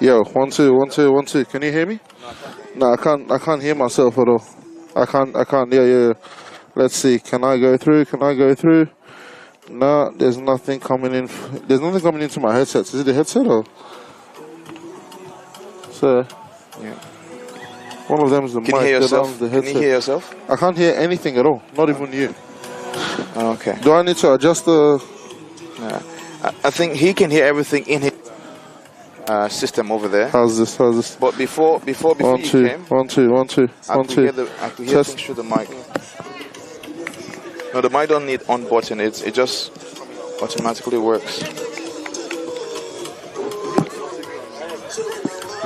Yo, 1 2 1 2 1 2. Can you hear me? No, I can't. I can't hear myself at all. I can't. I can't. Yeah, yeah. Let's see. Can I go through? Can I go through? No, there's nothing coming in. There's nothing coming into my headset. Is it the headset or? So, Yeah. one of them is the Can you mic. hear The other yourself? one's the Can you headset. hear yourself? I can't hear anything at all. Not even you. Okay. Do I need to adjust the? I think he can hear everything in his system over there. How's this? How's this? But before 1 you 2 came, 1 2 1 2 I 1 could 2. hear Test. things through the mic. No, the mic don't need on button. It just automatically works.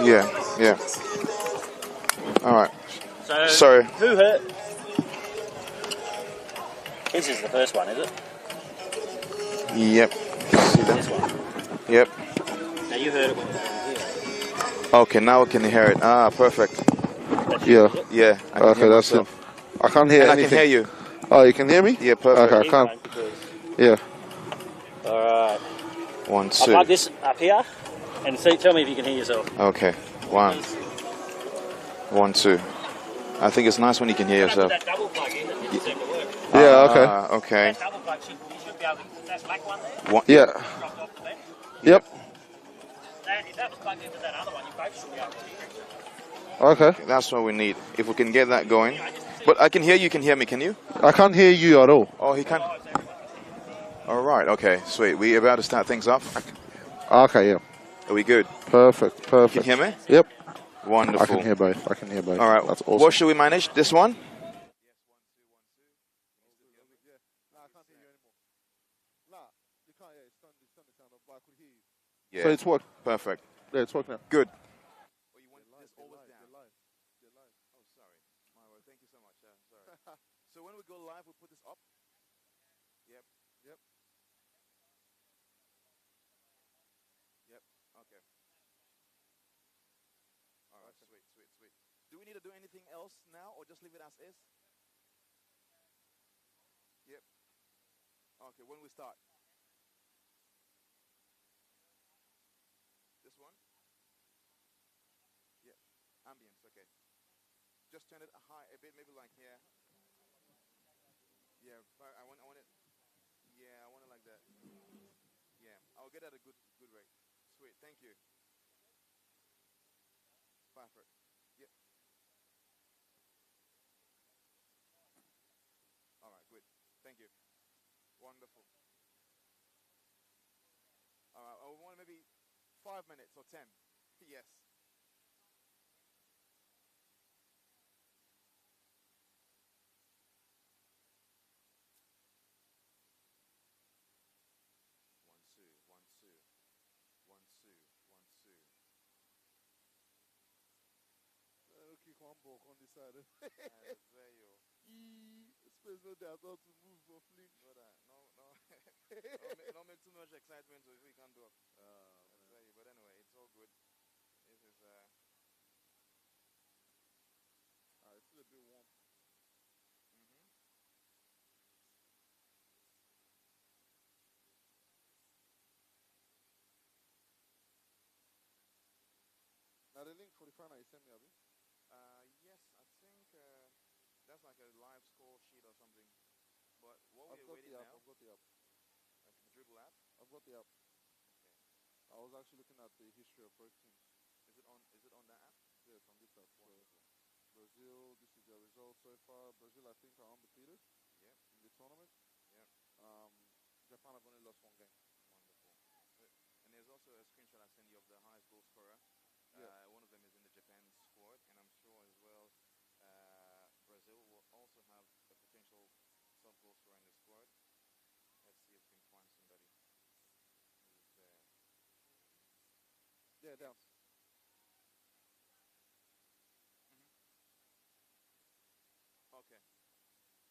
Yeah, yeah. All right. So, Sorry. who hurt? This is the first one, is it? Yep. See that? This one. Yep. Now you heard it when it was here. Okay, now I can hear it. Ah, perfect. Yeah. Yeah. I can Okay, hear that's it. myself. I can't hear And anything. I can hear you. Oh, you can hear me? Yeah, perfect. Okay, I can't. Yeah. Alright. 1 I'll 2. plug this up here and see, tell me if you can hear yourself. Okay. 1 1 2. I think it's nice when you can hear yourself. That double plug in that didn't seem to work. Yeah. Okay. Okay. That double plug, you should be able to, that black one there, Yeah. dropped off the left. Yep. If that was plugged into that other one, you both should be able to hear each Okay. That's what we need. If we can get that going. But I can hear you can hear me, can you? I can't hear you at all. Oh, he can. All right. Okay. Sweet. We about to start things up. Okay. Yeah. Are we good? Perfect. Perfect. Can you hear me? Yep. Wonderful. I can hear both. I can hear both. All right. That's awesome. What should we manage? This one? Yeah. So it's worked. Perfect. Yeah, it's worked now. Good. Oh, you want this always down? Oh, sorry. My word. Thank you so much. Sorry. So when we go live, we put this up? Yep. Yep. Yep. Okay. All right. Sweet, sweet, sweet. Do we need to do anything else now or just leave it as is? Yep. Okay, when we start? This one? Yeah. Ambience, okay. Just turn it high a bit, maybe like here. Yeah, I want it. Yeah, I want it like that. Yeah, I'll get at a good rate. Sweet, thank you. Perfect. Yep. All right, good. Thank you. Wonderful. All right, I want maybe 5 minutes or 10. Yes. One block on this side. Space no there to move or flinch. Brother, no. Don't make too much excitement if we can't do it. But anyway, it's all good. This is It's still a bit warm. Now the link for the final you sent me, Abby? yes, I think that's like a live score sheet or something. But what we're waiting now? I've got the app. Like the dribble app. I've got the app. Okay. I was actually looking at the history of both teams. Is it on that app? Yeah, it's on this app. Wonderful. So Brazil, this is their results so far. Brazil, I think, are undefeated. Yep. In the tournament. Yep. Japan have only lost one game. Wonderful. And there's also a screenshot I sent you of the highest goal scorer. Yeah. One of them is in the Japan squad, and I'm sure as well Brazil will also have a potential top goal scorer in the squad. Let's see if we can find somebody who's there. Yeah, down. Okay.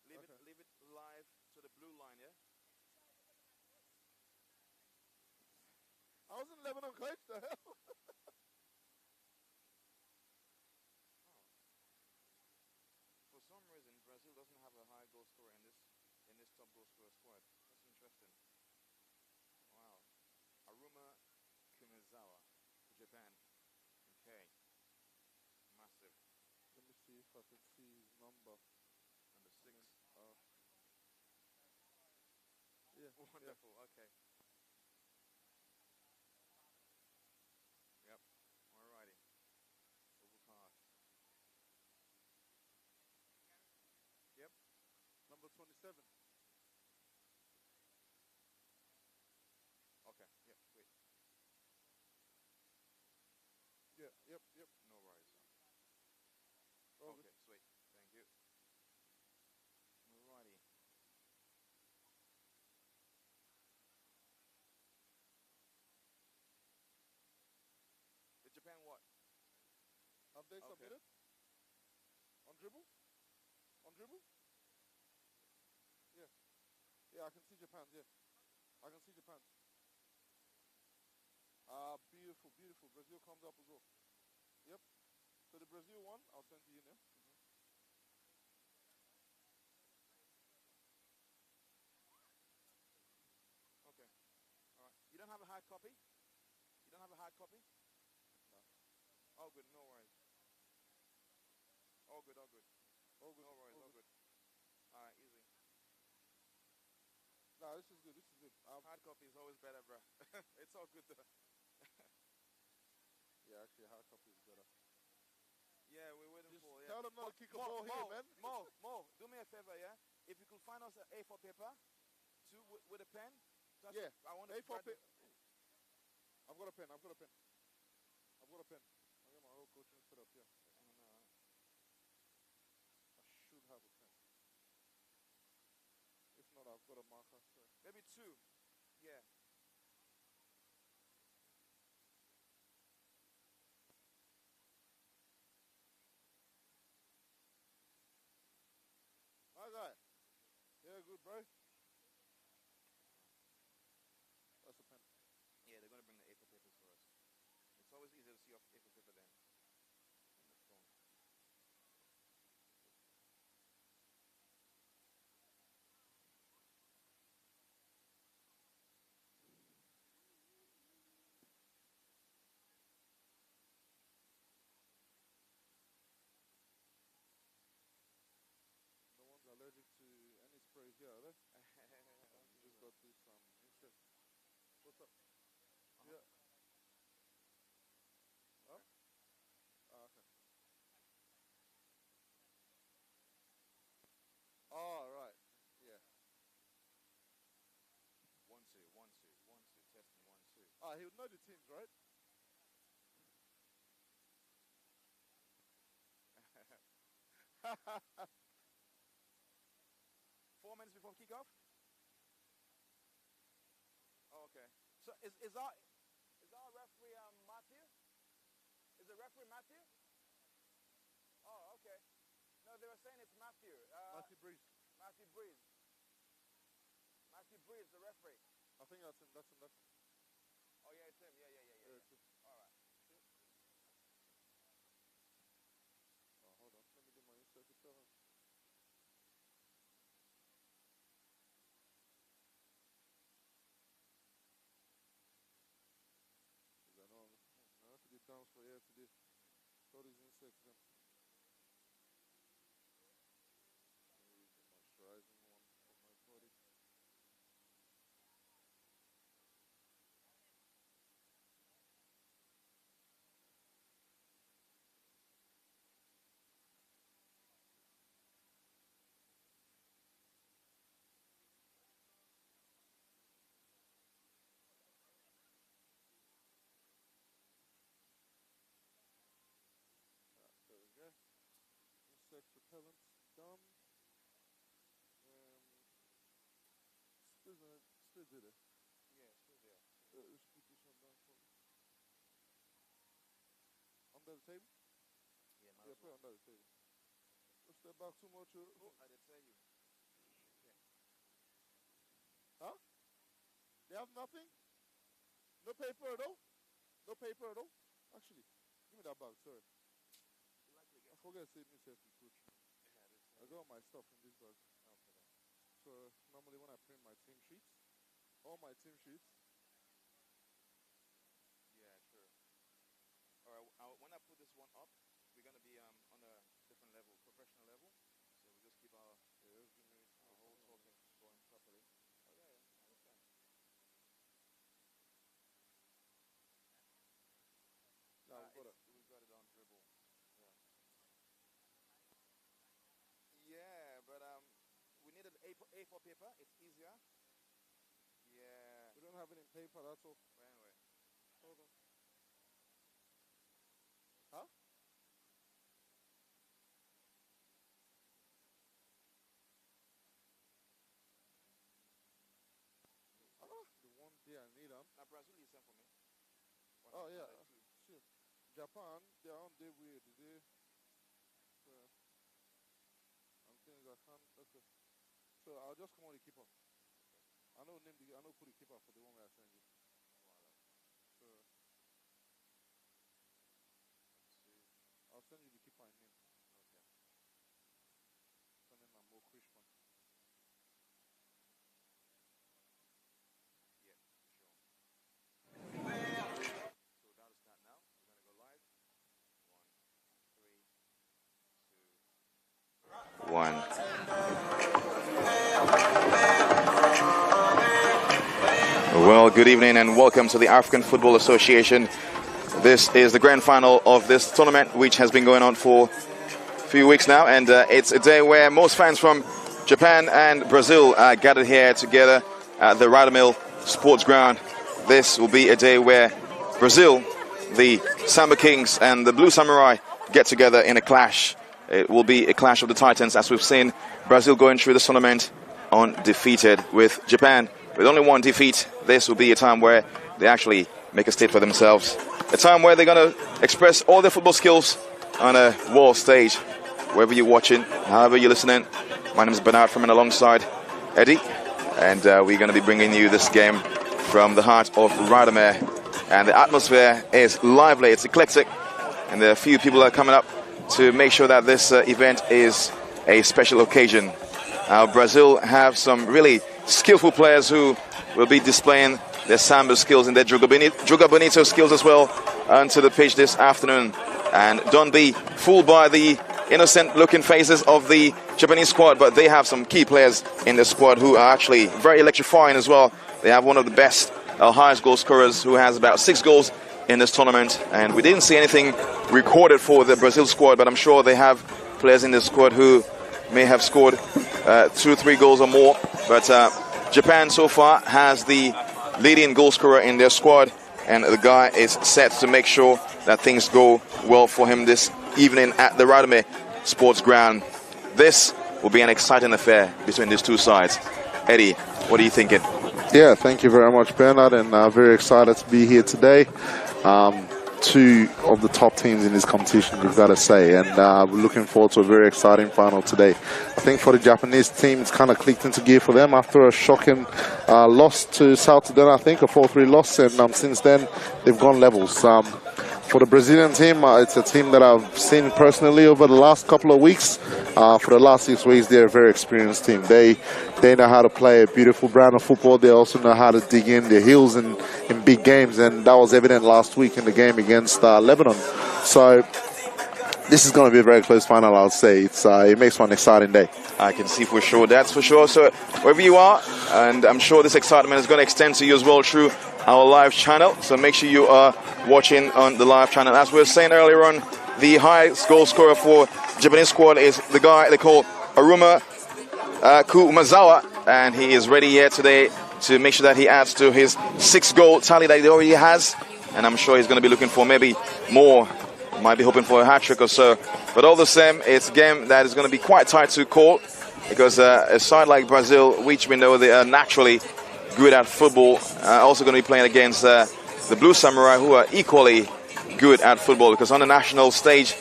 Leave it live to the blue line, yeah? I was in Lebanon, coach. The hell? For some reason, Brazil doesn't have a high goal scorer in this top goal scorer squad. That's interesting. Wow. Aruma Kumizawa for Japan. if I can see his number. Number 6. Yeah. Wonderful. Okay. Yep. Alrighty. Oval card. Yep. Number 27. Okay. Yep. Sweet. Yeah. Yep. No worries. All Okay. Sweet. Thank you. Alrighty. Did Japan what? Have they Okay. submitted? On dribble? On dribble? Yeah. Yeah, I can see Japan's, yeah. I can see Japan's. Beautiful, beautiful. Brazil comes up as well. Yep. So the Brazil one, I'll send to you now. Okay. All right. You don't have a hard copy? You don't have a hard copy? No. All good. No worries. All good. All good. All good. No worries. All good. All right. Easy. Nah, this is good. This is good. Hard copy is always better, bro. It's all good though. Yeah, actually, a hard copy is better. Yeah, we're waiting Just for. Yeah. tell them not to kick a Mo, ball here, man. Mo, do me a favor, yeah. If you could find us an A4 paper, with a pen. Just, Yeah. I want to. A4 pen. I've got a pen. I've got a pen. I've got a pen. I got my whole coaching set up here. I should have a pen. If not, I've got a marker. So. Maybe 2. Yeah. My guy. Yeah, good, bro. That's a pen. Yeah, they're gonna bring the A4 papers for us. It's always easier to see off A4 paper than on the phone. No one's allergic to any sprays here, are they? You just got this insect. What's up? Yeah. Huh? Okay. Oh, right. Yeah. 1 2 1 2 1 2 testing 1 2. He would know the teams, right? Four minutes before kickoff. Oh, okay. So is our referee Matthew? Is the referee Matthew? Oh, okay. No, they were saying it's Matthew. Matthew Breeze. Matthew Breeze. Matthew Breeze, the referee. I think that's him. That's him. That's him. Oh yeah, it's him. Yeah. It's him. All right. Oh, hold on. Let me do my insert to tell him. I know I have to do downs for air today. All these insects. Then. Maybe the moisturizing one for my body. There we go. Insect repellent done. Still did it. Yeah, still there. Let's put this one down for me. Under the table? Yeah, Put it under the table. Don't step back too much. I did tell you. Yeah. Huh? They have nothing? No paper at all? No paper at all? Actually, give me that bag, sorry. I forget to say me safety coach. I got my stuff in this bag. Okay. So normally when I print my team sheets, all my team sheets. Yeah, sure. All right. When I put this one up, we're gonna be on a different level A4 paper, it's easier. Yeah. We don't have it in paper, that's all. Anyway. Hold on. Huh? The one day I need them. Now Brazil you sent for me. Oh yeah, sure. Japan, they're on their way today. I'm thinking I can't. Okay. So I'll just come on the keeper. I know put the keeper for the one where I send you. So I'll send you the keeper in name. Send in more Christian. Yeah, for sure. So that'll start now. We're gonna go live. 1, 3, 2, 1. Well, good evening and welcome to the African Football Association. This is the grand final of this tournament, which has been going on for a few weeks now, and it's a day where most fans from Japan and Brazil are gathered here together at the Rydalmere Sports Ground. This will be a day where Brazil, the Samba Kings and the Blue Samurai get together in a clash. It will be a clash of the titans, as we've seen Brazil going through the tournament undefeated, with Japan with only one defeat. This will be a time where they actually make a state for themselves. A time where they're going to express all their football skills on a world stage. Wherever you're watching, however you're listening, my name is Bernard from and alongside Eddie. And we're going to be bringing you this game from the heart of Rydalmere. And the atmosphere is lively, it's eclectic. And there are a few people that are coming up to make sure that this event is a special occasion. Brazil have some really skillful players who will be displaying their samba skills and their Joga Bonito skills as well onto the pitch this afternoon. And don't be fooled by the innocent looking faces of the Japanese squad, but they have some key players in the squad who are actually very electrifying as well. They have one of the best, highest goal scorers, who has about 6 goals in this tournament. And we didn't see anything recorded for the Brazil squad, but I'm sure they have players in the squad who may have scored 2 or 3 goals or more. But Japan so far has the leading goal scorer in their squad, and the guy is set to make sure that things go well for him this evening at the Rydalmere Sports Ground. This will be an exciting affair between these two sides. Eddie, what are you thinking? Yeah, thank you very much, Bernard, and very excited to be here today. 2 of the top teams in this competition, you've got to say, and we're looking forward to a very exciting final today. I think for the Japanese team, it's kind of clicked into gear for them after a shocking loss to South Sudan, I think, a 4-3 loss, and since then they've gone levels. For the Brazilian team, it's a team that I've seen personally over the last couple of weeks. For the last 6 weeks, they're a very experienced team. They know how to play a beautiful brand of football. They also know how to dig in their heels in big games, and that was evident last week in the game against Lebanon. So this is going to be a very close final, I would say. It makes for an exciting day. I can see for sure, that's for sure. So wherever you are, and I'm sure this excitement is going to extend to you as well through our live channel. So make sure you are watching on the live channel. As we were saying earlier on, the highest goal scorer for Japanese squad is the guy they call Aruma Kumazawa, and he is ready here today to make sure that he adds to his 6-goal tally that he already has. And I'm sure he's going to be looking for maybe more. Might be hoping for a hat-trick or so. But all the same, it's a game that is going to be quite tight to call, because a side like Brazil, which we know they are naturally good at football, also going to be playing against the Blue Samurai, who are equally good at football, because on the national stage,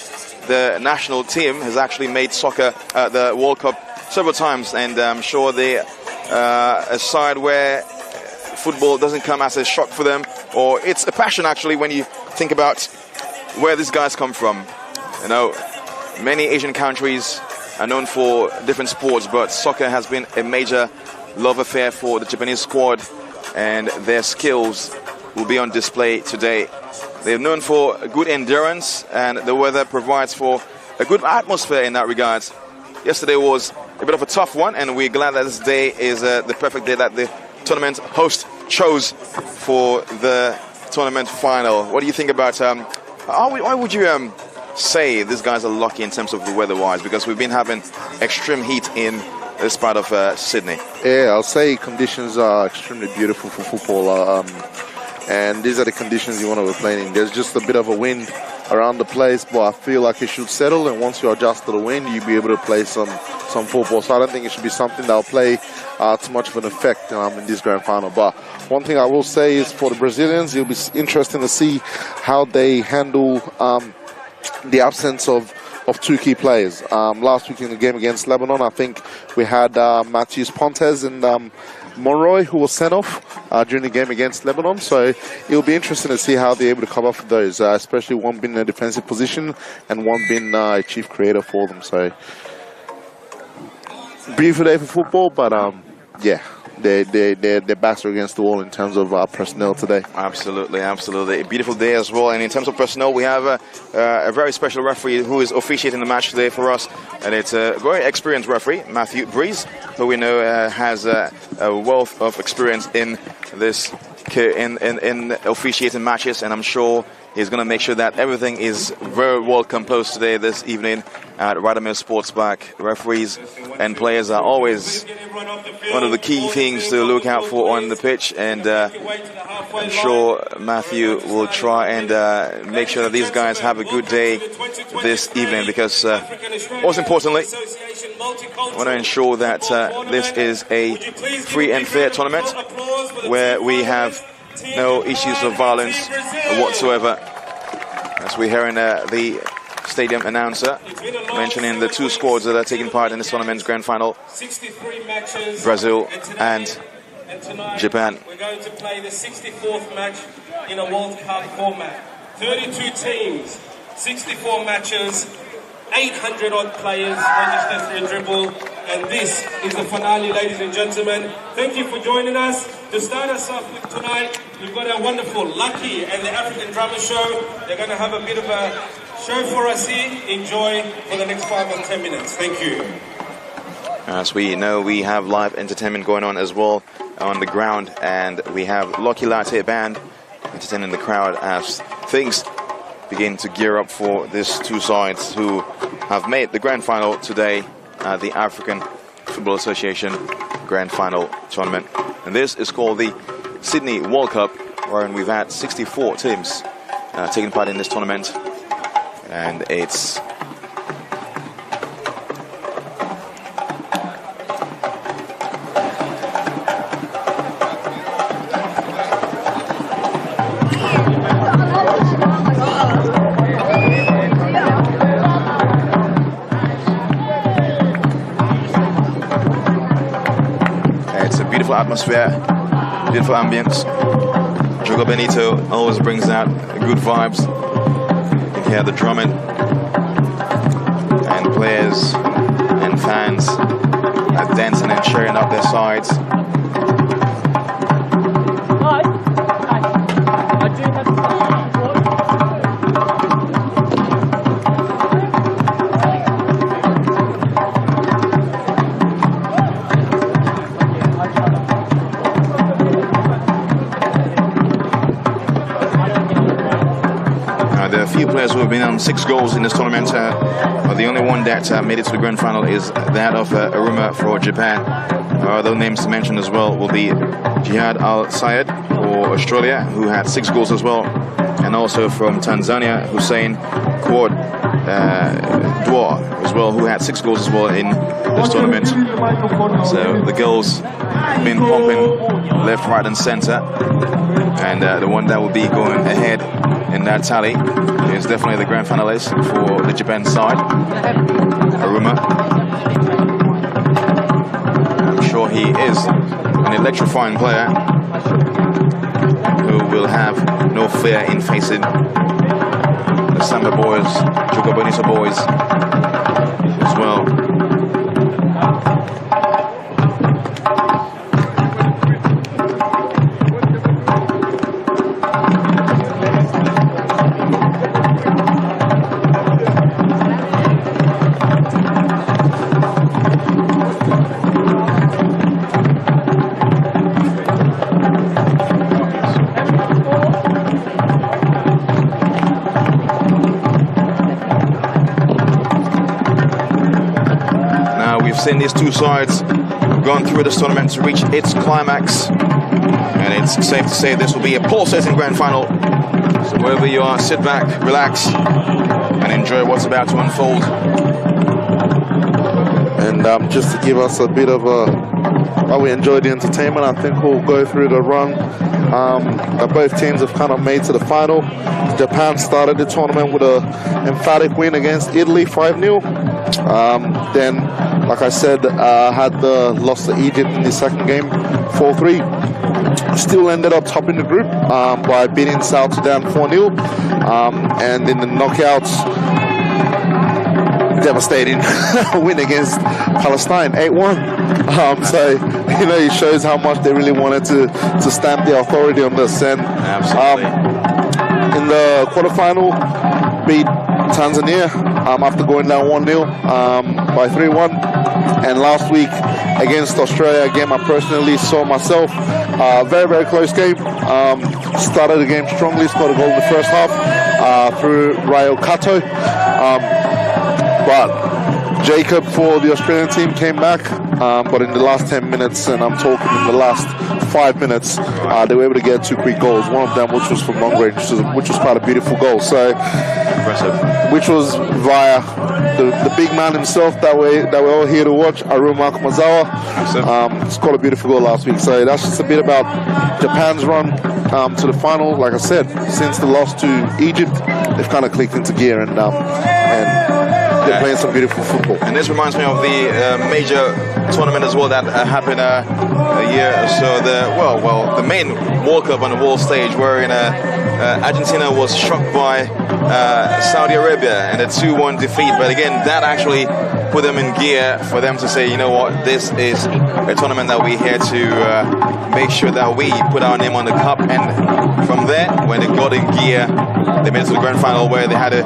the national team has actually made soccer at the World Cup several times, and I'm sure they are a side where football doesn't come as a shock for them, or it's a passion actually when you think about where these guys come from. You know, many Asian countries are known for different sports, but soccer has been a major love affair for the Japanese squad, and their skills will be on display today. They're known for good endurance, and the weather provides for a good atmosphere in that regard. Yesterday was a bit of a tough one, and we're glad that this day is the perfect day that the tournament host chose for the tournament final. What do you think about why would you say these guys are lucky in terms of the weather-wise? Because we've been having extreme heat in this part of Sydney? Yeah, I'll say conditions are extremely beautiful for football. And these are the conditions you want to be playing in. There's just a bit of a wind around the place, but I feel like it should settle, and once you adjust to the wind, you'll be able to play some football. So I don't think it should be something that'll play too much of an effect in this grand final. But one thing I will say is for the Brazilians, it'll be interesting to see how they handle the absence of two key players. Last week in the game against Lebanon, I think we had Matheus Pontes and Monroy, who was sent off during the game against Lebanon. So it'll be interesting to see how they're able to cover for those, especially one being in a defensive position and one being a chief creator for them. So beautiful day for football, but yeah, their backs are against the wall in terms of personnel today. Absolutely, absolutely. A beautiful day as well. And in terms of personnel, we have a very special referee who is officiating the match today for us. And it's a very experienced referee, Matthew Breeze, who we know has a wealth of experience in this in officiating matches. And I'm sure he's going to make sure that everything is very well composed today, this evening at Rydalmere Park. Referees and players are always one of the key things to look out for on the pitch, and I'm sure Matthew will try and make sure that these guys have a good day this evening, because most importantly, I want to ensure that this is a free and fair tournament where we have no issues of violence whatsoever. As we're hearing the stadium announcer mentioning the two squads that are taking part in this tournament's grand final, Brazil and Japan. We're going to play the 64th match in a World Cup format. 32 teams, 64 matches, 800 odd players registered through a dribble, and this is the finale, ladies and gentlemen. Thank you for joining us. To start us off with tonight, we've got our wonderful Lucky and the African Drummer Show. They're going to have a bit of a show for us here. Enjoy for the next 5 or 10 minutes. Thank you. As we know, we have live entertainment going on as well on the ground, and we have Lucky Latte Band entertaining the crowd as things begin to gear up for these two sides who have made the grand final today at the African Football Association Grand Final Tournament. And this is called the Sydney World Cup, wherein we've had 64 teams taking part in this tournament. And it's a beautiful atmosphere, beautiful ambience. Jogo Benito always brings out good vibes. You hear the drumming, and players and fans are dancing and cheering up their sides. Few players who have been on 6 goals in this tournament, but the only one that made it to the grand final is that of Aruma for Japan. Other names to mention as well will be Jihad Al-Sayed for Australia, who had 6 goals as well, and also from Tanzania, Hussein Quad Dwar as well, who had 6 goals as well in this tournament. So the goals have been pumping left, right and centre, and the one that will be going ahead in that tally is definitely the grand finalist for the Japan side, Aruma. I'm sure he is an electrifying player who will have no fear in facing the Samba boys, Jogo Bonito boys as well. we've seen these two sides gone through this tournament to reach its climax. And it's safe to say this will be a pulsating grand final. So wherever you are, sit back, relax, and enjoy what's about to unfold. And just to give us a bit of while we enjoy the entertainment, I think we'll go through the run that both teams have kind of made to the final. Japan started the tournament with an emphatic win against Italy, 5-0. Then, like I said, had the loss to Egypt in the second game, 4-3. Still ended up topping the group by beating South Sudan 4-0. And in the knockouts, devastating win against Palestine, 8-1. So, you know, it shows how much they really wanted to stamp their authority on this. And in the quarterfinal, beat Tanzania after going down 1-0 by 3-1. And last week against Australia, a game I personally saw myself, very, very close game. Started the game strongly, scored a goal in the first half through Rayo Kato. But Jacob for the Australian team came back, but in the last 10 minutes, and I'm talking in the last 5 minutes, they were able to get 2 quick goals. One of them, which was from long range, which was quite a beautiful goal. So, impressive. Which was via the big man himself that we're all here to watch, Aruma Kumazawa. Scored a beautiful goal last week. So that's just a bit about Japan's run to the final. Like I said, since the loss to Egypt, they've kind of clicked into gear and they're playing some beautiful football. And this reminds me of the major tournament as well that happened a year or so. The main World Cup on the world stage, where Argentina was struck by Saudi Arabia and a 2-1 defeat. But again, that actually put them in gear for them to say, you know what, this is a tournament that we're here to make sure that we put our name on the cup. And from there, when they got in gear, they made it to the grand final, where they had a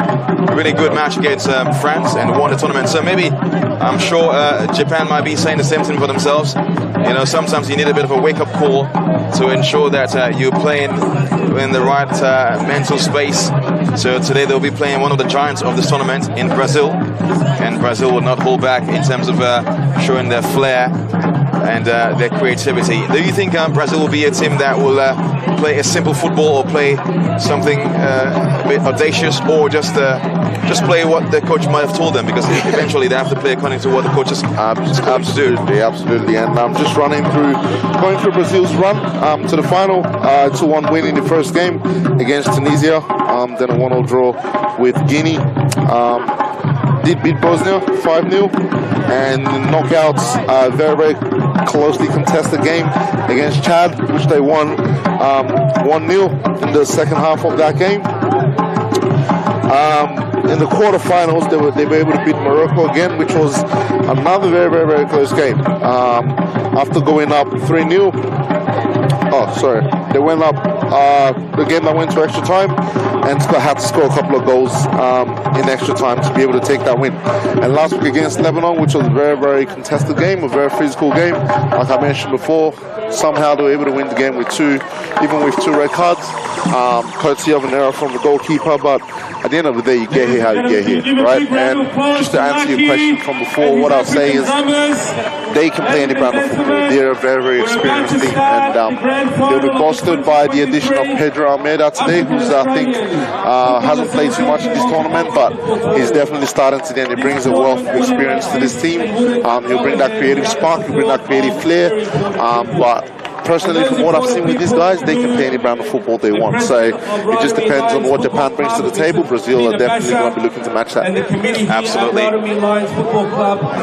really good match against France and won the tournament. So maybe, I'm sure Japan might be saying the same thing for themselves. You know, sometimes you need a bit of a wake-up call to ensure that you're playing in the right mental space. So today they'll be playing one of the giants of this tournament in Brazil, and Brazil will not hold back in terms of showing their flair and their creativity. Do you think Brazil will be a team that will play a simple football, or play something a bit audacious, or just play what the coach might have told them? Because eventually they have to play according to what the coaches absolutely. And I'm just going through Brazil's run to the final, 2-1 win in the first game against Tunisia, then a 1-0 draw with Guinea. Did beat Bosnia 5-0, and knockouts, very, very closely contested game against Chad, which they won 1-0 in the second half of that game. In the quarterfinals, they were able to beat Morocco again, which was another very, very, very close game. After going up 3-0, they went up the game that went to extra time, and had to score a couple of goals in extra time to be able to take that win. And last week against Lebanon, which was a very, very contested game, a very physical game, like I mentioned before, somehow they were able to win the game with two red cards, courtesy of an error from the goalkeeper. But at the end of the day, you get here how you get here, right? And just to answer your question from before, what I'll say is they can play any brand of football. They're a very, very experienced team, and they'll be bolstered by the addition of Pedro Almeida today, who's I think hasn't played too much in this tournament, but he's definitely starting today, and he brings a wealth of experience to this team. He'll bring that creative spark, he'll bring that creative flair, but personally, from what I've seen with these guys, they can play any brand of football they want. So it just depends on what Japan brings to the table. Brazil are definitely going to be looking to match that. Absolutely. And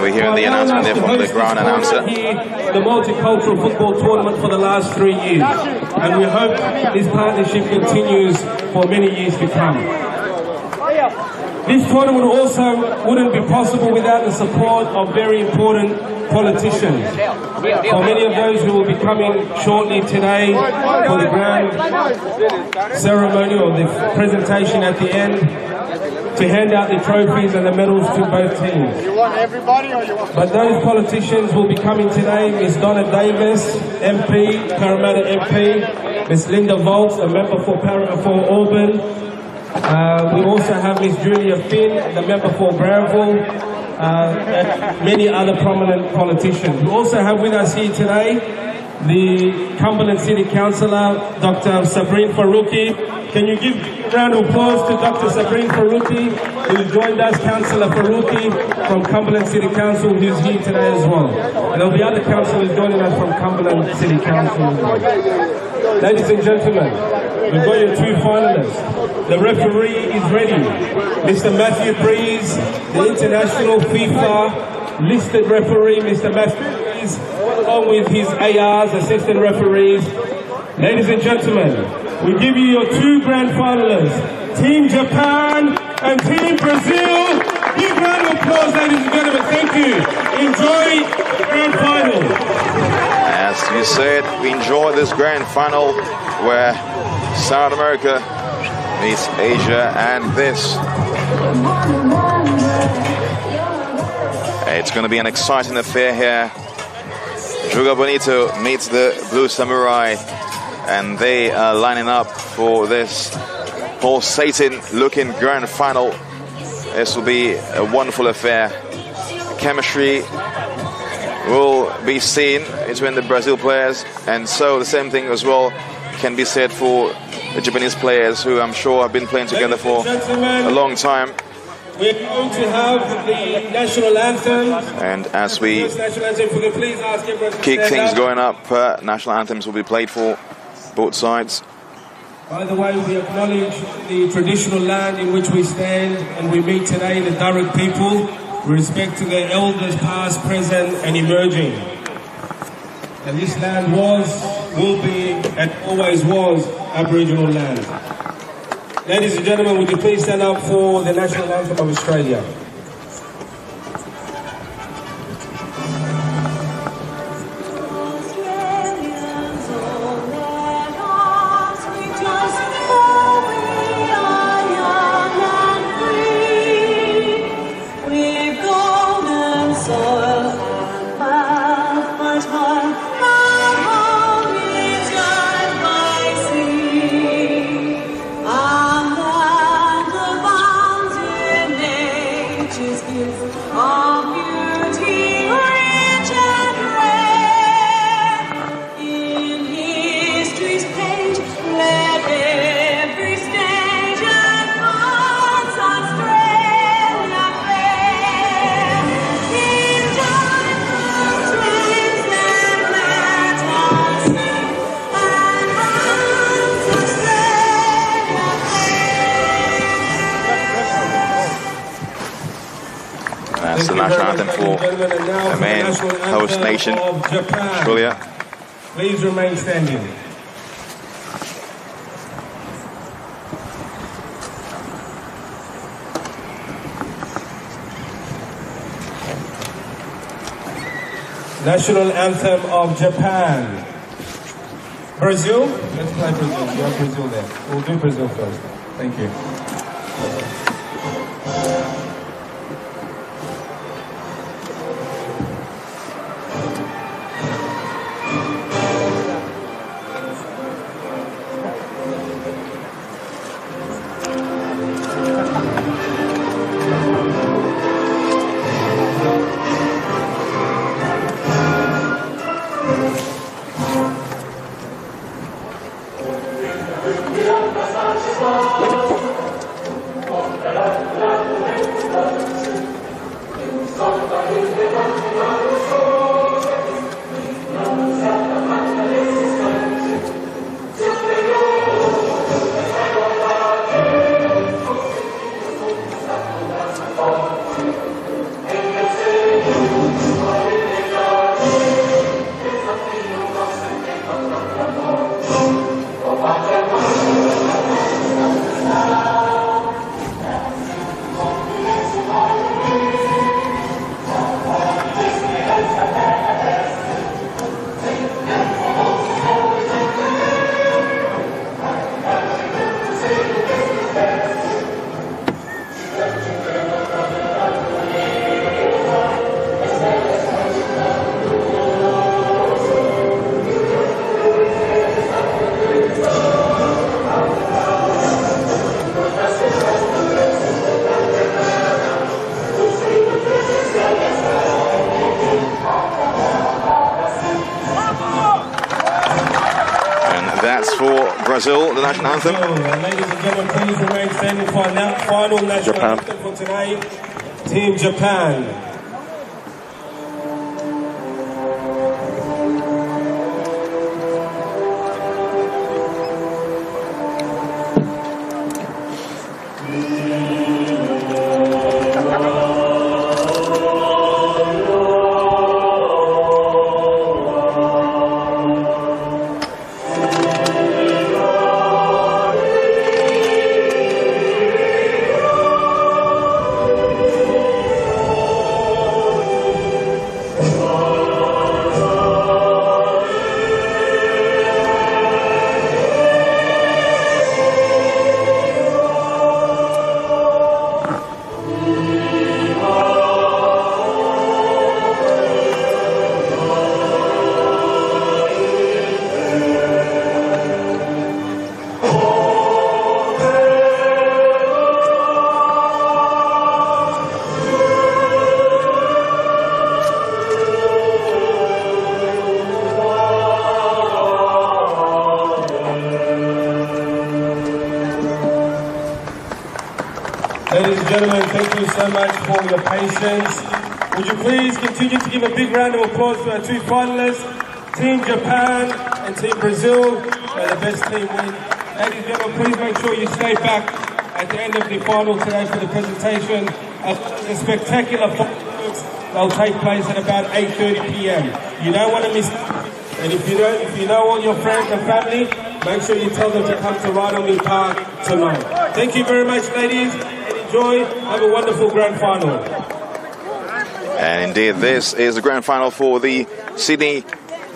we're hearing the announcement there from the ground announcer. The multicultural football tournament for the last 3 years, and we hope this partnership continues for many years to come. This tournament also wouldn't be possible without the support of very important politicians. For many of those who will be coming shortly today for the grand ceremony or the presentation at the end, to hand out the trophies and the medals to both teams. You want everybody or you want... But those politicians will be coming today: Ms. Donna Davis, MP, Parramatta MP, Ms. Linda Volz, a member for Auburn. We also have Ms. Julia Finn, the member for Brownville. and many other prominent politicians. We also have with us here today the Cumberland City Councillor, Dr. Sabrine Faruqi. Can you give a round of applause to Dr. Sabrine Faruqi, who joined us, Councillor Faruqi from Cumberland City Council, who's here today as well. And there'll be other councillors joining us from Cumberland City Council as well. Ladies and gentlemen, we've got your two finalists. The referee is ready. Mr. Matthew Breeze, the international FIFA listed referee, Mr. Matthew Breeze, along with his ARs, assistant referees. Ladies and gentlemen, we give you your two grand finalists, Team Japan and Team Brazil. Give a round of applause, ladies and gentlemen. Thank you. Enjoy the grand final. As you said, we enjoy this grand final where South America meets Asia, and this. It's going to be an exciting affair here. Juga Bonito meets the Blue Samurai, and they are lining up for this pulsating-looking grand final. This will be a wonderful affair. Chemistry will be seen between the Brazil players, and so the same thing as well can be said for the Japanese players, who I'm sure have been playing together for a long time. We're going to have the national anthem. And as we keep things going up, national anthems will be played for both sides. By the way, we acknowledge the traditional land in which we stand and we meet today, the Darug people. We respect to their elders past, present and emerging. And this land was, will be and always was Aboriginal land. Ladies and gentlemen, would you please stand up for the national anthem of Australia? That's the national anthem for the main host nation, Australia. Please remain standing. National anthem of Japan. Brazil? Let's play Brazil. You have Brazil there. We'll do Brazil first. Thank you. for Brazil, the national anthem. Ladies and gentlemen, please remain standing for our final national anthem for today. Team Japan. Ladies and gentlemen, thank you so much for your patience. Would you please continue to give a big round of applause to our two finalists, Team Japan and Team Brazil. May the best team win. Ladies and gentlemen, please make sure you stay back at the end of the final today for the presentation of the spectacular fireworks that will take place at about 8:30 p.m. You don't want to miss it. And if you know all your friends and family, make sure you tell them to come to Rydalmere Park tonight. Thank you very much, ladies. Enjoy. Have a wonderful grand final. And indeed, this is the grand final for the Sydney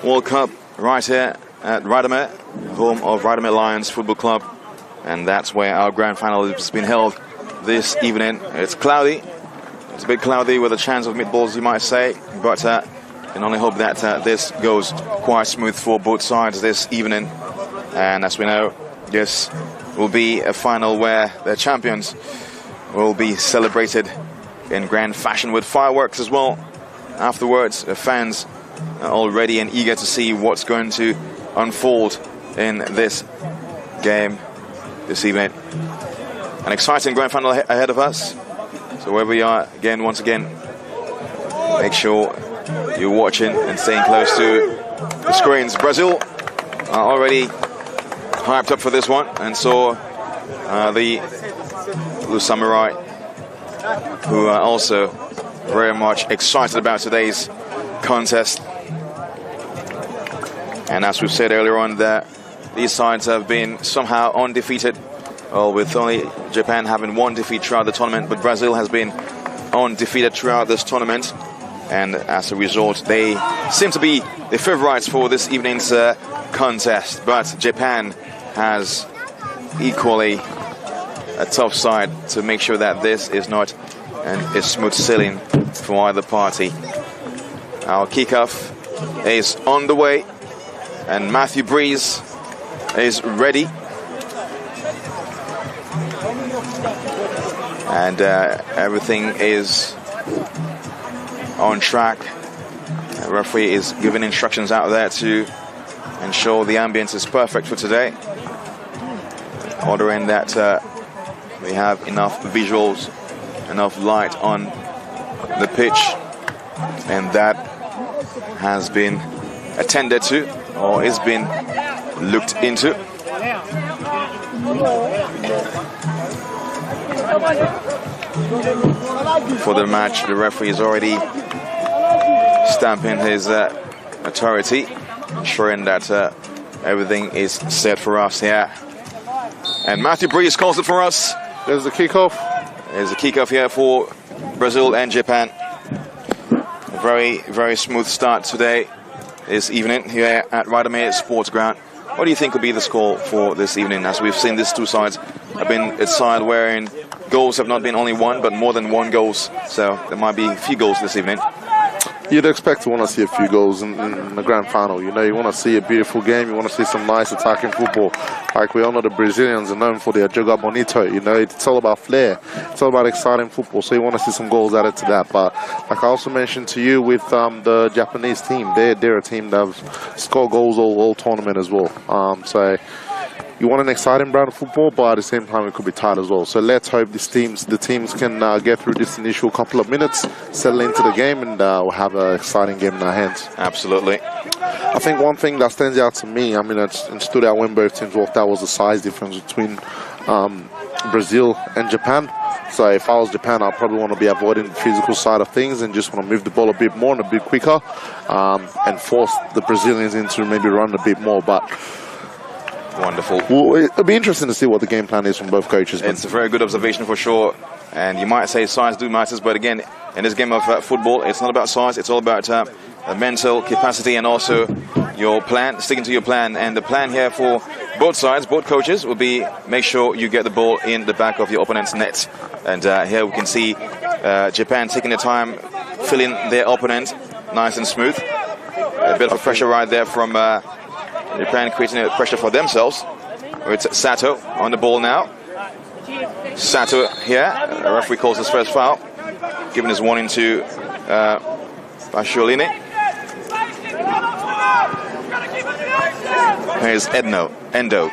World Cup right here at Rydalmere, home of Rydalmere Lions Football Club. And that's where our grand final has been held this evening. It's cloudy. It's a bit cloudy with a chance of meatballs, you might say. But I can only hope that this goes quite smooth for both sides this evening. And as we know, this will be a final where the champions will be celebrated in grand fashion with fireworks as well. Afterwards, the fans are all ready and eager to see what's going to unfold in this game this evening. An exciting grand final ahead of us. So wherever we are, once again, make sure you're watching and staying close to the screens. Brazil are already hyped up for this one, and so the Blue Samurai, who are also very much excited about today's contest. And as we've said earlier on, that these sides have been somehow undefeated, well, with only Japan having one defeat throughout the tournament, but Brazil has been undefeated throughout this tournament, and as a result they seem to be the favorites for this evening's contest. But Japan has equally a tough side to make sure that this is not a smooth sailing for either party. Our kickoff is on the way, and Matthew Breeze is ready. And everything is on track. The referee is giving instructions out there to ensure the ambience is perfect for today, ordering that we have enough visuals, enough light on the pitch, and that has been attended to, or is being looked into. For the match, the referee is already stamping his authority, ensuring that everything is set for us here. And Matthew Breeze calls it for us. There's the kickoff. There's the kickoff here for Brazil and Japan. A very, very smooth start today, this evening, here at Rydalmere Sports Ground. What do you think will be the score for this evening? As we've seen, these two sides have been a side wherein goals have not been only one, but more than one goals. So there might be a few goals this evening. You'd expect to want to see a few goals in the grand final. You know, you want to see a beautiful game. You want to see some nice attacking football. Like we all know, the Brazilians are known for their joga bonito. You know, it's all about flair. It's all about exciting football. So you want to see some goals added to that. But like I also mentioned to you with the Japanese team, they're a team that have scored goals all tournament as well. So you want an exciting brand of football, but at the same time it could be tight as well. So let's hope the teams can get through this initial couple of minutes, settle into the game, and we'll have an exciting game in our hands. Absolutely. I think one thing that stands out to me, I mean, it stood out when both teams walked out, was the size difference between Brazil and Japan. So if I was Japan, I'd probably want to be avoiding the physical side of things and just want to move the ball a bit more and a bit quicker, and force the Brazilians into maybe run a bit more. But wonderful. Well, it'll be interesting to see what the game plan is from both coaches. It's a very good observation for sure. And you might say size do matters, but again, in this game of football, it's not about size. It's all about mental capacity and also your plan, sticking to your plan. And the plan here for both sides, both coaches, will be make sure you get the ball in the back of your opponent's net. And here we can see Japan taking the time, filling their opponent nice and smooth. A bit of a pressure right there from Japan, creating a pressure for themselves. It's Sato on the ball now. Sato here, the referee calls his first foul, giving his warning to Pasciolini. Here's Endo.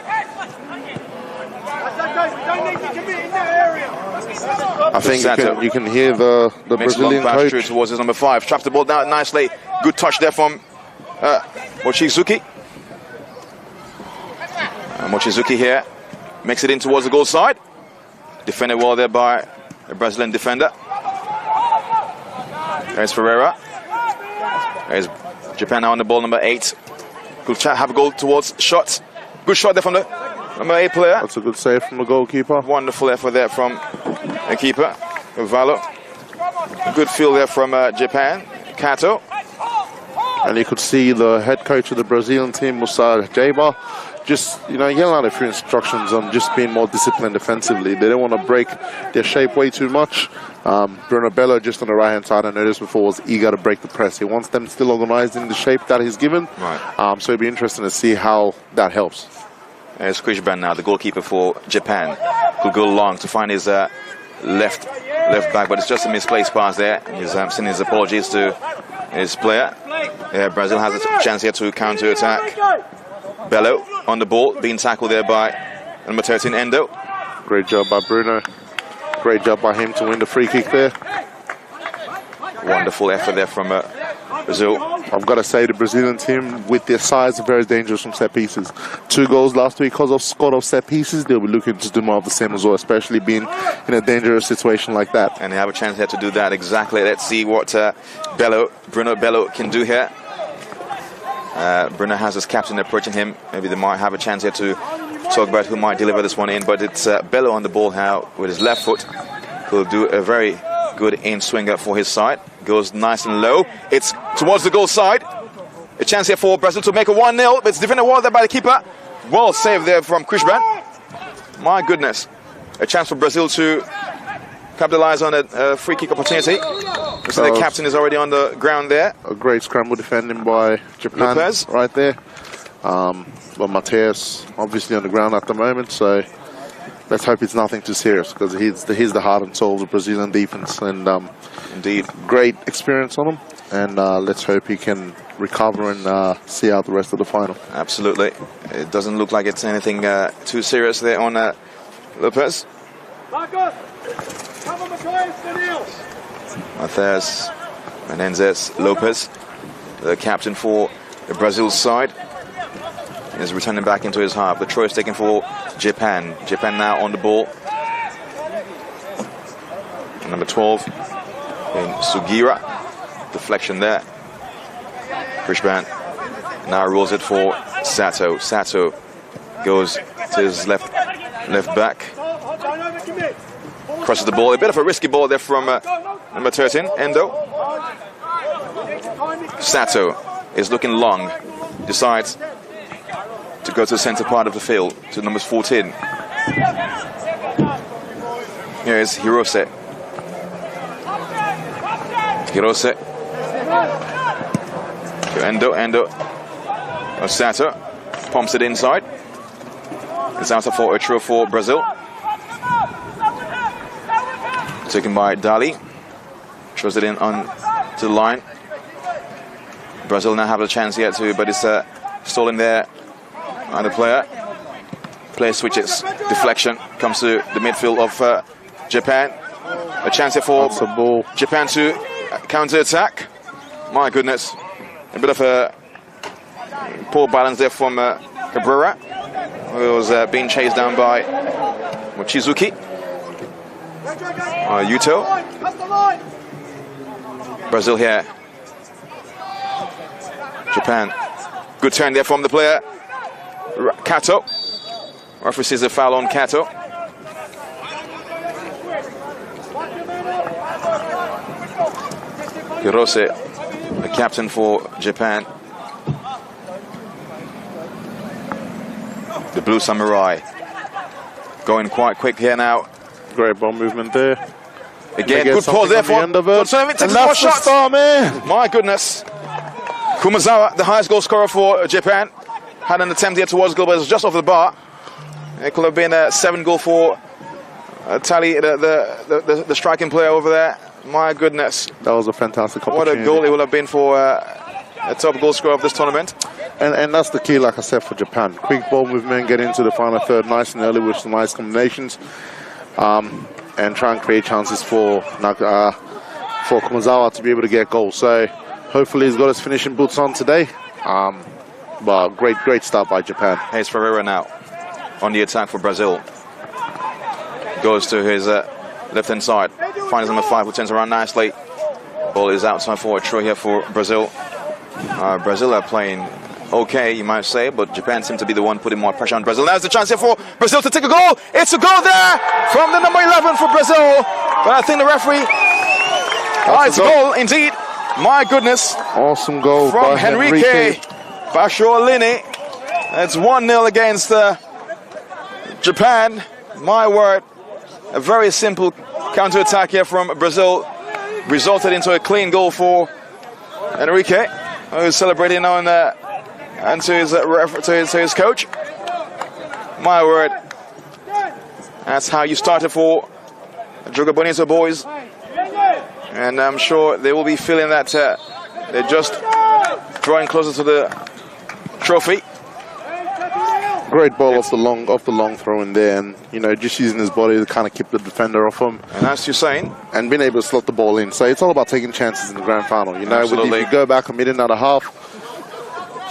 I think you can hear the Brazilian coach through towards his number 5. Traps the ball down nicely. Good touch there from Mochizuki. Mochizuki here makes it in towards the goal side. Defended well there by a Brazilian defender. There's Ferreira. There's Japan now on the ball, number 8. Could have a goal towards shots. Good shot there from the number 8 player. That's a good save from the goalkeeper. Wonderful effort there from the keeper, Valo. Good feel there from Japan, Kato. And you could see the head coach of the Brazilian team, Musa Jaiba, just, yelling out a few instructions on just being more disciplined defensively. They don't want to break their shape way too much. Bruno Bello, just on the right-hand side, I noticed before, was eager to break the press. He wants them still organized in the shape that he's given. Right. So it'll be interesting to see how that helps. There's Krishiban now, the goalkeeper for Japan. Could go long to find his left back, but it's just a misplaced pass there. He's sending his apologies to his player. Yeah, Brazil has a chance here to counter-attack. Bello on the ball, being tackled there by number 13, Endo. Great job by Bruno. Great job by him to win the free kick there. Wonderful effort there from Brazil. I've got to say, the Brazilian team, with their size, are very dangerous from set pieces. 2 goals last week because of scored off set pieces. They'll be looking to do more of the same as well, especially being in a dangerous situation like that. And they have a chance here to do that exactly. Let's see what Bruno Bello can do here. Bruno has his captain approaching him. Maybe they might have a chance here to talk about who might deliver this one in, but it's Bello on the ball now with his left foot. He'll do a very good in-swinger for his side. Goes nice and low. It's towards the goal side. A chance here for Brazil to make a 1-0, but it's defended well there by the keeper. Well saved there from Krishban. My goodness. A chance for Brazil to capitalize on a free kick opportunity. So the captain is already on the ground there. A great scramble defending by Japan Lopez. Right there. But Mateus obviously on the ground at the moment, so let's hope it's nothing too serious, because he's the heart and soul of the Brazilian defense, and indeed, great experience on him, and let's hope he can recover and see out the rest of the final. Absolutely. It doesn't look like it's anything too serious there on Lopez. Matheus Menendez Lopez, the captain for the Brazil side, is returning back into his half. The throw is taken for Japan. Japan now on the ball. Number 12 in Sugira. Deflection there. Krishban now rolls it for Sato. Sato goes to his left back. Crosses the ball. A bit of a risky ball there from number 13, Endo. Sato is looking long. Decides to go to the center part of the field, to numbers 14. Here is Hirose. Hirose. To Endo. Sato pumps it inside. It's out for a throw for Brazil. Taken by Dali. Throws it in on to the line. Brazil now have a chance yet to, but it's stolen there by the player. Player switches. Deflection comes to the midfield of Japan. A chance here for Japan to counter-attack. My goodness. A bit of a poor balance there from Cabrera, who was being chased down by Mochizuki. Yuto. Brazil here. Japan. Good turn there from the player. Kato. Referee sees a foul on Kato. Hirose, the captain for Japan. The Blue Samurai. Going quite quick here now. Great ball movement there. Again, good pause there for the shots. Man. My goodness. Kumazawa, the highest goal scorer for Japan, had an attempt here towards goal, but it was just off the bar. It could have been a 7-goal for Tally, the striking player over there. My goodness. That was a fantastic opportunity. What a goal it would have been for a top goal scorer of this tournament. And that's the key, like I said, for Japan. Quick ball movement, get into the final third nice and early with some nice combinations. And try and create chances for Kumazawa to be able to get goals. So hopefully he's got his finishing boots on today. But great start by Japan. Here's Ferreira now on the attack for Brazil. Goes to his left-hand side. Finds number 5, who turns around nicely. Ball is outside for a throw here for Brazil. Brazil are playing okay, you might say, but Japan seem to be the one putting more pressure on Brazil. Now's the chance here for Brazil to take a goal. It's a goal there from the number 11 for Brazil. But I think the referee... it's a goal indeed. My goodness. Awesome goal from Henrique Basciolini. It's 1-0 against Japan. My word. A very simple counter-attack here from Brazil resulted into a clean goal for Henrique, who's celebrating on and to his coach. My word. That's how you started for Joga Bonito boys. And I'm sure they will be feeling that they're just drawing closer to the trophy. Great ball off the long throw in there, and just using his body to kind of keep the defender off him. And as you're saying, and being able to slot the ball in. So it's all about taking chances in the grand final. If you go back a minute and a half,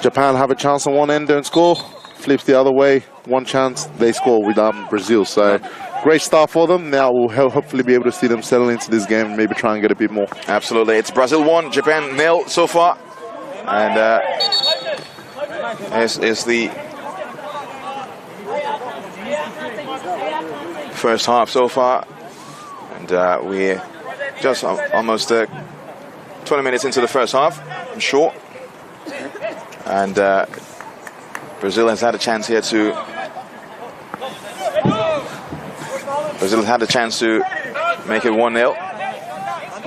Japan have a chance on one end, don't score. Flips the other way, one chance, they score with Brazil. So great start for them. Now we'll hopefully be able to see them settle into this game and maybe try and get a bit more. Absolutely. It's Brazil 1, Japan 0 so far. And this is the first half so far. And we're just almost 20 minutes into the first half, I'm sure. And Brazil has had a chance here to... Brazil had a chance to make it 1-0.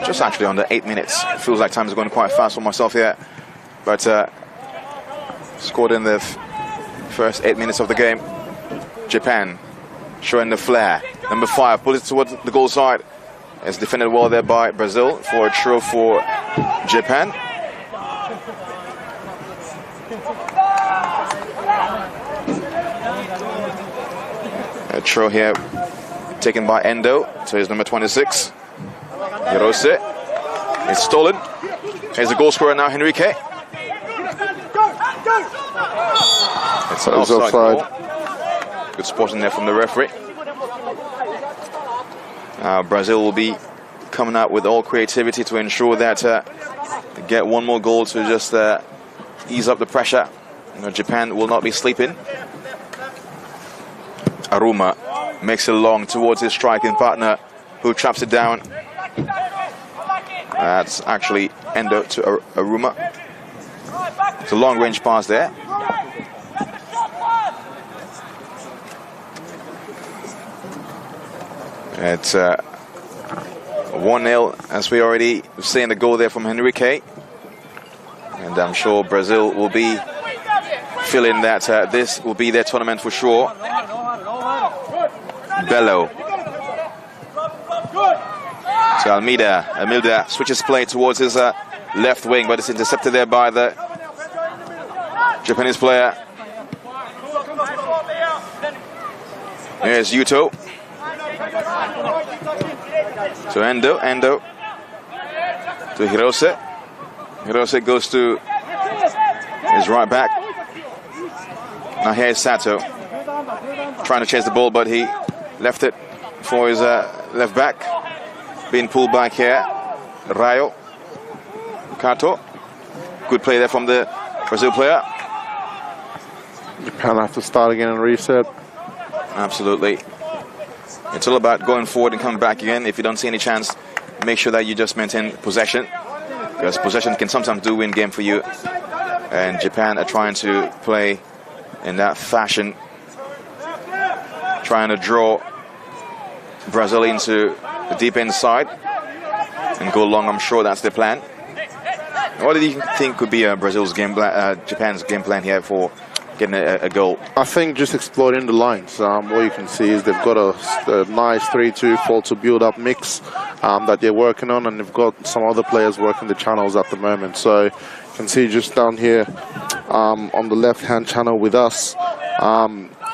Just actually under 8 minutes. It feels like time is going quite fast for myself here. But scored in the first 8 minutes of the game. Japan showing the flair. Number 5 pulls it towards the goal side. It's defended well there by Brazil for a throw for Japan. A throw here taken by Endo to his number 26. Hirose. It's stolen. Here's the goal scorer now, Henrique. It's an offside goal. Good spotting there from the referee. Brazil will be coming out with all creativity to ensure that they get one more goal to just ease up the pressure. Japan will not be sleeping. Aruma makes it long towards his striking partner, who traps it down. That's actually Endo to Aruma. It's a long-range pass there. It's 1-0, as we already seen the goal there from Henrique. And I'm sure Brazil will be feeling that this will be their tournament for sure. Bello. So Almeida switches play towards his left wing, but it's intercepted there by the Japanese player. Here's Yuto. To Endo. Endo. To Hirose. Hirose goes to his right back. Now here's Sato. Trying to chase the ball, but he left it for his left back. Being pulled back here. Rayo. Kato. Good play there from the Brazil player. Japan have to start again and reset. Absolutely. It's all about going forward and coming back again. If you don't see any chance, make sure that you just maintain possession, because possession can sometimes do win game for you. And Japan are trying to play in that fashion, trying to draw Brazil into the deep inside and go long. I'm sure that's their plan. What do you think could be Brazil's game plan, Japan's game plan here for getting a goal? I think just exploiting the lines. What you can see is they've got a nice 3-2-4-2 build-up mix that they're working on, and they've got some other players working the channels at the moment. So you can see just down here on the left-hand channel with us,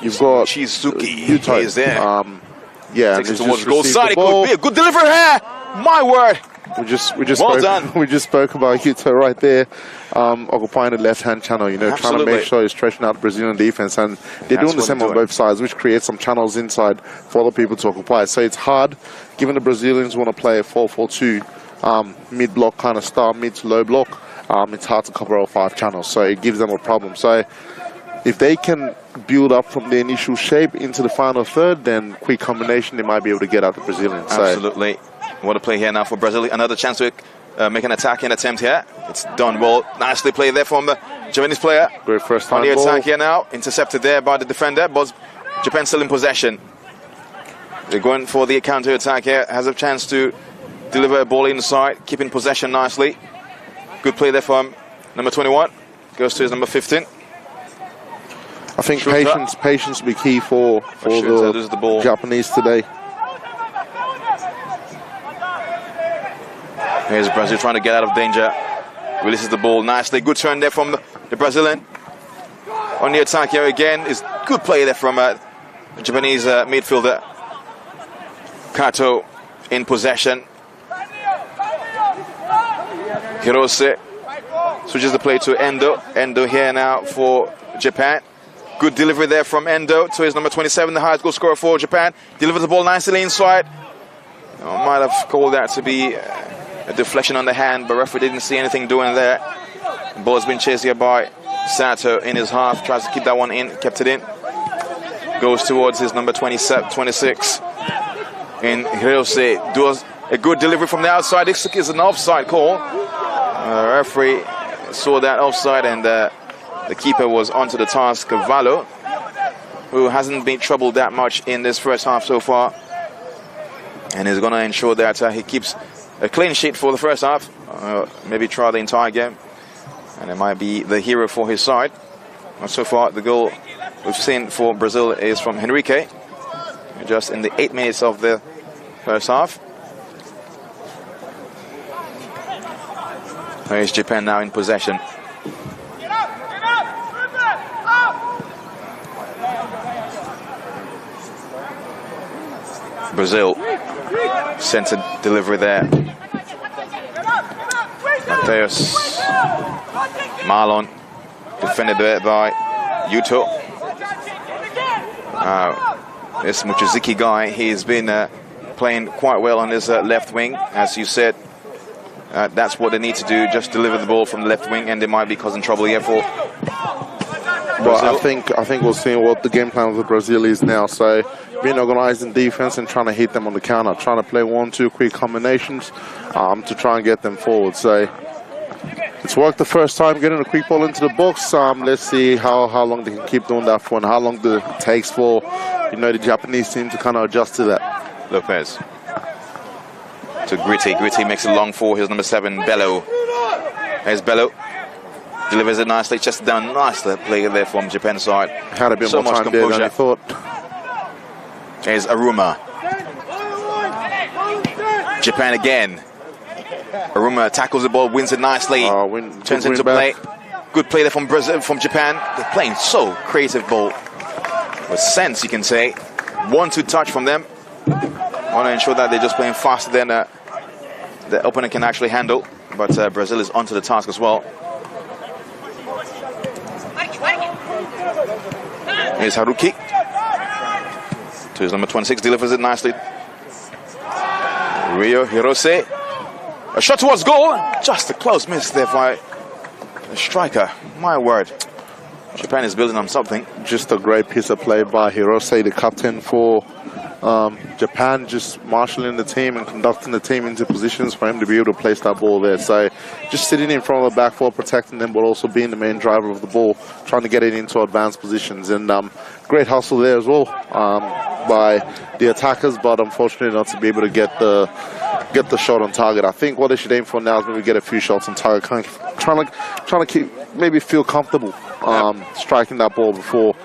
you've got Shizuki Yuto. is there. Yeah, takes and it towards just the goal received side. the It ball. could be a good delivery here. My word. We just Well done. we just spoke about Yuto right there, occupying the left-hand channel. You know, trying to Absolutely. make sure he's stretching out the Brazilian defense, and they're That's doing the what same they're on doing. both sides, which creates some channels inside for other people to occupy. So it's hard, given the Brazilians want to play a 4-4-2 mid-block kind of style, mid to low block. It's hard to cover all 5 channels, so it gives them a problem. So if they can build up from the initial shape into the final third, then quick combination, they might be able to get out the Brazilians. So Absolutely. What a play here now for Brazil. Another chance to make an attacking attempt here. It's done well. Nicely played there from the Japanese player. great first On time the ball. attack here now. Intercepted there by the defender, but Japan still in possession. They're going for the counter attack here. Has a chance to deliver a ball inside, keeping possession nicely. Good play there from number 21. Goes to his number 15. I think Shooter. patience will be key for Shooter loses the ball. Japanese today. Here's Brazil trying to get out of danger. Releases the ball nicely. Good turn there from the Brazilian. On the attack here again is good play there from the Japanese midfielder. Kato in possession. Hirose switches the play to Endo. Endo here now for Japan. Good delivery there from Endo to his number 27, the highest goal scorer for Japan. Delivers the ball nicely inside. Might have called that to be a deflection on the hand, but referee didn't see anything doing there. The ball's been chased here by Sato in his half. Tries to keep that one in, kept it in. Goes towards his number 26. And Hirose does a good delivery from the outside. This is an offside call. The referee saw that offside, and the keeper was onto the task. Cavallo, who hasn't been troubled that much in this first half so far, and is going to ensure that he keeps a clean sheet for the first half, maybe try the entire game, and it might be the hero for his side. And so far, the goal we've seen for Brazil is from Henrique, just in the 8 minutes of the first half. Here's Japan now in possession. Brazil center delivery there. Mateus Marlon defended there by Yuto. This Mochizuki guy, he's been playing quite well on his left wing, as you said. That's what they need to do, just deliver the ball from the left wing, and they might be causing trouble here for But Brazil. I think we'll see what the game plan of the Brazil is now. So being organised in defence and trying to hit them on the counter, trying to play 1-2 quick combinations to try and get them forward. So it's worked the first time, getting a quick ball into the box. Let's see how long they can keep doing that for, and how long it takes for the Japanese team to kind of adjust to that. Lopez to Gritty. Gritty makes it long for his number 7, Bello. There's Bello. Delivers it nicely, just down. Nicely play there from Japan's side. Had a bit So more much time there than I composure. thought. There's Aruma. Japan again. Aruma tackles the ball, wins it nicely. Turns into play. Good play there from Brazil, from Japan. They're playing so creative ball. With sense, you can say. 1-2 touch from them. Want to ensure that they're just playing faster than the opponent can actually handle. But Brazil is onto the task as well. Here's Haruki. To his number 26, delivers it nicely. Rio Hirose. A shot towards goal. Just a close miss there by the striker. My word. Japan is building on something. Just a great piece of play by Hirose, the captain for Japan, just marshalling the team and conducting the team into positions for him to be able to place that ball there. So just sitting in front of the back four, protecting them, but also being the main driver of the ball, trying to get it into advanced positions. And great hustle there as well by the attackers, but unfortunately not to be able to get the shot on target. I think what they should aim for now is maybe get a few shots on target, kind of trying to keep, maybe feel comfortable striking that ball before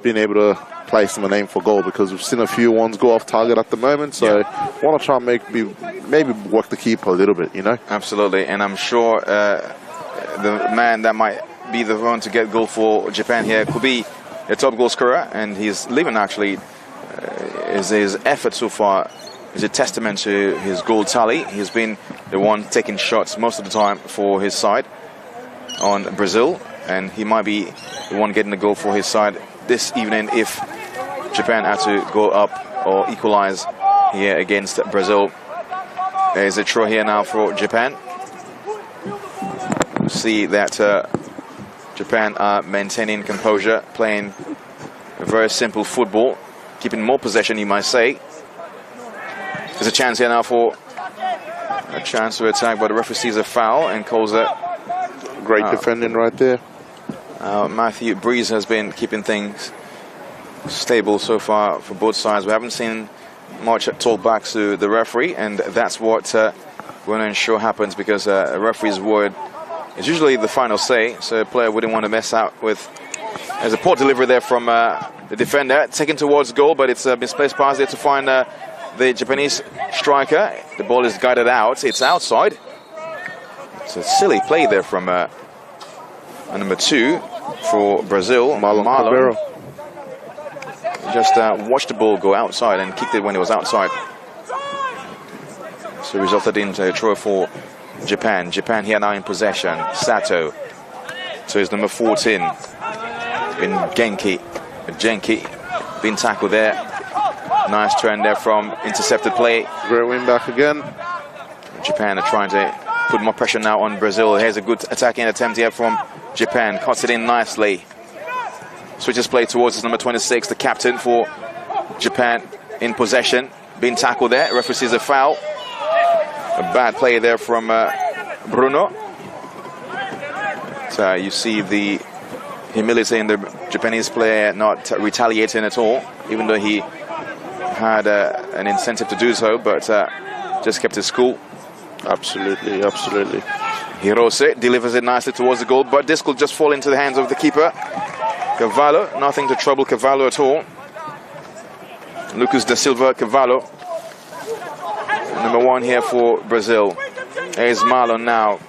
being able to place them and aim for goal, because we've seen a few ones go off target at the moment. So want to try and maybe work the keeper a little bit, you know. Absolutely, and I'm sure the man that might be the one to get goal for Japan here could be a top goal scorer, and he's leaving actually his effort so far is a testament to his goal tally. He's been the one taking shots most of the time for his side on Brazil, and he might be the one getting the goal for his side this evening if Japan had to go up or equalize here against Brazil. There's a throw here now for Japan. See that Japan are maintaining composure, playing a very simple football, keeping more possession, you might say. There's a chance here now for a chance to attack, but the referee sees a foul and calls it. Great defending right there. Matthew Breeze has been keeping things stable so far for both sides. We haven't seen much talk back to the referee, and that's what we're going to ensure happens, because a referee's word is usually the final say, so a player wouldn't want to mess out with. There's a poor delivery there from the defender, taken towards goal, but it's misplaced pass there to find the Japanese striker. The ball is guided out. It's outside. It's a silly play there from number 2 for Brazil, Marlon. Just watched the ball go outside and kicked it when it was outside. So resulted in a throw for Japan. Japan here now in possession. Sato. So it's number 14. In Genki. Being tackled there. Nice turn there from intercepted play. Great win back again. Japan are trying to put more pressure now on Brazil. Here's a good attacking attempt here from Japan. Cuts it in nicely. Switches play towards his number 26, the captain for Japan in possession. Being tackled there. Referee sees a foul. A bad play there from Bruno. So you see the humility in the Japanese player not retaliating at all, even though he had an incentive to do so, but just kept his cool. Absolutely, absolutely. Hirose delivers it nicely towards the goal, but this could just fall into the hands of the keeper. Cavallo, nothing to trouble Cavallo at all. Lucas da Silva Cavallo. Number 1 here for Brazil. Here's Marlon now.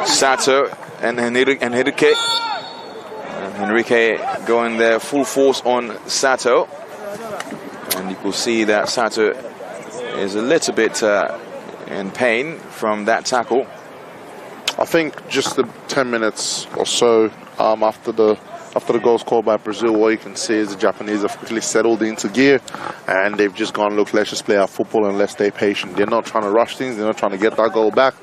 Sato and Henrique. Henrique going there full force on Sato. And you can see that Sato is a little bit in pain from that tackle. I think just the 10 minutes or so after the goal scored by Brazil, what you can see is the Japanese have quickly settled into gear, and they've just gone, look, let's just play our football and let's stay patient. They're not trying to rush things. They're not trying to get that goal back,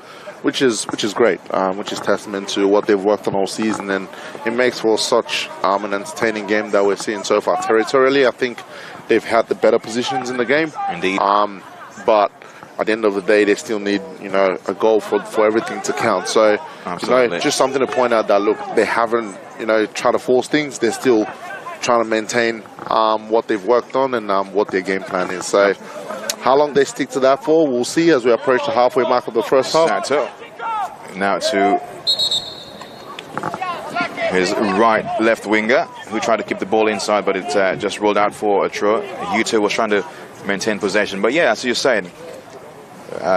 which is great, which is testament to what they've worked on all season, and it makes for such an entertaining game that we're seeing so far. Territorially, I think they've had the better positions in the game. Indeed. But at the end of the day, they still need, you know, a goal for everything to count. So, you know, just something to point out that, look, they haven't, you know, tried to force things. They're still trying to maintain what they've worked on and what their game plan is. So, how long they stick to that for, we'll see as we approach the halfway mark of the first half. Sato. Now to his left winger, who tried to keep the ball inside, but it just rolled out for a throw. Yuto was trying to maintain possession. But yeah, as you're saying,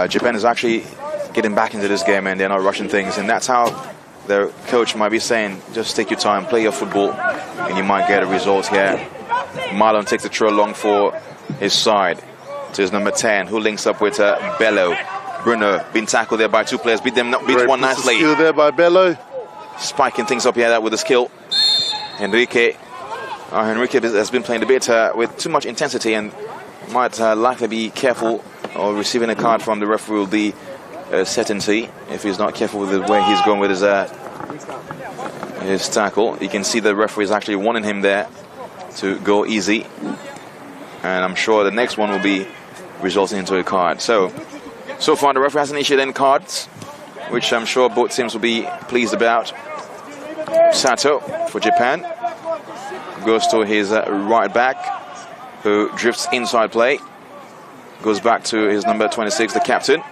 Japan is actually getting back into this game, and they're not rushing things, and that's how the coach might be saying, just take your time, play your football, and you might get a result here. Marlon takes the throw long for his side to his number 10, who links up with Bello. Bruno being tackled there by two players, beat one nicely. Skill there by Bello. Spiking things up here that with the skill. Enrique has been playing a bit with too much intensity and might likely be careful, or receiving a card from the referee will be a certainty if he's not careful with the way he's going with his tackle. You can see the referee is actually warning him there to go easy, and I'm sure the next one will be resulting into a card. So far the referee hasn't issued any cards, which I'm sure both teams will be pleased about. Sato for Japan goes to his right back, who drifts inside play, goes back to his number 26, the captain,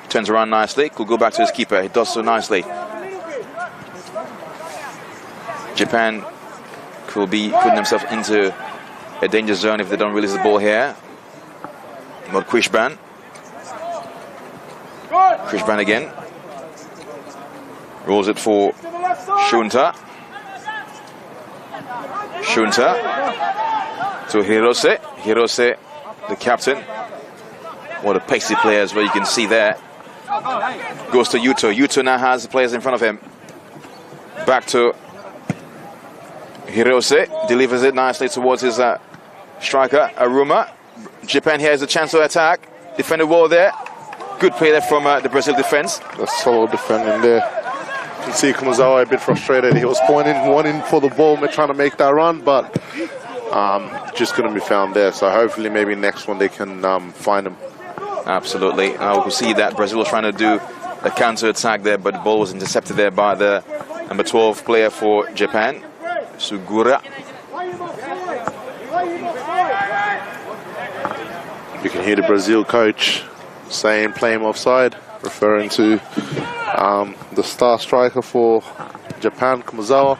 turns around nicely, could go back to his keeper, he does so nicely. Japan could be putting themselves into a danger zone if they don't release the ball here. But Krishban again rolls it for Shunta to Hirose, the captain. What a pacey player as well, you can see there. Goes to Yuto now has the players in front of him. Back to Hirose, delivers it nicely towards his striker, Aruma. Japan here has a chance to attack. Defended well there. Good play there from the Brazil defense. That's solid defending there. You can see Kumazawa a bit frustrated. He was wanting for the ball, trying to make that run, but just couldn't be found there. So hopefully maybe next one they can find him. Absolutely. We can see that Brazil was trying to do a counter-attack there, but the ball was intercepted there by the number 12 player for Japan, Sugura. You can hear the Brazil coach saying play him offside, referring to the star striker for Japan, Kumazawa.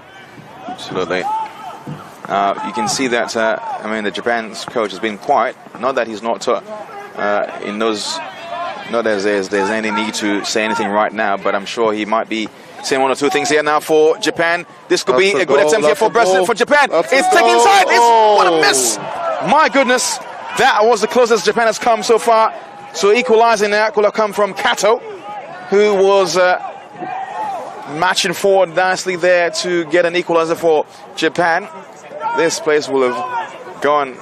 Absolutely. You can see that, I mean, the Japan's coach has been quiet. Not that he's not, he knows, not as there's any need to say anything right now, but I'm sure he might be saying one or two things here now for Japan. This could be a good attempt here for Brazil, for Japan. It's taken inside. What a miss. My goodness. That was the closest Japan has come so far. So equalizing that could have come from Kato, who was matching forward nicely there to get an equalizer for Japan. This place will have gone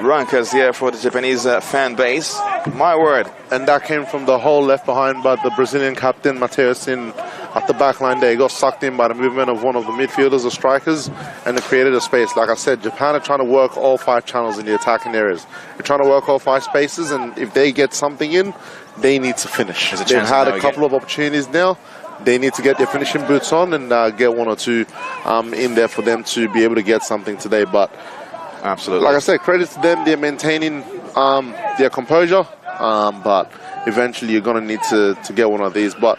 rankers here for the Japanese fan base. My word. And that came from the hole left behind by the Brazilian captain, Mateus, in at the back line there. He got sucked in by the movement of one of the midfielders or strikers, and it created a space. Like I said, Japan are trying to work all 5 channels in the attacking areas. They're trying to work all 5 spaces, and if they get something in, they need to finish. They've had a couple of opportunities now. They need to get their finishing boots on and get 1 or 2 in there for them to be able to get something today. But absolutely, like I said, credit to them. They're maintaining their composure, but eventually you're going to need to get one of these. But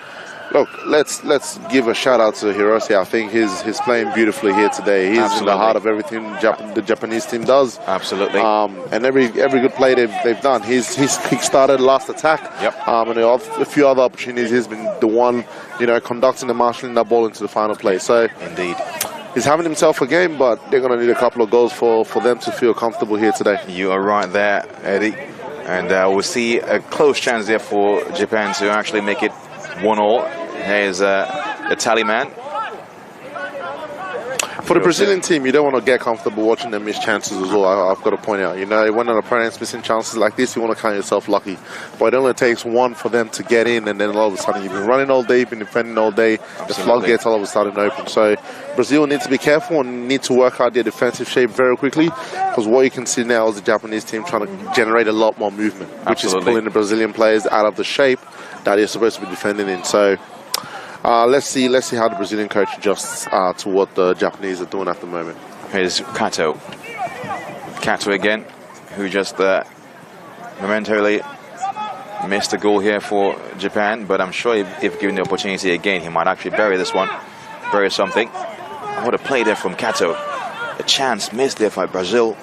look, let's give a shout out to Hirose. I think he's playing beautifully here today. He's in the heart of everything the Japanese team does. Absolutely. And every good play they've done. He started last attack. Yep. And a few other opportunities. He's been the one, conducting and marshalling that ball into the final play. So indeed, he's having himself a game, but they're going to need a couple of goals for them to feel comfortable here today. You are right there, Eddie. And we'll see a close chance there for Japan to actually make it 1-1. Here's the tally man. For the Brazilian team, you don't want to get comfortable watching them miss chances as well. I've got to point out, when an opponent's missing chances like this, you want to count yourself lucky. But it only takes one for them to get in, and then all of a sudden you've been running all day, you've been defending all day. Absolutely. The floodgates all of a sudden open. So Brazil needs to be careful and need to work out their defensive shape very quickly, because what you can see now is the Japanese team trying to generate a lot more movement, which is pulling the Brazilian players out of the shape that they're supposed to be defending in. So let's see how the Brazilian coach adjusts to what the Japanese are doing at the moment. Here's Kato again, who just momentarily missed a goal here for Japan, but I'm sure if given the opportunity again, he might actually bury this one, bury something. What a play there from Kato. A chance missed there for Brazil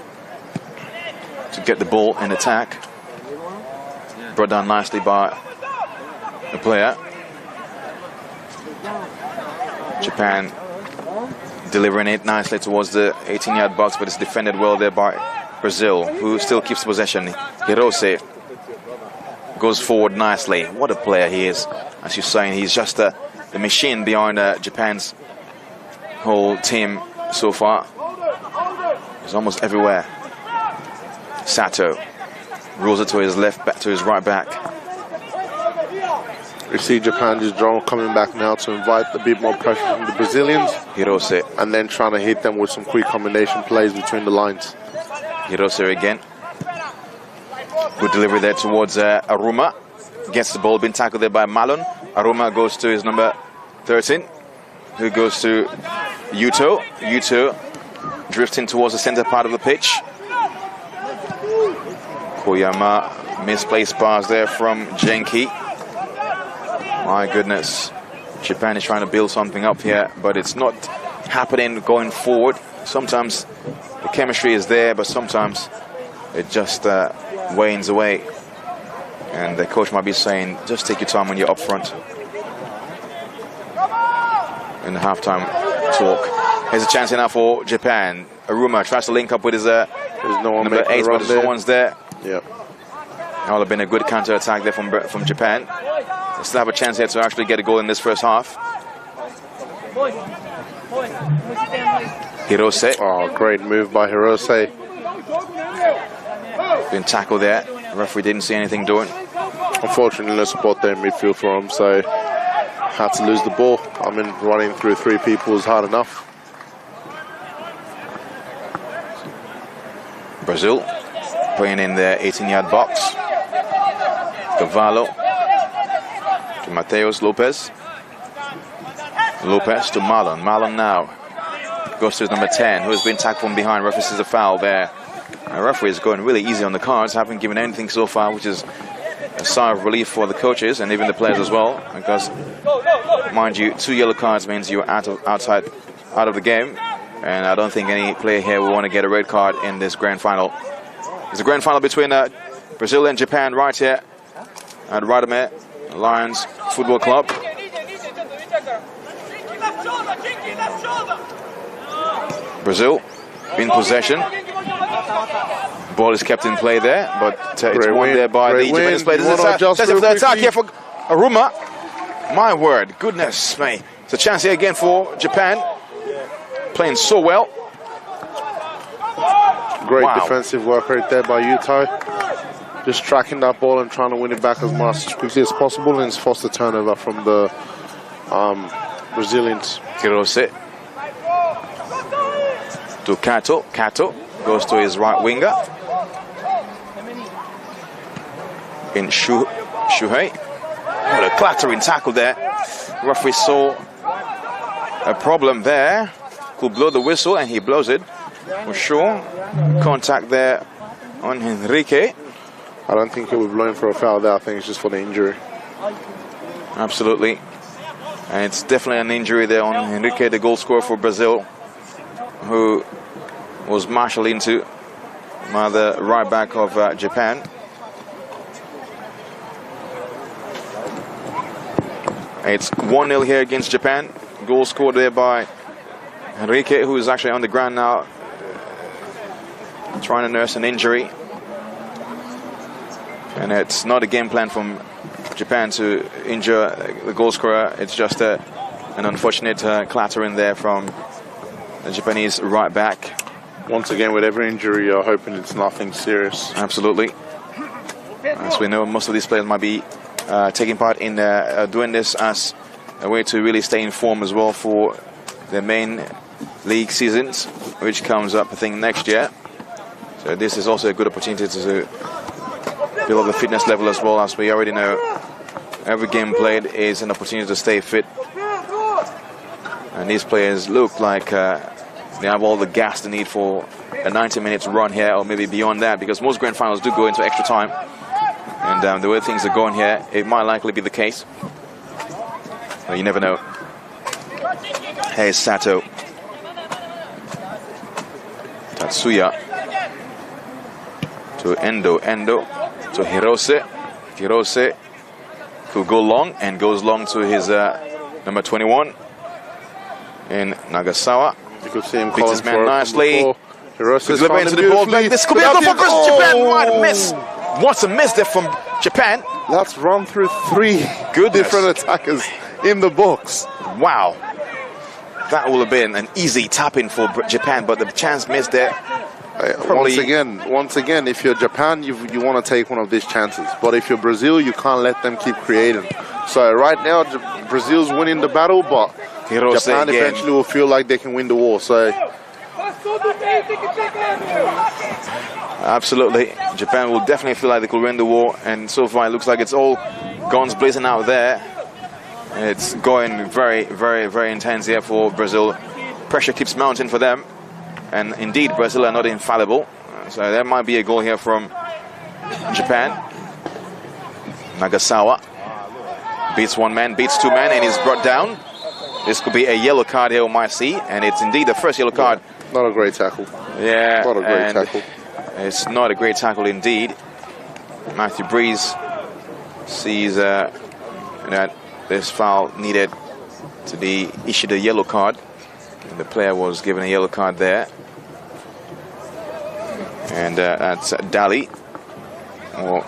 to get the ball in attack. Brought down nicely by the player. Japan delivering it nicely towards the 18-yard box, but it's defended well there by Brazil, who still keeps possession. Hirose goes forward nicely. What a player he is. As you're saying, he's just the machine behind Japan's whole team so far. He's almost everywhere. Sato rolls it to his left back, to his right back. We see Japan just coming back now to invite a bit more pressure from the Brazilians. Hirose. And then trying to hit them with some quick combination plays between the lines. Hirose again. Good delivery there towards Aruma. Gets the ball, been tackled there by Malon. Aruma goes to his number 13, who goes to Yuto. Yuto drifting towards the center part of the pitch. Koyama, misplaced pass there from Genki. My goodness. Japan is trying to build something up here, but it's not happening going forward. Sometimes the chemistry is there, but sometimes it just wanes away. And the coach might be saying, just take your time when you're up front. In the halftime talk. Here's a chance now for Japan. Aruma tries to link up with his number 8, but there's no one's there. Yeah. That would have been a good counter attack there from Japan. They still have a chance here to actually get a goal in this first half. Hirose. Oh, great move by Hirose. Been tackled there. The referee didn't see anything doing. Unfortunately, no support there in midfield for him, so had to lose the ball. I mean, running through 3 people is hard enough. Brazil playing in their 18-yard box. Cavallo to Mateus Lopez. Lopez to Malon. Malon now goes to his number 10, who has been tackled from behind. Referee says a foul there. The referee is going really easy on the cards, haven't given anything so far, which is a sigh of relief for the coaches and even the players as well, because, mind you, 2 yellow cards means you're out of the game, and I don't think any player here will want to get a red card in this grand final. It's a grand final between Brazil and Japan right here at Rydalmere Lions Football Club. Brazil in possession. Ball is kept in play there, but it's won there by the Japanese player. There's an attack here for Aruma. My word, goodness me. It's a chance here again for Japan. Playing so well. Great defensive work right there by Yuto. Just tracking that ball and trying to win it back as much as quickly as possible, and it's forced a turnover from the Brazilians. Hirose to Kato. Kato goes to his right winger. In Shuhei. What a clattering tackle there. Referee saw a problem there. Could blow the whistle, and he blows it for sure. Contact there on Henrique. I don't think he was blowing for a foul there. I think it's just for the injury. Absolutely. And it's definitely an injury there on Henrique, the goal scorer for Brazil, who was marshaled into by the right back of Japan. It's 1-0 here against Japan. Goal scored there by Henrique, who is actually on the ground now, trying to nurse an injury. And it's not a game plan from Japan to injure the goal scorer. It's just an unfortunate clattering there from the Japanese right back. Once again, with every injury, you're hoping it's nothing serious. Absolutely. As we know, most of these players might be taking part in doing this as a way to really stay in form as well for their main league seasons, which comes up, I think, next year. So this is also a good opportunity to build up the fitness level as well. As we already know, every game played is an opportunity to stay fit. And these players look like they have all the gas they need for a 90-minute run here, or maybe beyond that, because most grand finals do go into extra time. And the way things are going here, it might likely be the case. Well, you never know. Here's Sato. Tatsuya. To Endo. Endo. To Hirose. Hirose could go long and goes long to his number 21. in Nagasawa. You could see him Beats his man calling for nicely. Hirose Deliver into the ball back. This could be a goal for Japan. What a miss. What a miss there from Japan. That's run through 3 different attackers in the box. Wow. That would have been an easy tap-in for Japan, but the chance missed there. Once again, if you're Japan, you want to take one of these chances. But if you're Brazil, you can't let them keep creating. So right now, Brazil's winning the battle, but Hirose Japan again. eventually will feel like they can win the war. So absolutely, Japan will definitely feel like they could win the war, and so far it looks like it's all guns blazing out there. It's going very, very, very intense here for Brazil. Pressure keeps mounting for them, and indeed Brazil are not infallible. So there might be a goal here from Japan. Nagasawa beats 1 man, beats 2 men, and is brought down. This could be a yellow card here, we might see, and it's indeed the first yellow card. not a great tackle. Yeah, Not a great tackle. It's not a great tackle indeed. Matthew Breeze sees that this foul needed to be issued a yellow card. And the player was given a yellow card there. And that's Dali. Well,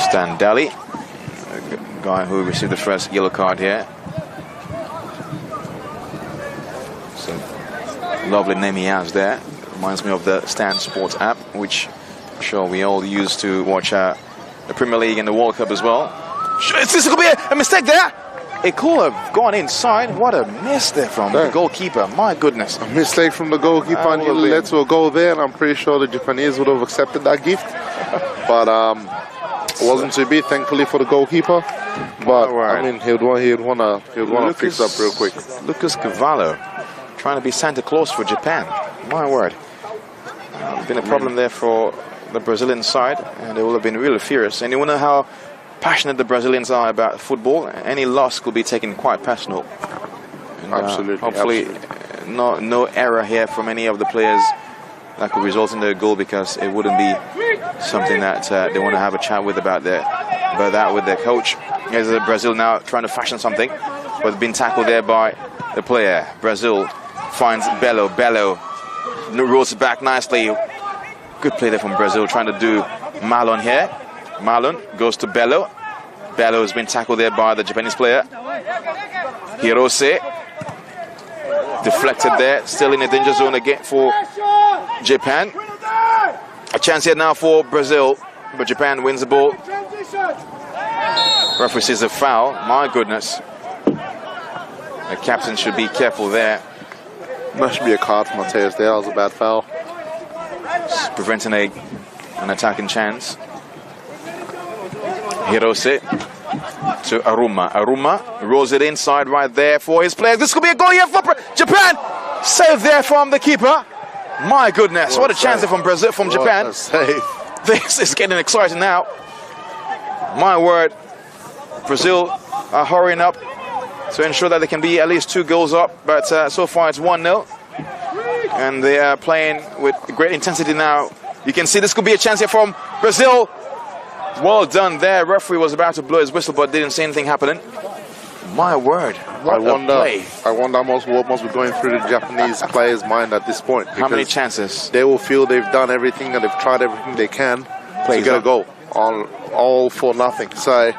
Stan Dali, the guy who received the first yellow card here. So lovely name he has there. Reminds me of the Stan Sports app, which I'm sure we all use to watch the Premier League and the World Cup as well. This could be a mistake there. It could have gone inside. What a miss there from the goalkeeper. My goodness. A mistake from the goalkeeper and it led to a goal there, and I'm pretty sure the Japanese would have accepted that gift. But it wasn't to be, thankfully, for the goalkeeper. But I mean, he'd want to fix up real quick. Lucas Cavallo trying to be Santa Claus for Japan. My word. Been a problem there for the Brazilian side, and they will have been really furious. And you want to know how passionate the Brazilians are about football. Any loss could be taken quite personal. And, absolutely. Hopefully, no error here from any of the players that could result in a goal, because it wouldn't be something that they want to have a chat with about that with their coach. Here's Brazil now trying to fashion something, but been tackled there by the player. Brazil finds Bello. Bello rolls it back nicely. Good play there from Brazil, trying to do Malon here. Malon goes to Bello. Bello has been tackled there by the Japanese player. Hirose deflected there, still in the danger zone again for Japan. A chance here now for Brazil, but Japan wins the ball. Referee sees a foul. My goodness. The captain should be careful there. Must be a card for Mateus there. That was a bad foul. It's preventing an attacking chance. Hirose to Aruma. Aruma rolls it inside right there for his players. This could be a goal here for Japan. Save there from the keeper. My goodness, what a chance there from Brazil, from Japan. This is getting exciting now. My word, Brazil are hurrying up to ensure that they can be at least 2 goals up, but so far it's 1-0. And they are playing with great intensity now. You can see this could be a chance here from Brazil. Well done there. Referee was about to blow his whistle, but didn't see anything happening. My word, what a play. I wonder what must be going through the Japanese players' mind at this point. How many chances? They will feel they've done everything and they've tried everything they can to get a goal. All for nothing. So,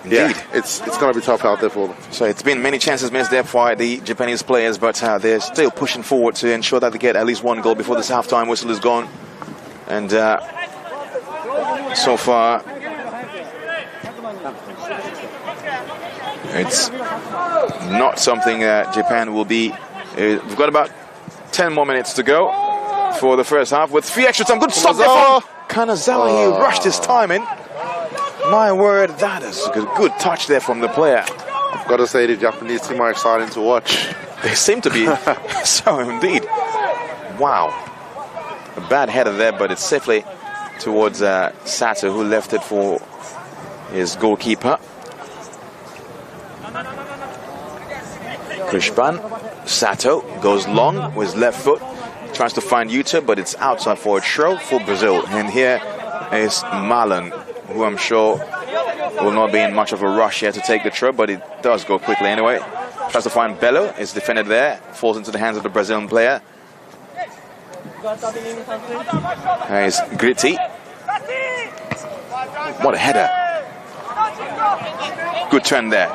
indeed, it's going to be tough out there for them. So it's been many chances missed there for the Japanese players, but they're still pushing forward to ensure that they get at least 1 goal before this half-time whistle is gone. And so far, it's not something that Japan will be. We've got about 10 more minutes to go for the first half with 3 extra time. Good stop there from Kanazawa. He rushed his timing. My word, that is a good touch there from the player. I've got to say, the Japanese team are exciting to watch. They seem to be. So indeed. Wow. A bad header there, but it's safely towards Sato, who left it for his goalkeeper. Krishpan. Sato goes long with his left foot. Tries to find Yuta, but it's outside for a throw for Brazil. And here is Marlon, who I'm sure will not be in much of a rush here to take the trip, but it does go quickly anyway. Tries to find Bello, is defended there, falls into the hands of the Brazilian player. Here's Gritty. What a header. Good turn there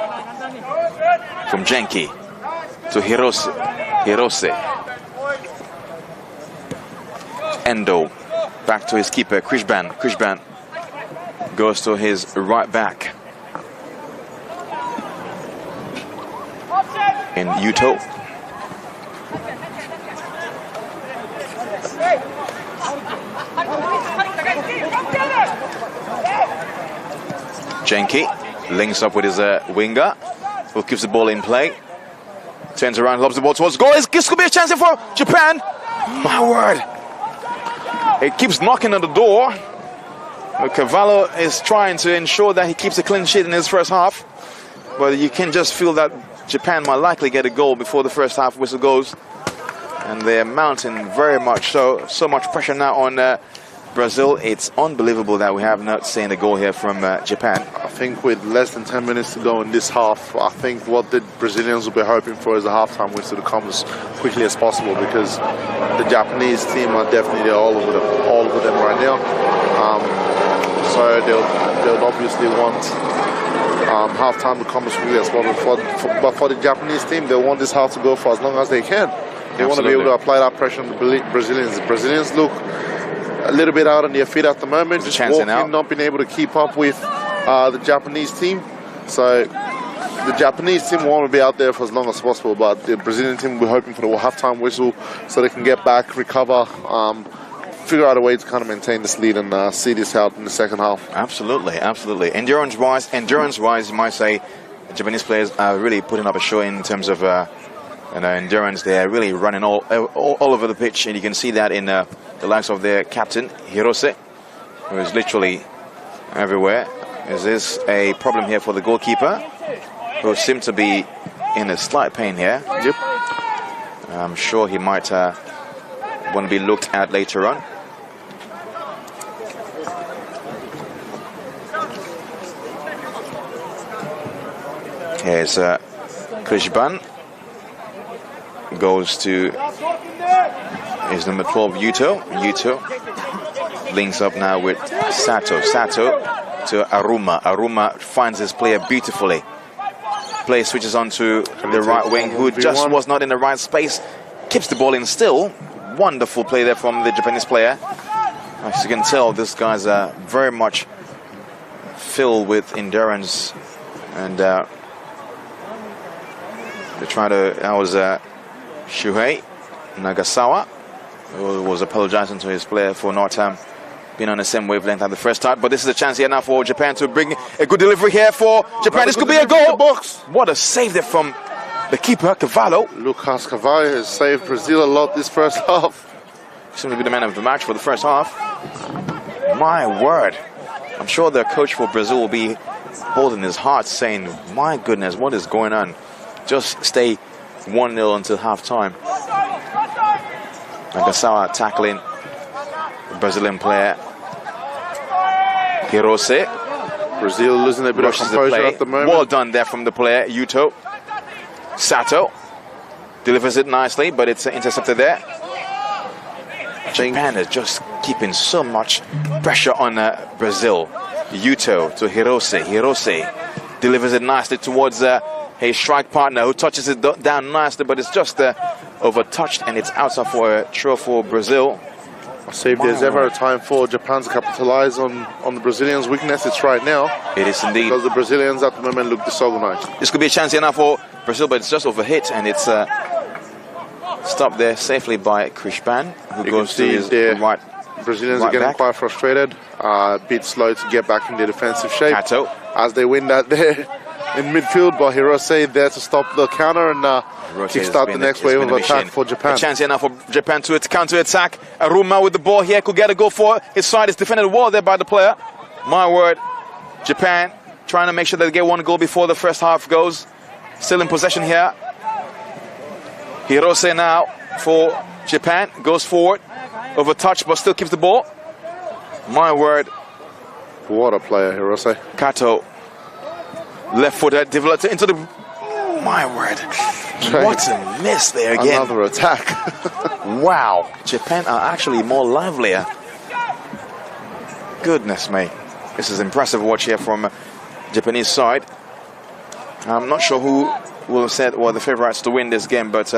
from Jenki to Hirose. Endo back to his keeper, Krishban. Krishban goes to his right back. In Yuto. Jenki links up with his winger, who keeps the ball in play. Turns around, lobs the ball towards goal. This could be a chance here for Japan. My word. It keeps knocking on the door. Cavallo is trying to ensure that he keeps a clean sheet in his first half. But you can just feel that Japan might likely get a goal before the first half whistle goes. And they're mounting very much so. So much pressure now on Brazil. It's unbelievable that we have not seen a goal here from Japan. I think with less than 10 minutes to go in this half, I think what the Brazilians will be hoping for is a halftime whistle to come as quickly as possible, because the Japanese team are definitely all over them right now. So they'll obviously want halftime to come as quickly as possible. But for the Japanese team, they want this half to go for as long as they can. They want to be able to apply that pressure on the Brazilians. The Brazilians look a little bit out on their feet at the moment, just walking, not being able to keep up with the Japanese team. So the Japanese team want to be out there for as long as possible, but the Brazilian team will be hoping for the halftime whistle so they can get back, recover, figure out a way to kind of maintain this lead and see this out in the second half. Absolutely, absolutely. Endurance-wise, you might say the Japanese players are really putting up a show in terms of endurance. They are really running all over the pitch, and you can see that in the likes of their captain, Hirose, who is literally everywhere. Is this a problem here for the goalkeeper, who seems to be in a slight pain here? Yep. I'm sure he might want to be looked at later on. Here's Krishban. Goes to his number 12, Yuto. Yuto links up now with Sato. Sato to Aruma. Aruma finds his player beautifully. Play switches onto the right wing, who just was not in the right space. Keeps the ball in still. Wonderful play there from the Japanese player. As you can tell, these guys are very much filled with endurance. And they try to... That was... Shuhei Nagasawa, who was apologizing to his player for not being on the same wavelength at the first start. But this is a chance here now for Japan to bring a good delivery here for Japan. This could be a goal. What a save there from the keeper, Cavallo. Lucas Cavallo has saved Brazil a lot this first half. Seems to be the man of the match for the first half. My word. I'm sure the coach for Brazil will be holding his heart saying, my goodness, what is going on? Just stay 1-0 until half-time. Nagasawa tackling the Brazilian player Hirose. Brazil losing a bit of composure at the moment. Well done there from the player Yuto. Sato delivers it nicely, but it's intercepted there. Japan is just keeping so much pressure on Brazil. Yuto to Hirose. Hirose delivers it nicely towards his strike partner, who touches it down nicely, but it's just over-touched, and it's outside for a throw for Brazil. I'll say if there's ever a time for Japan to capitalize on the Brazilians' weakness, it's right now. It is indeed. Because the Brazilians at the moment look disorganized. This could be a chance here now for Brazil, but it's just overhit, and it's stopped there safely by Krishban, who goes to his right. Brazilians are getting quite frustrated, a bit slow to get back in their defensive shape. Kato. As they win that there in midfield, but Hirose there to stop the counter and kickstart the next wave of attack for Japan. A chance here now for Japan to counter-attack. Aruma with the ball here, could get a goal for his side. It's defended well there by the player. My word, Japan trying to make sure that they get one goal before the first half goes. Still in possession here. Hirose now for Japan, goes forward, over touch, but still keeps the ball. My word. What a player, Hirose. Kato. Left footed, developed into the... My word. What a miss there again. Another attack. Wow. Japan are actually more livelier. Goodness me. This is impressive watch here from Japanese side. I'm not sure who will have said the favorites to win this game, but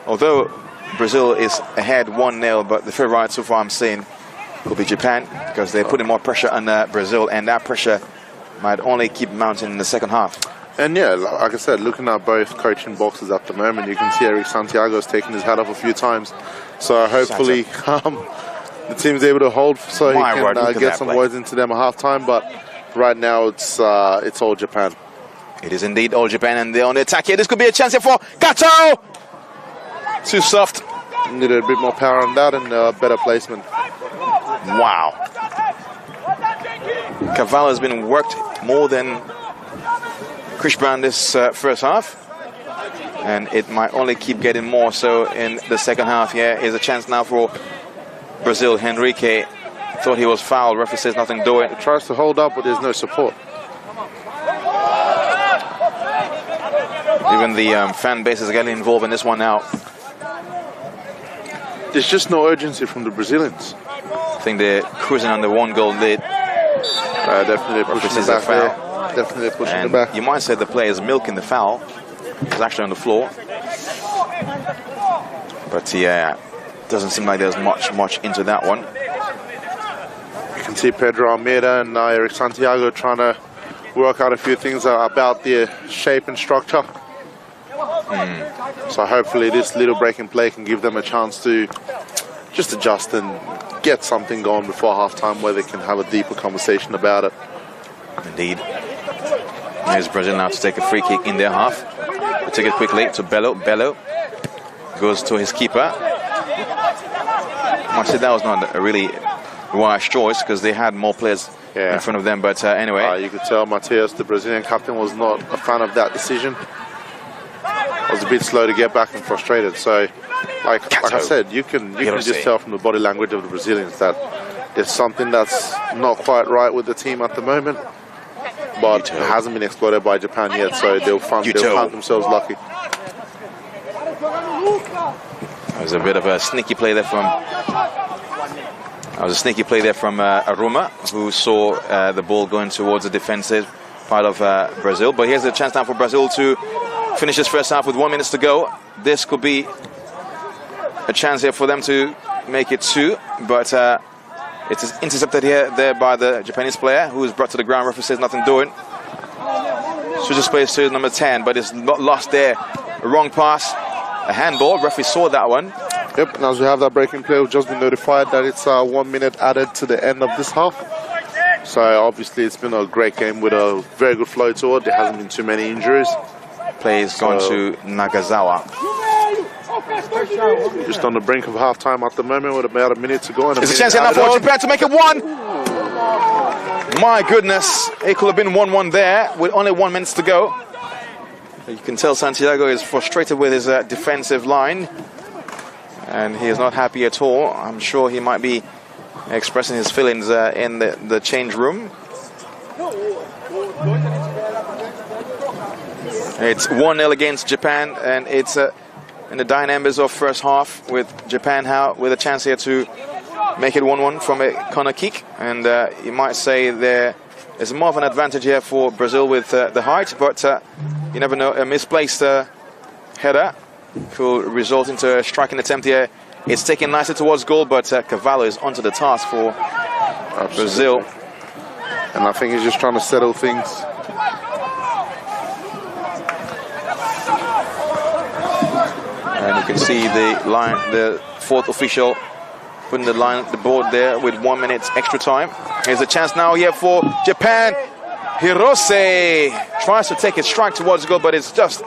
although Brazil is ahead 1-0, but the favorite so far I'm seeing will be Japan, because they're putting more pressure on Brazil, and that pressure might only keep mounting in the second half. And yeah, like I said, looking at both coaching boxes at the moment, you can see Eric Santiago's taken his hat off a few times. So hopefully the team's able to hold so he can get some words into them at halftime. But right now it's all Japan. It is indeed all Japan, and they're on the attack here. This could be a chance here for Kato! Too soft. Needed a bit more power on that and better placement. Wow. Cavallo has been worked more than Chris Brown this first half, and it might only keep getting more so in the second half. Here is a chance now for Brazil. Henrique thought he was fouled. Referee says nothing doing. He tries to hold up, but there's no support. Even the fan base is getting involved in this one now. There's just no urgency from the Brazilians. I think they're cruising on the 1-goal lead. Definitely pushing it back there. Definitely pushing it back. You might say the player is milking the foul. He's actually on the floor. But yeah, doesn't seem like there's much into that one. You can see Pedro Almeida and Eric Santiago trying to work out a few things about their shape and structure. So hopefully this little break in play can give them a chance to just adjust and get something going before halftime where they can have a deeper conversation about it. Indeed. Here's Brazil now to take a free kick in their half. They take it quickly to Bello. Bello goes to his keeper. I must say that was not a really wise choice because they had more players in front of them. But anyway. You could tell Matias, the Brazilian captain, was not a fan of that decision. Was a bit slow to get back and frustrated. So, like I said, you can just tell from the body language of the Brazilians that there's something that's not quite right with the team at the moment. But it hasn't been exploited by Japan yet, so they'll count themselves lucky. That was a bit of a sneaky play there from. Aruma, who saw the ball going towards the defensive part of Brazil. But here's a chance now for Brazil to finish this first half with 1 minute to go. This could be a chance here for them to make it 2, but it is intercepted there by the Japanese player, who is brought to the ground. Referee says nothing doing. Switches place to number 10, but it's not lost there. A wrong pass, a handball. Referee saw that one. Yep, and as we have that breaking play, we've just been notified that it's 1 minute added to the end of this half. So obviously it's been a great game with a very good flow to it. There hasn't been too many injuries. Play is going to Nagasawa. Just on the brink of halftime at the moment with about a minute to go. There's a chance enough for Japan to make it 1. My goodness, it could have been 1-1 there with only 1 minute to go. You can tell Santiago is frustrated with his defensive line, and he is not happy at all. I'm sure he might be expressing his feelings in the change room. It's 1-0 against Japan, and it's in the dying embers of first half with Japan with a chance here to make it 1-1 from a corner kick. And you might say there is more of an advantage here for Brazil with the height, but you never know. A misplaced header could result into a striking attempt here. It's taken nicely towards goal, but Cavallo is onto the task for Brazil. And I think he's just trying to settle things. And you can see the fourth official putting the board there with 1 minute extra time. Here's a chance now here for Japan. Hirose tries to take a strike towards goal, but it's just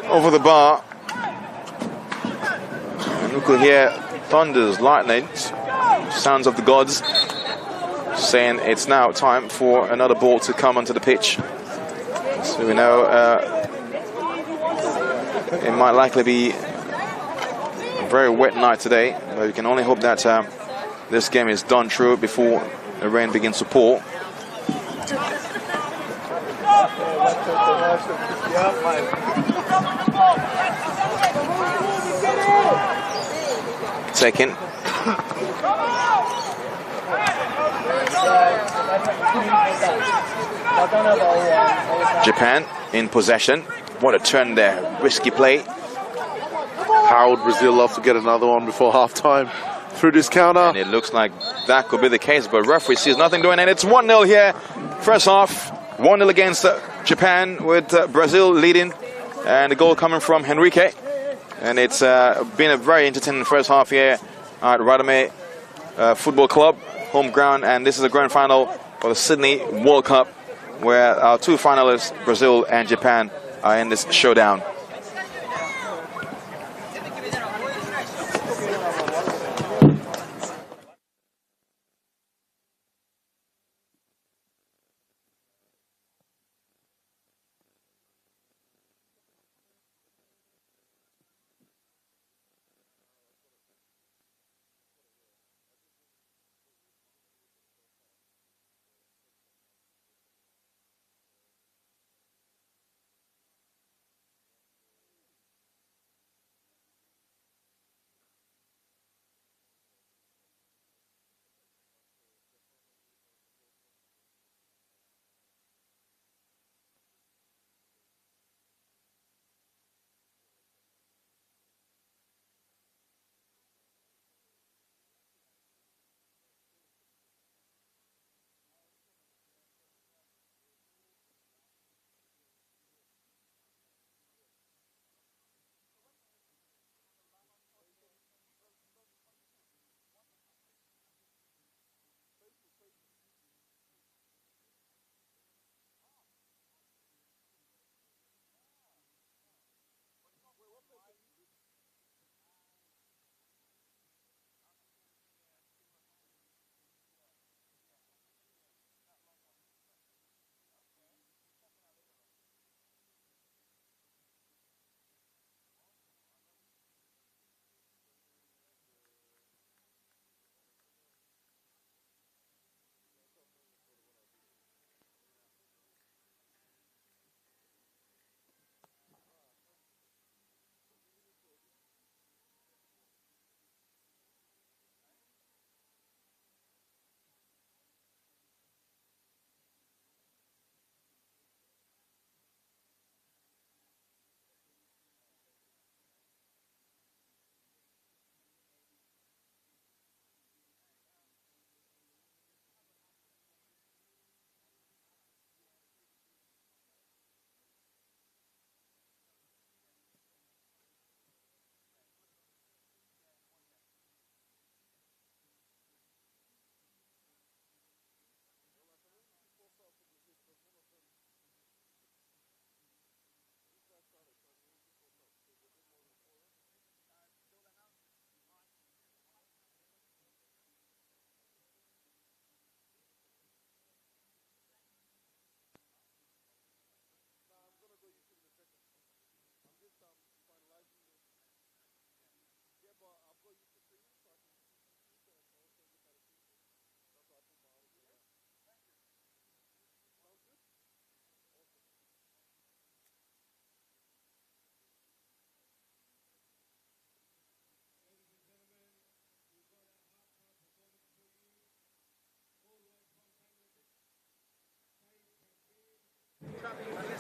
over the bar. And you could hear thunders, lightning, sounds of the gods saying it's now time for another ball to come onto the pitch. So we know it might likely be a very wet night today, but we can only hope that this game is done through before the rain begins to pour. Second. Japan in possession. What a turn there. Risky play. How would Brazil love to get another one before halftime through this counter? And it looks like that could be the case, but referee sees nothing doing, and it's 1-0 here. First half, 1-0 against Japan, with Brazil leading, and the goal coming from Henrique. And it's been a very entertaining first half here at Rydalmere Football Club, home ground, and this is the grand final for the Sydney World Cup, where our two finalists, Brazil and Japan, are in this showdown.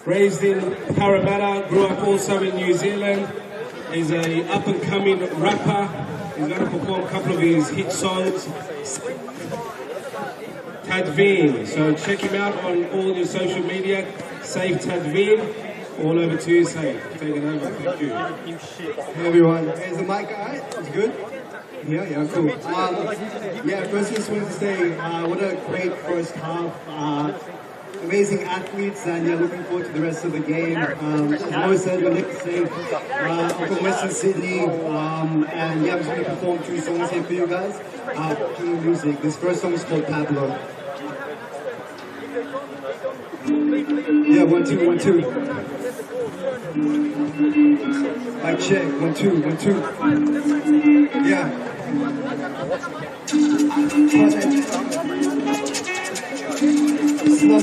Raised in Parramatta, grew up also in New Zealand. He's a up-and-coming rapper. He's going to perform a couple of his hit songs. Tadveen. So check him out on all your social media. Save Tadveen. All over to you, Save. Take it over. Thank you. Hey everyone. Is the mic alright? It's good? Yeah, cool. First just wanted to say what a great first half. Amazing athletes, and looking forward to the rest of the game. As Mo said, we'd like to say I'm from Western Sydney, and I'm just going to perform 2 songs here for you guys. New music. This first song is called Pablo. Yeah, 1 2 1 2. Mic check. 1 2 1 2. Yeah. Slum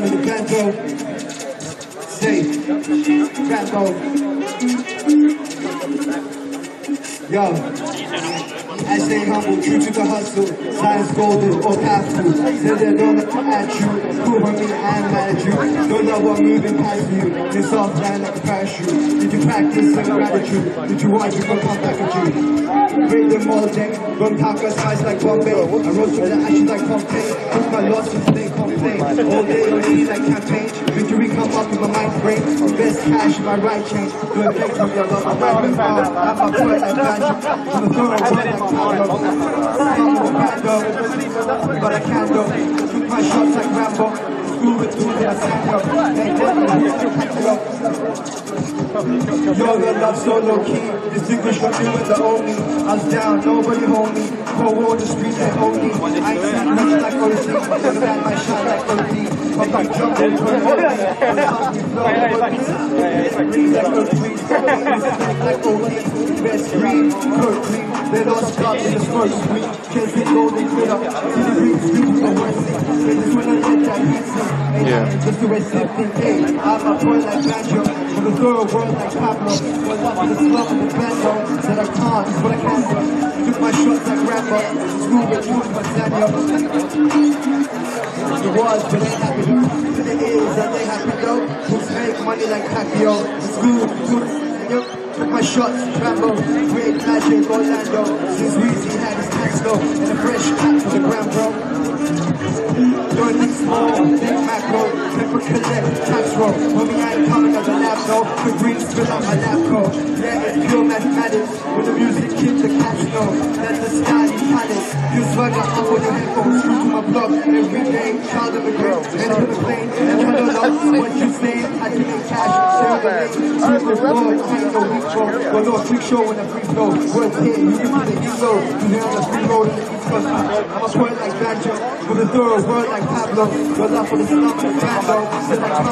in the bando. Safe. Bando. Yo. I stay humble, true to the hustle. Science golden or pathful. Said they don't at you. Prove on me, I'm mad at you. Don't know what moving past you. This soft land like a parachute. Did you practice some gratitude? Did you watch it come back at you? Break them all day. Run Taka's eyes like Bombay. I rose from the ashes like Pompeii. Took my losses, they complain. All day on me like campaign. Victory come up in my mind frame. Best cash in my right chain. Doing things with your love. I'm rapping fast. I'm a boy like magic. I'm a thorough one like Pablo. But I can't go. Took my shots like Rambo. School with tools and I sang up. Yo, the love so low key. Distinguished from you and the only. I was down, nobody hold me. Cold war on the streets, they hold me. I ain't seen nothing like OC. Never had my shot like OD. I'm like jumping for the OD. Like OD. Best green, Kurt Green. They don't stop in the first week. Can't get golden glitter. See the green street, the worst thing. This when I get that pizza. Yeah. Just the way something came. I'm a boy like Banjo. For the thorough world like Pablo. Was up in the slum in the bando. Said I can't, it's what I can do. Took my shots like Rambo. School with you, my Daniel. The was, but they happy. To the ears that they happy though. Who's make money like Pacquiao. School, took my shots, Rambo, great magic, Orlando. Since Weezy had his tax low and a fresh cat for the ground, bro. Don't need small, big macro, never collect tax roll. Homie, I ain't coming as a lab, no. The green spill out my lab coat. Yeah, it's pure mathematics. When the music keeps the cats know. That's the Scotty palace. You swagger up on your headphones, screw to my block. Every day, child of a great, and to the plane. And I don't know what you saying. I can make cash, share the day. Here's the floor, I ain't no weak show. Well, no, a freak show when a free flow. Words here, you can put the ego. You hear on the free road in the East Coast. I'm a poet like Banjo. For the thorough word like Pablo. Was up for the slum and the bando. Said I can't,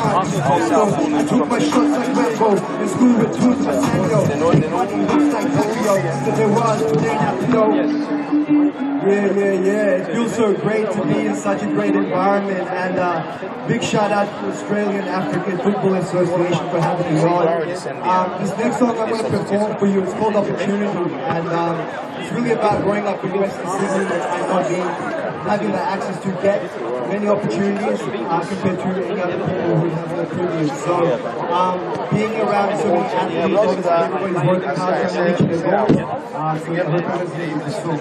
I took my shots like Rambo. In school with tools my Daniel. Money looks like Pacquiao. But there was, they didn't have to know. Yeah. It feels so great to be in such a great environment. And big shout out to Australian African Football Association for having me on. This next song I'm going to perform for you is called Opportunity. And it's really about growing up in Western Sydney and not having the access to get many opportunities compared to any other people who have the privilege. So being around so many athletes, obviously everybody's working hard trying to reach their goal. So I hope you guys enjoy this song.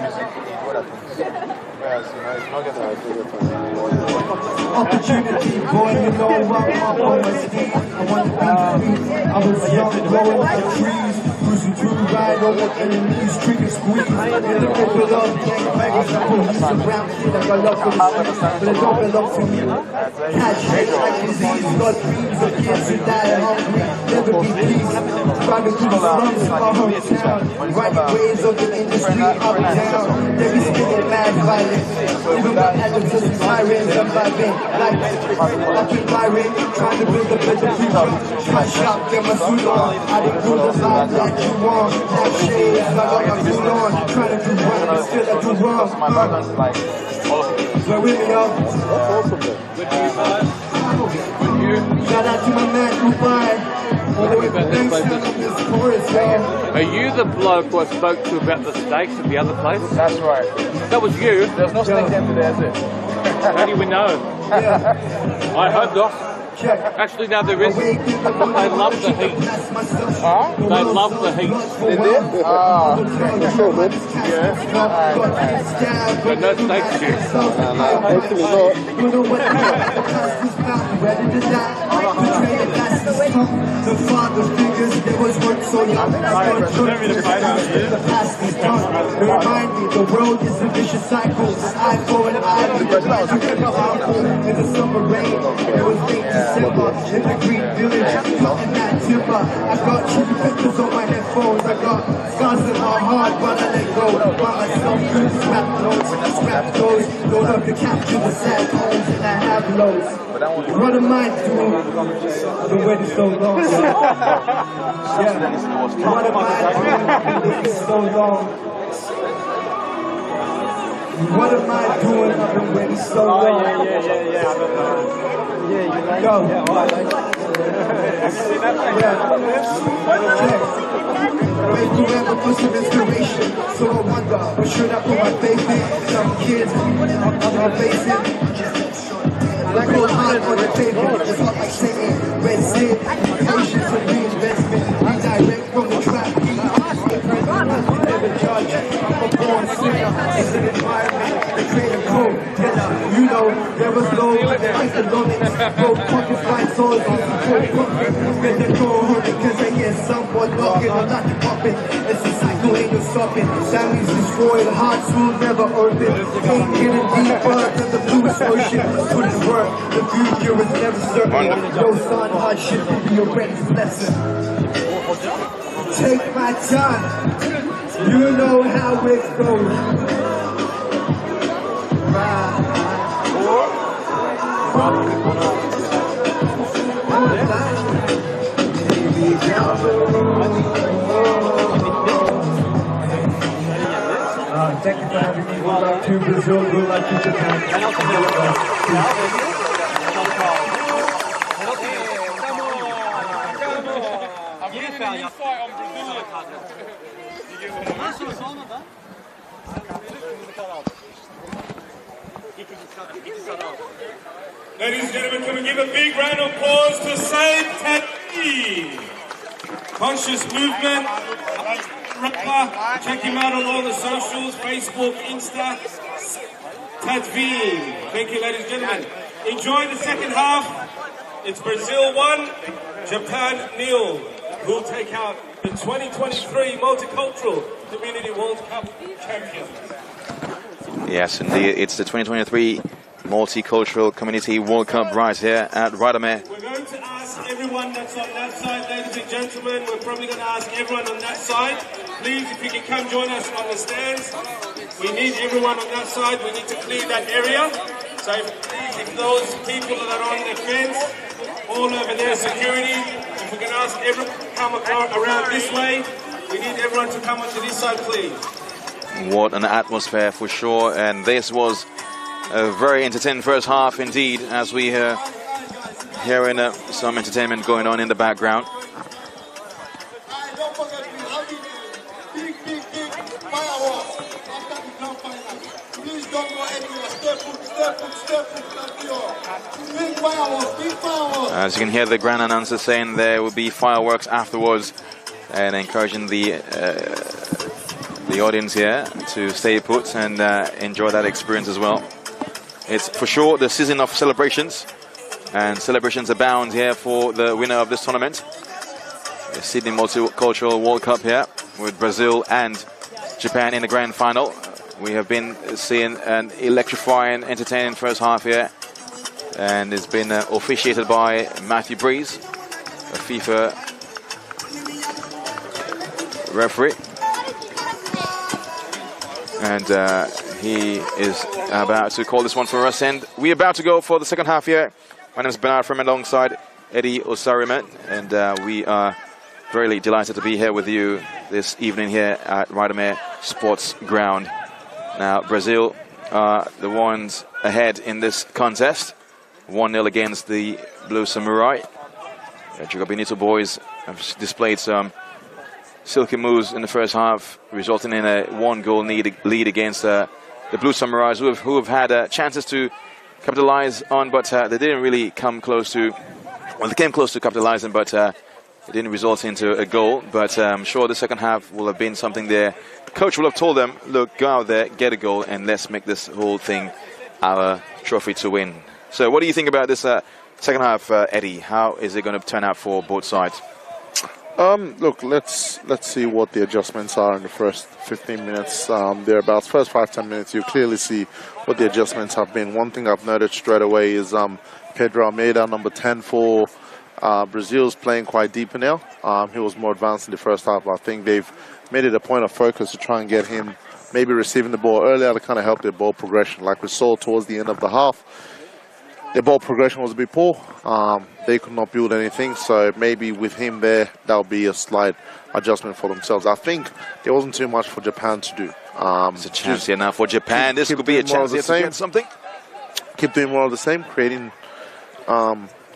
Opportunity, boy, you know I'm up on my speed. I want to be free. I was young, growing like trees. Cruising through the ride over enemies, trigger squeeze. And the people love gang bangers. I police around shit. I got love for the streets, but it don't belong to me. Catch hate like disease, blood dreams of kids who die hungry. Never be pleased. Driving through the slums of our hometown. Riding waves of the industry up and down. They be spinning mad violence. Even my adults are sirens, I'm vibing. Like Byron, trying to build a better future. Cash out, get my suit on. I didn't do the vibe that you want. That shades, I got my suit on. Trying to do right, but still I do wrong. So with me, y'all. Shout out to my man, Dubai. Are you the bloke who I spoke to about the steaks at the other place? That's right. That was you. There's no steak there today, is it? How do we know? Yeah. I hope not. Check. Actually, no, there is. They love the heat. Huh? They love the heat. They did? Ah. Yeah. But no steaks here. Hopefully The father figures, there was work so young. The past is done. Remind me, the world is a vicious cycle. Eye for an eye. In the summer rain, it was late December. In the green village, cutting that timber. I got true pictures on my headphones. I got scars in my heart, but I let go. By myself, good scrap those. Load up the capture the sad times, and I have loads. What am I doing? I've been waiting so long. Yeah. What am I doing? I've been waiting so long. What am I doing? I've been waiting so long. Made you ever for some inspiration, so I wonder, what should I put my faith in? Some kids, I'm facing. I like all hard on the table, it's not like saying, red sin, patience and reinvestment, redirect from the trap. Never judge, I'm a born sinner, it's an environment, they create a code, you know, there was no economics, no pockets like souls, when they go home because they hear someone knocking, I'm not popping, it's a cycle, ain't no stopping, families destroyed, hearts will never open, ain't getting deeper than the bluest ocean, put in work, the future is never certain, no son, hardship will be a greatest lesson. Take my time, you know how it goes. Thank you for having me. Good luck to Brazil, good luck to Japan. Ladies and gentlemen, can we give a big round of applause to Said Tadvi? Conscious movement, rapper. Check him out on all the socials, Facebook, Insta. Tadvi. Thank you, ladies and gentlemen. Enjoy the second half. It's Brazil 1, Japan 0. Who'll take out the 2023 Multicultural Community World Cup champions. Yes, indeed, it's the 2023 Multicultural Community World Cup right here at Rydalmere. We're going to ask everyone that's on that side, ladies and gentlemen, we're probably going to ask everyone on that side, please, if you can come join us on the stands. We need everyone on that side, we need to clear that area. So if those people that are on the fence, all over there, security, if we can ask everyone to come around this way, we need everyone to come onto this side, please. What an atmosphere for sure, and this was a very entertaining first half indeed, as we hearing some entertainment going on in the background. Don't forget, we have big fireworks after the grand final. Please don't go anywhere. Step foot. Big fireworks. As you can hear the grand announcer saying there will be fireworks afterwards, and encouraging the audience here to stay put and enjoy that experience as well. It's for sure the season of celebrations, and celebrations abound here for the winner of this tournament. The Sydney Multicultural World Cup here with Brazil and Japan in the grand final. We have been seeing an electrifying, entertaining first half here, and it's been officiated by Matthew Breeze, a FIFA referee. And he is about to call this one for us, and we're about to go for the second half here. My name is Bernard from alongside Eddie Osariman, and we are very delighted to be here with you this evening here at Rydalmere Sports Ground. Now, Brazil are the ones ahead in this contest, 1-0 against the Blue Samurai. The Jacobinito boys have displayed some silky moves in the first half, resulting in a 1-goal lead against the Blue Samurais, who have had chances to capitalize on, but they didn't really come close to. Well, they came close to capitalizing, but it didn't result into a goal. But I'm sure the second half will have been something there. The coach will have told them, look, go out there, get a goal, and let's make this whole thing our trophy to win. So what do you think about this second half, Eddie? How is it going to turn out for both sides? Look, let's see what the adjustments are in the first 15 minutes, thereabouts. First 5-10 minutes, you clearly see what the adjustments have been. One thing I've noticed straight away is Pedro Almeida, number 10 for Brazil's playing quite deeper now. He was more advanced in the first half. I think they've made it a point of focus to try and get him maybe receiving the ball earlier to kind of help their ball progression. Like we saw towards the end of the half, their ball progression was a bit poor. They could not build anything, so maybe with him there, that'll be a slight adjustment for themselves. I think there wasn't too much for Japan to do. It's a chance here now for Japan. This could be a chance here to get something. Keep doing more of the same, creating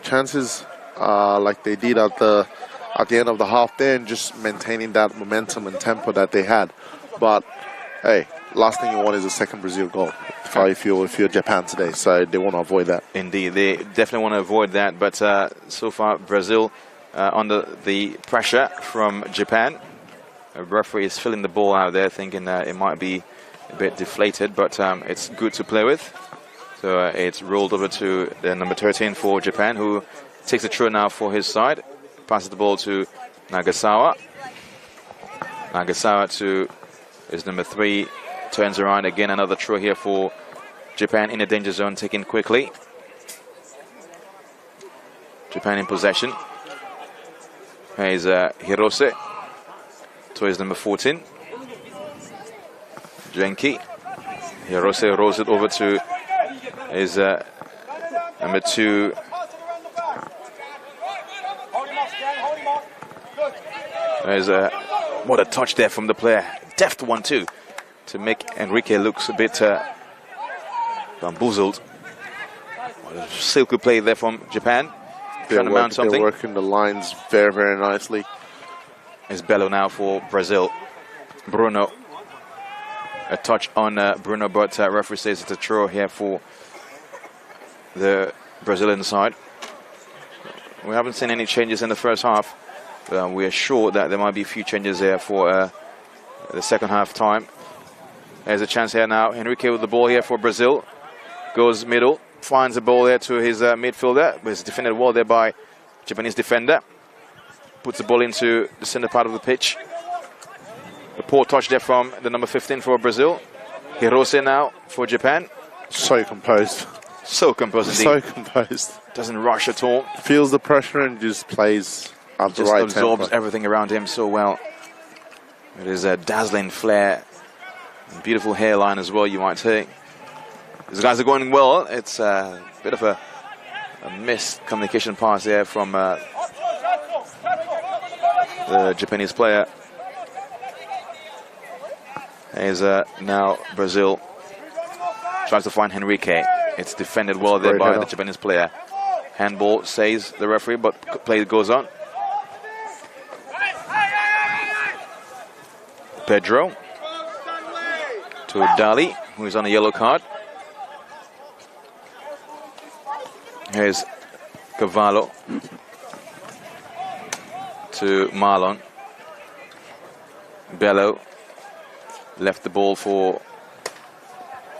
chances like they did at the end of the half there, and just maintaining that momentum and tempo that they had. But hey, last thing you want is a second Brazil goal if you're Japan today. So they want to avoid that. Indeed, they definitely want to avoid that. But so far, Brazil under the pressure from Japan. The referee is filling the ball out there, thinking that it might be a bit deflated, but it's good to play with. So it's rolled over to the number 13 for Japan, who takes the throw now for his side. Passes the ball to Nagasawa. Nagasawa to his number 3. Turns around again. Another throw here for Japan in the danger zone, taken quickly. Japan in possession. Here's Hirose to his number 14. Genki. Hirose rolls it over to his number 2. There's what a touch there from the player. Deft one too, to make Enrique looks a bit bamboozled. What a silky play there from Japan. Trying to mount something. They're working the lines very, very nicely. It's Bello now for Brazil. Bruno. A touch on Bruno, but referee says it's a throw here for the Brazilian side. We haven't seen any changes in the first half. We are sure that there might be a few changes there for the second half time. There's a chance here now. Enrique with the ball here for Brazil. Goes middle. Finds the ball there to his midfielder. But it's defended well there by Japanese defender. Puts the ball into the center part of the pitch. The poor touch there from the number 15 for Brazil. Hirose now for Japan. So composed. So composed indeed. So composed. Doesn't rush at all. Feels the pressure and just plays at the right tempo. Just absorbs everything around him so well. It is a dazzling flair. And beautiful hairline as well, you might say. These guys are going well. It's a bit of a missed communication pass there from the Japanese player. Is now Brazil tries to find Henrique. It's defended well there by the Japanese player. Handball, says the referee, but play goes on. Pedro to Dali, who is on a yellow card. Here's Cavallo to Marlon. Bello left the ball for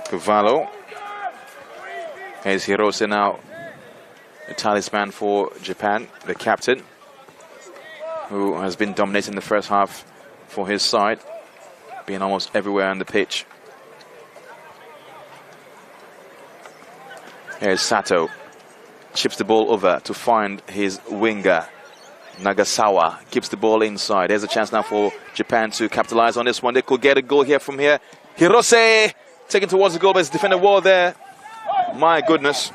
Cavallo. Here's Hirose now, the talisman for Japan, the captain, who has been dominating the first half for his side, being almost everywhere on the pitch. Here's Sato. Chips the ball over to find his winger. Nagasawa keeps the ball inside. There's a chance now for Japan to capitalize on this one. They could get a goal here from here. Hirose taken towards the goal, but it's defender wall there. My goodness.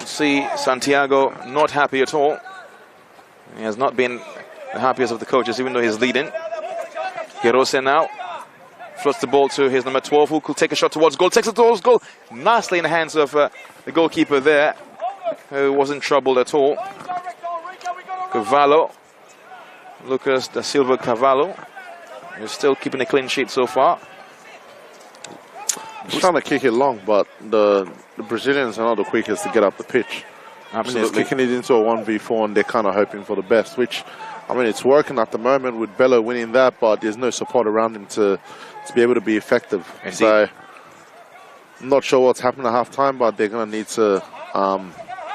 See Santiago not happy at all. He has not been the happiest of the coaches, even though he's leading. Hirose now floats the ball to his number 12, who could take a shot towards goal. Takes it towards goal. Nicely in the hands of the goalkeeper there, who wasn't troubled at all. Cavallo. Lucas da Silva Cavallo. He's still keeping a clean sheet so far. He's trying to kick it long, but the Brazilians are not the quickest to get up the pitch. Absolutely. He's kicking it into a 1v4, and they're kind of hoping for the best, which, I mean, it's working at the moment with Bello winning that, but there's no support around him to be able to be effective. Indeed. So, I'm not sure what's happened at halftime, but they're going to need to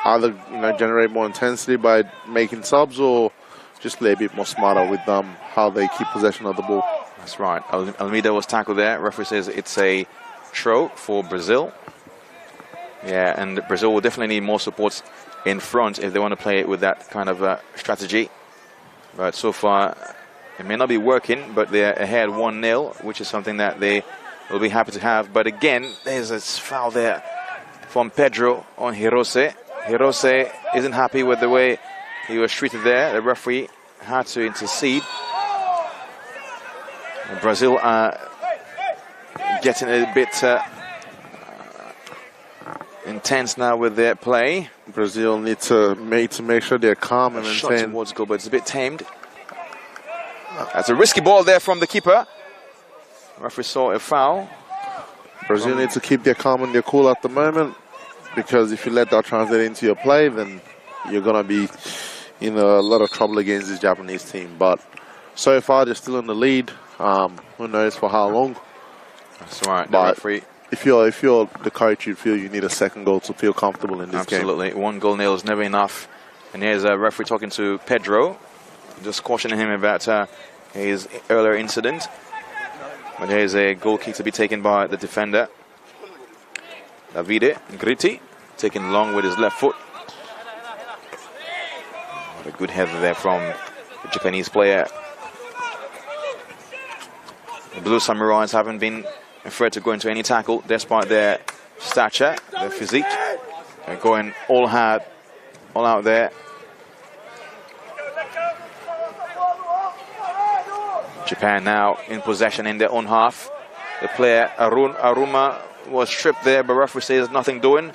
either generate more intensity by making subs, or just play a bit more smarter with how they keep possession of the ball. That's right. Almeida was tackled there. Referee says it's a throw for Brazil. Yeah, and Brazil will definitely need more supports in front if they want to play it with that kind of strategy. But so far, it may not be working, but they're ahead 1-0, which is something that they will be happy to have. But again, there's a foul there from Pedro on Hirose. Hirose isn't happy with the way he was treated there. The referee had to intercede. Brazil are getting a bit intense now with their play. Brazil need to make sure they're calm and Shot maintain. towards goal, but it's a bit tamed. That's a risky ball there from the keeper. Referee saw a foul. Brazil need to keep their calm and their cool at the moment, because if you let that translate into your play, then you're gonna be in a lot of trouble against this Japanese team. But so far, they're still in the lead. Who knows for how long? That's right. But The referee. If you're the coach, you feel you need a second goal to feel comfortable in this game. Absolutely. 1-0 is never enough. And here's a referee talking to Pedro, just cautioning him about his earlier incident. But here's a goal kick to be taken by the defender. Davide Gritti, taken long with his left foot. What a good header there from the Japanese player. The Blue Samurais haven't been afraid to go into any tackle despite their stature, their physique. They're going all hard, all out there. Japan now in possession in their own half. The player Aruma was stripped there, but referee says nothing doing.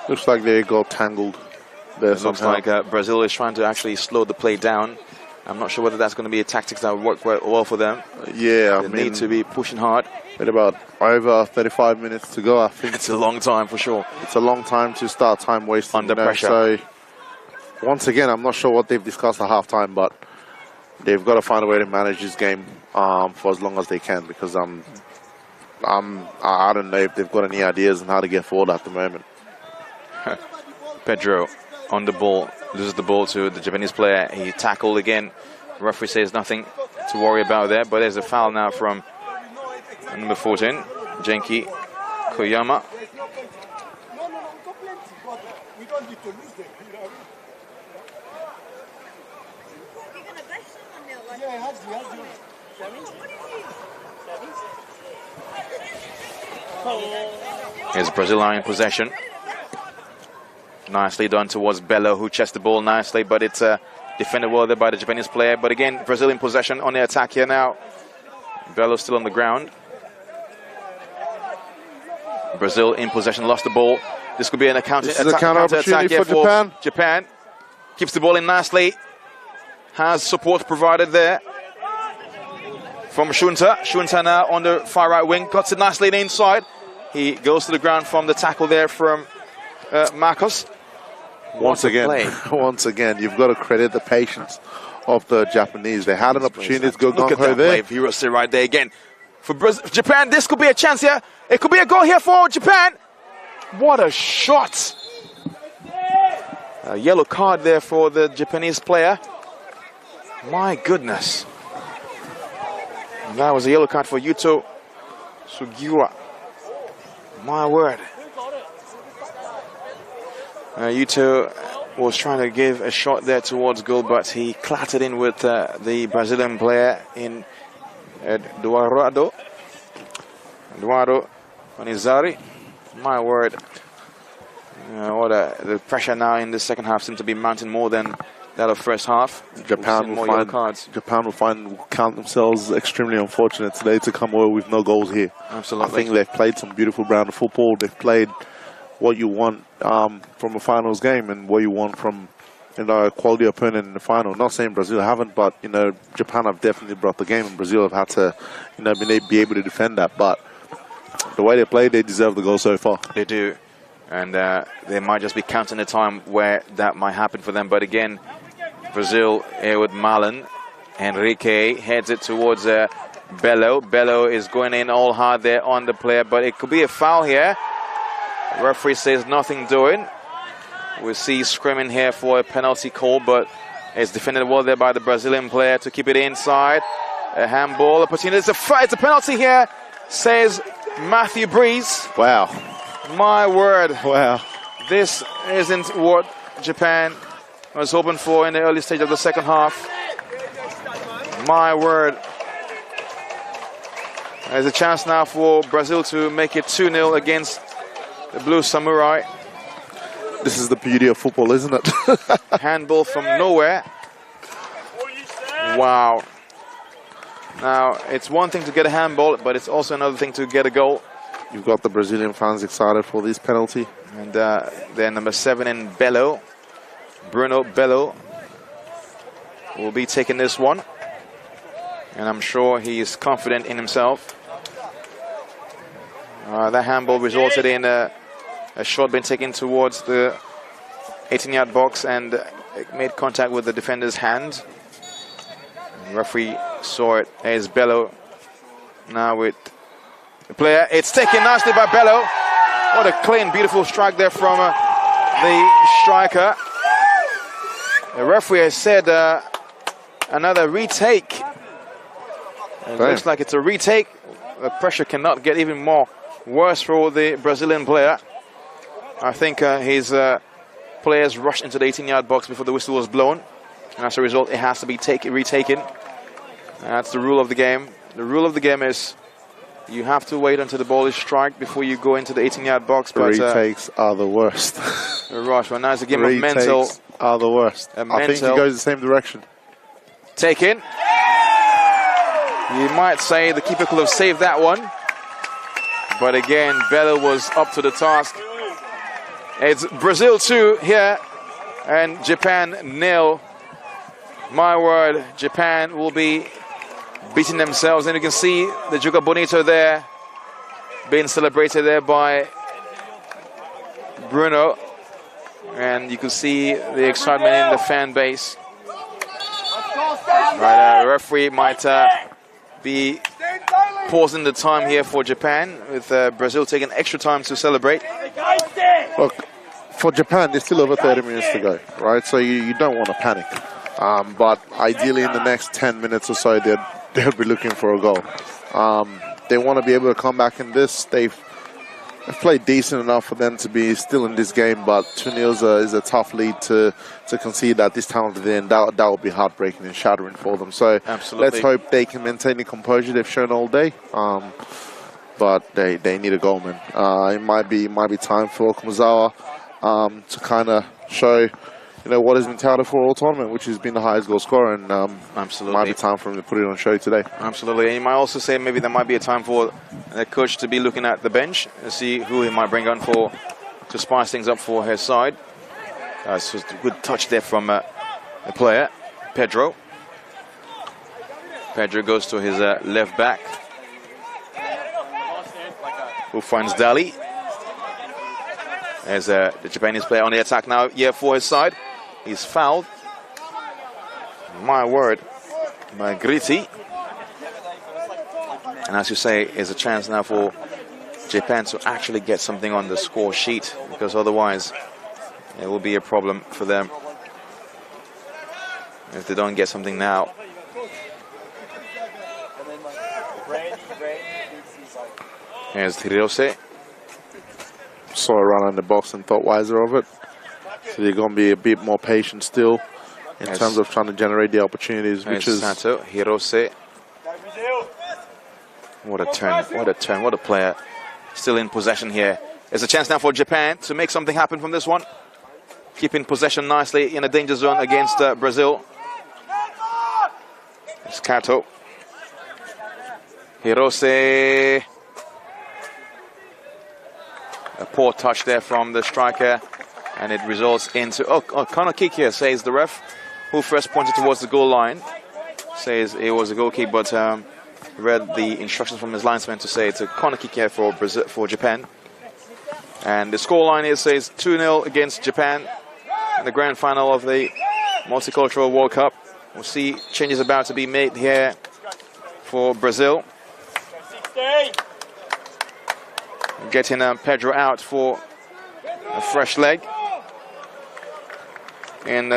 Looks like they got tangled there. It looks like Brazil is trying to actually slow the play down. I'm not sure whether that's going to be a tactic that will work quite well for them. Yeah, They need to be pushing hard. With about over 35 minutes to go, I think It's a long time for sure. it's a long time to start time wasting. Under pressure. So once again, I'm not sure what they've discussed at halftime, but they've got to find a way to manage this game for as long as they can, because I don't know if they've got any ideas on how to get forward at the moment. Pedro on the ball, loses the ball to the Japanese player. He tackled again. The referee says nothing to worry about there, but there's a foul now from number 14, Genki Koyama. We don't need to lose them. Here's Brazil in possession. Nicely done towards Bello, who chests the ball nicely, but it's defended well there by the Japanese player. But again, Brazil in possession on the attack here now. Bello still on the ground. Brazil in possession, lost the ball. This could be an counter attack here for Japan. Japan keeps the ball in nicely. Has support provided there from Shunta. Shunta now on the far right wing, cuts it nicely inside. He goes to the ground from the tackle there from Marcos. Once again, you've got to credit the patience of the Japanese. They had an opportunity to go gung-ho there. Hirose right there again. For Japan, this could be a chance here. It could be a goal here for Japan. What a shot. A yellow card there for the Japanese player. My goodness. And that was a yellow card for Yuto Sugiura. My word. Yuto was trying to give a shot there towards goal, but he clattered in with the Brazilian player in Eduardo Manizari. My word. The pressure now in the second half seems to be mounting more than that of first half. Japan will count themselves extremely unfortunate today to come away with no goals here. Absolutely. I think they've played some beautiful brand of football. They've played what you want from a finals game and what you want from a quality opponent in the final. Not saying Brazil haven't, but Japan have definitely brought the game, and Brazil have had to be able to defend that. But the way they play, they deserve the goal so far. They do, and they might just be counting the time where that might happen for them. But again, Brazil here with Malan. Henrique heads it towards Bello. Bello is going in all hard there on the player, but it could be a foul here. Referee says nothing doing. We see screaming here for a penalty call, but it's defended well there by the Brazilian player to keep it inside. A handball opportunity. It's a penalty here, says Matthew Breeze. Wow. My word. Wow. This isn't what Japan was hoping for in the early stage of the second half. My word. There's a chance now for Brazil to make it 2-0 against the Blue Samurai. This is the beauty of football, isn't it? Handball from nowhere. Wow. Now, it's one thing to get a handball, but it's also another thing to get a goal. You've got the Brazilian fans excited for this penalty. And then number 7 in Belo, Bruno Belo, will be taking this one. And I'm sure he is confident in himself. That handball resulted in a shot being taken towards the 18-yard box and it made contact with the defender's hand. The referee saw it. There's Bello now with the player. It's taken nicely by Bello. What a clean, beautiful strike there from the striker. The referee has said another retake. It looks like it's a retake. The pressure cannot get even more worse for the Brazilian player. I think his players rushed into the 18-yard box before the whistle was blown. And as a result, it has to be retaken. That's the rule of the game. The rule of the game is you have to wait until the ball is struck before you go into the 18-yard box. But retakes are the worst. Rush, well, now it's a game of mental. Retakes are the worst. I think he goes the same direction. Taken. You might say the keeper could have saved that one. But again, Belo was up to the task. It's Brazil 2 here and Japan 0. My word, Japan will be beating themselves. And you can see the Juga Bonito there being celebrated there by Bruno. And you can see the excitement in the fan base. Right, the referee might be pausing the time here for Japan, with Brazil taking extra time to celebrate. Look, for Japan, there's still over 30 minutes to go, right? So you don't want to panic. But ideally, in the next 10 minutes or so, they'll be looking for a goal. They want to be able to come back in this. They've played decent enough for them to be still in this game, but 2-0 is a tough lead to concede at this time of the day, and that will be heartbreaking and shattering for them. So let's hope they can maintain the composure they've shown all day. But they need a goal, man. It might be time for Kumazawa to kind of show, what has been touted for all tournament, which has been the highest goal scorer, and absolutely, might be time for him to put it on show today. Absolutely, and you might also say maybe there might be a time for the coach to be looking at the bench and see who he might bring on to spice things up for his side. This was a good touch there from the player, Pedro. Pedro goes to his left back, who finds Dali. There's the Japanese player on the attack now, for his side. He's fouled. My word, Magriti. And as you say, there's a chance now for Japan to actually get something on the score sheet, because otherwise it will be a problem for them if they don't get something now. Here's Hirose. Saw a run on the box and thought wiser of it. So they're going to be a bit more patient still in terms of trying to generate the opportunities, which is Sato, Hirose. What a turn, what a player. Still in possession here. There's a chance now for Japan to make something happen from this one. Keeping possession nicely in a danger zone against Brazil. It's Kato. Hirose. A poor touch there from the striker, and it results into corner kick here, says the ref, who first pointed towards the goal line. Says it was a goal kick, but read the instructions from his linesman to say it's a corner kick here for Brazil, for Japan. And the score line here says 2-0 against Japan in the grand final of the Multicultural World Cup. We'll see changes about to be made here for Brazil. Getting Pedro out for a fresh leg. And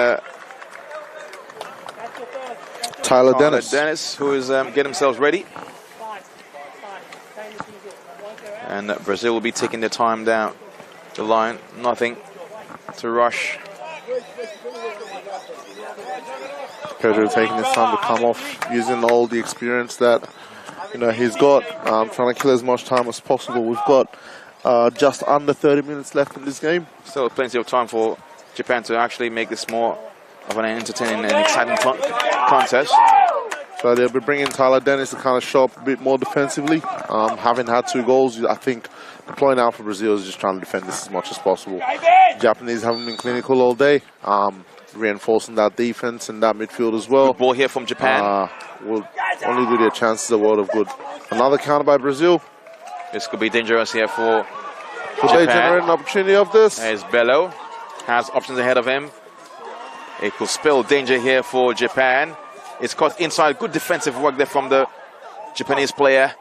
Tyler Dennis, who is getting themselves ready. And Brazil will be taking their time down the line. Nothing to rush. Pedro taking his time to come off, using all the experience that he's got, trying to kill as much time as possible. We've got just under 30 minutes left in this game. Still plenty of time for Japan to actually make this more of an entertaining and exciting contest. So they'll be bringing Tyler Dennis to kind of show up a bit more defensively. Having had 2 goals, I think the play now for Brazil is just trying to defend this as much as possible. The Japanese haven't been clinical all day, reinforcing that defense and that midfield as well. Good ball here from Japan. Will only do their chances a world of good. Another counter by Brazil. This could be dangerous here for Could they generate an opportunity of this? There's Bello. Has options ahead of him. It could spell danger here for Japan. It's caught inside. Good defensive work there from the Japanese player.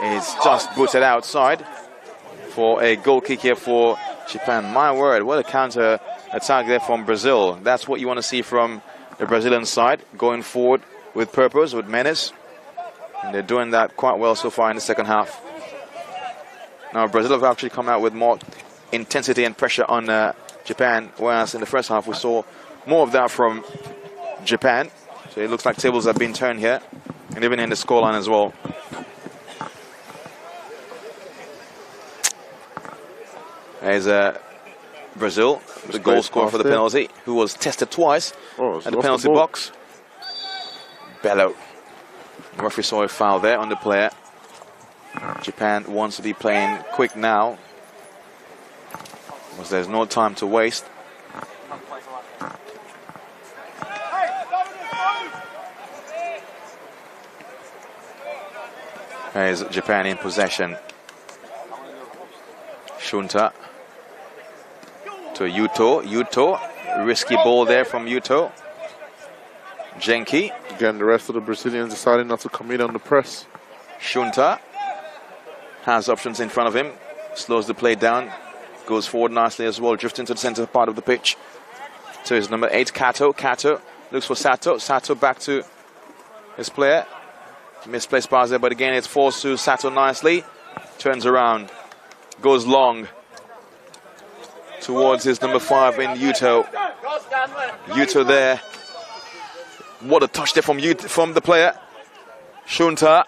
It's just booted outside for a goal kick here for Japan. My word, what a counter attack there from Brazil. That's what you want to see from the Brazilian side, going forward with purpose, with menace. And they're doing that quite well so far in the second half. Now Brazil have actually come out with more intensity and pressure on Japan, whereas in the first half we saw more of that from Japan. So it looks like tables have been turned here, and even in the scoreline as well. There's Brazil, the goal scorer for the penalty, who was tested twice at the penalty box. Bello. The referee saw a foul there on the player. Japan wants to be playing quick now, because there's no time to waste. There's Japan in possession. Shunta to Yuto. Yuto, risky ball there from Yuto. Genki. Again, the rest of the Brazilians decided not to commit on the press. Shunta has options in front of him. Slows the play down. Goes forward nicely as well. Drifting to the center part of the pitch. To his number 8, Kato. Kato looks for Sato. Sato back to his player. Misplaced pass there, but again it's forced to Sato nicely. Turns around. Goes long towards his number 5 in Yuto. Yuto there. What a touch there from the player. Shunta.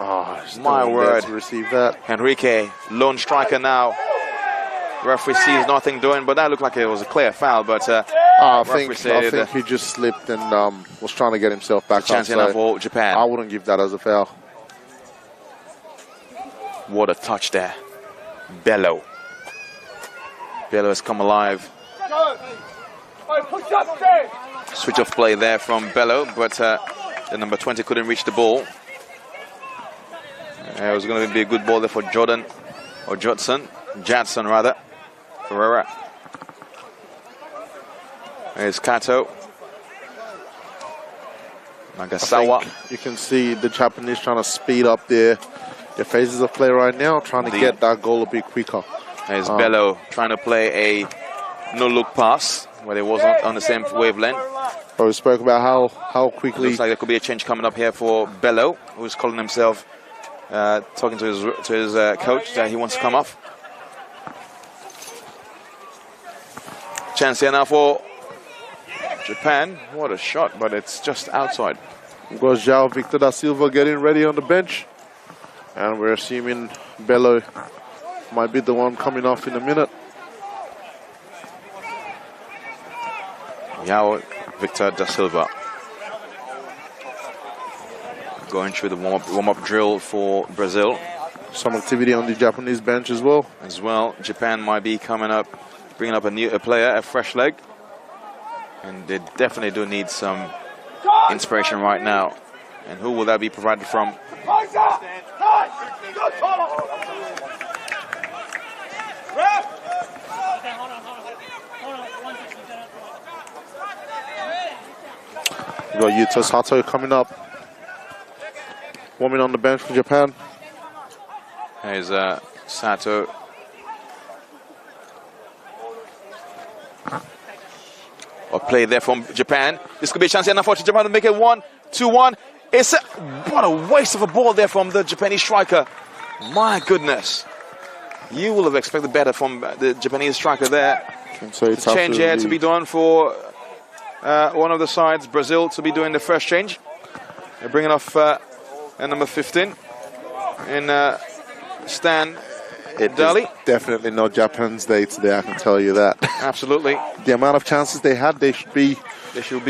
Oh, my word. To receive that. Henrique, lone striker now. Referee sees nothing doing, but that looked like it was a clear foul. But I think he just slipped and was trying to get himself back. Chance enough for Japan. I wouldn't give that as a foul. What a touch there. Bello. Bello has come alive. Switch off play there from Bello, but the number 20 couldn't reach the ball. It was going to be a good ball there for Jordan, or Judson rather. Ferreira. There's Kato. Nagasawa. You can see the Japanese trying to speed up their phases of play right now, trying to get that goal a bit quicker. There's Bello trying to play a no-look pass where they wasn't on the same wavelength. But we spoke about how quickly. Looks like there could be a change coming up here for Bello, who's calling himself, talking to his coach that he wants to come off. Chance here now for Japan. What a shot, but it's just outside. We've got João Victor da Silva getting ready on the bench. And we're assuming Bello might be the one coming off in a minute. João Victor da Silva going through the warm-up drill for Brazil. Some activity on the Japanese bench as well. Japan might be coming up, bringing up a player, a fresh leg. And they definitely do need some inspiration right now. And who will that be provided from? We've got Yuto Sato coming up. Warming on the bench for Japan. There's Sato. A play there from Japan. This could be a chance enough for Japan to make it 1-2-1. What a waste of a ball there from the Japanese striker. My goodness. You will have expected better from the Japanese striker there. So it's change here to be done for one of the sides, Brazil, to be doing the first change. They're bringing off number 15 in Stan Dali. Definitely not Japan's day today, I can tell you that. Absolutely. The amount of chances they had, they should be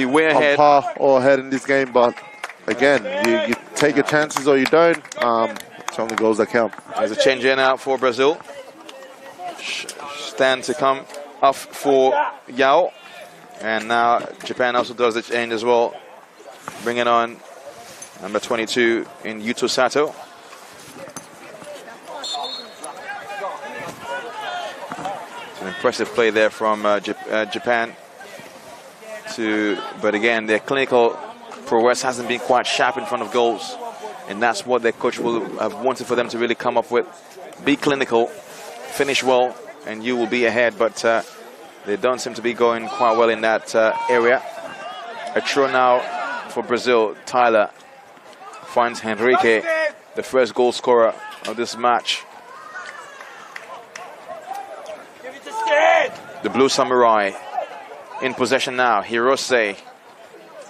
way ahead. On par or ahead in this game, but again, you take your chances or you don't. It's only goals that count. There's a change in now for Brazil. Stand to come off for Yao. And now Japan also does the change as well. Bringing on number 22 in Yuto Sato. It's an impressive play there from Japan. But again, their clinical prowess hasn't been quite sharp in front of goals. And that's what their coach will have wanted for them to really come up with. Be clinical, finish well, and you will be ahead. But they don't seem to be going quite well in that area. A throw now for Brazil. Tyler finds Henrique, the first goal scorer of this match. The Blue Samurai in possession now. Hirose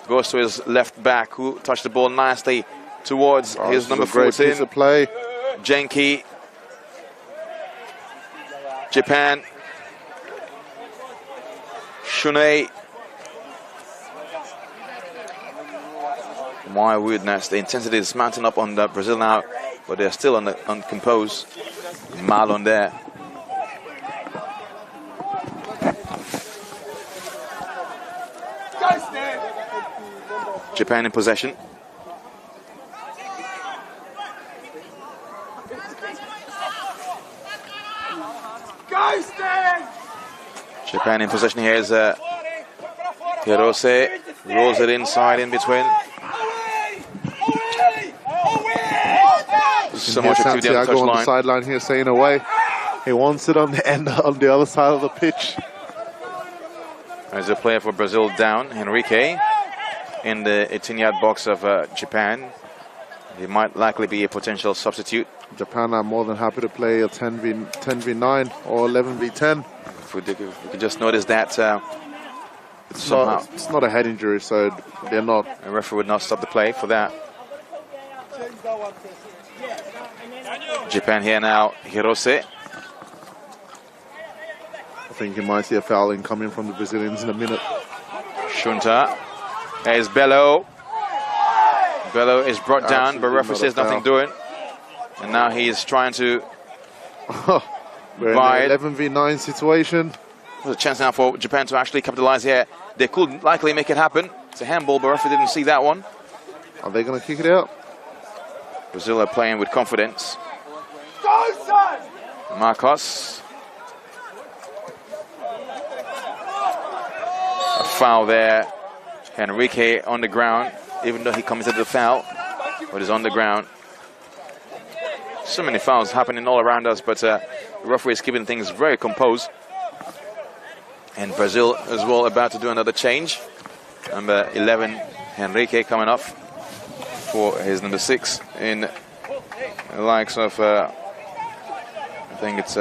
goes to his left back, who touched the ball nicely towards his number 14. Piece of play. Genki. Japan. Shunei. My weirdness, the intensity is mounting up on Brazil now, but they're still uncomposed. Marlon there. Japan in possession. Japan in possession here is Hirose, rolls it inside in between. So much activity on the Santiago on the touchline. sideline here saying away. He wants it on the end, on the other side of the pitch. There's a player for Brazil down, Henrique, in the 18-yard box of Japan. He might likely be a potential substitute. Japan are more than happy to play a 10v9 or 11v10. If we could just notice that It's not a head injury, so they're not. a referee would not stop the play for that. Japan here now, Hirose. I think you might see a foul incoming from the Brazilians in a minute. Shunta. There's Bello. Bello is brought down, but referee says nothing doing. And now he is trying to We're buy in it. an 11v9 situation. There's a chance now for Japan to actually capitalize here. They could likely make it happen. It's a handball, but referee didn't see that one. Are they going to kick it out? Brazil are playing with confidence. Marcos. A foul there. Henrique on the ground, even though he committed the foul, but is on the ground. So many fouls happening all around us, but the referee is keeping things very composed. And Brazil as well about to do another change. Number 11, Henrique, coming off for his number 6 in the likes of, I think it's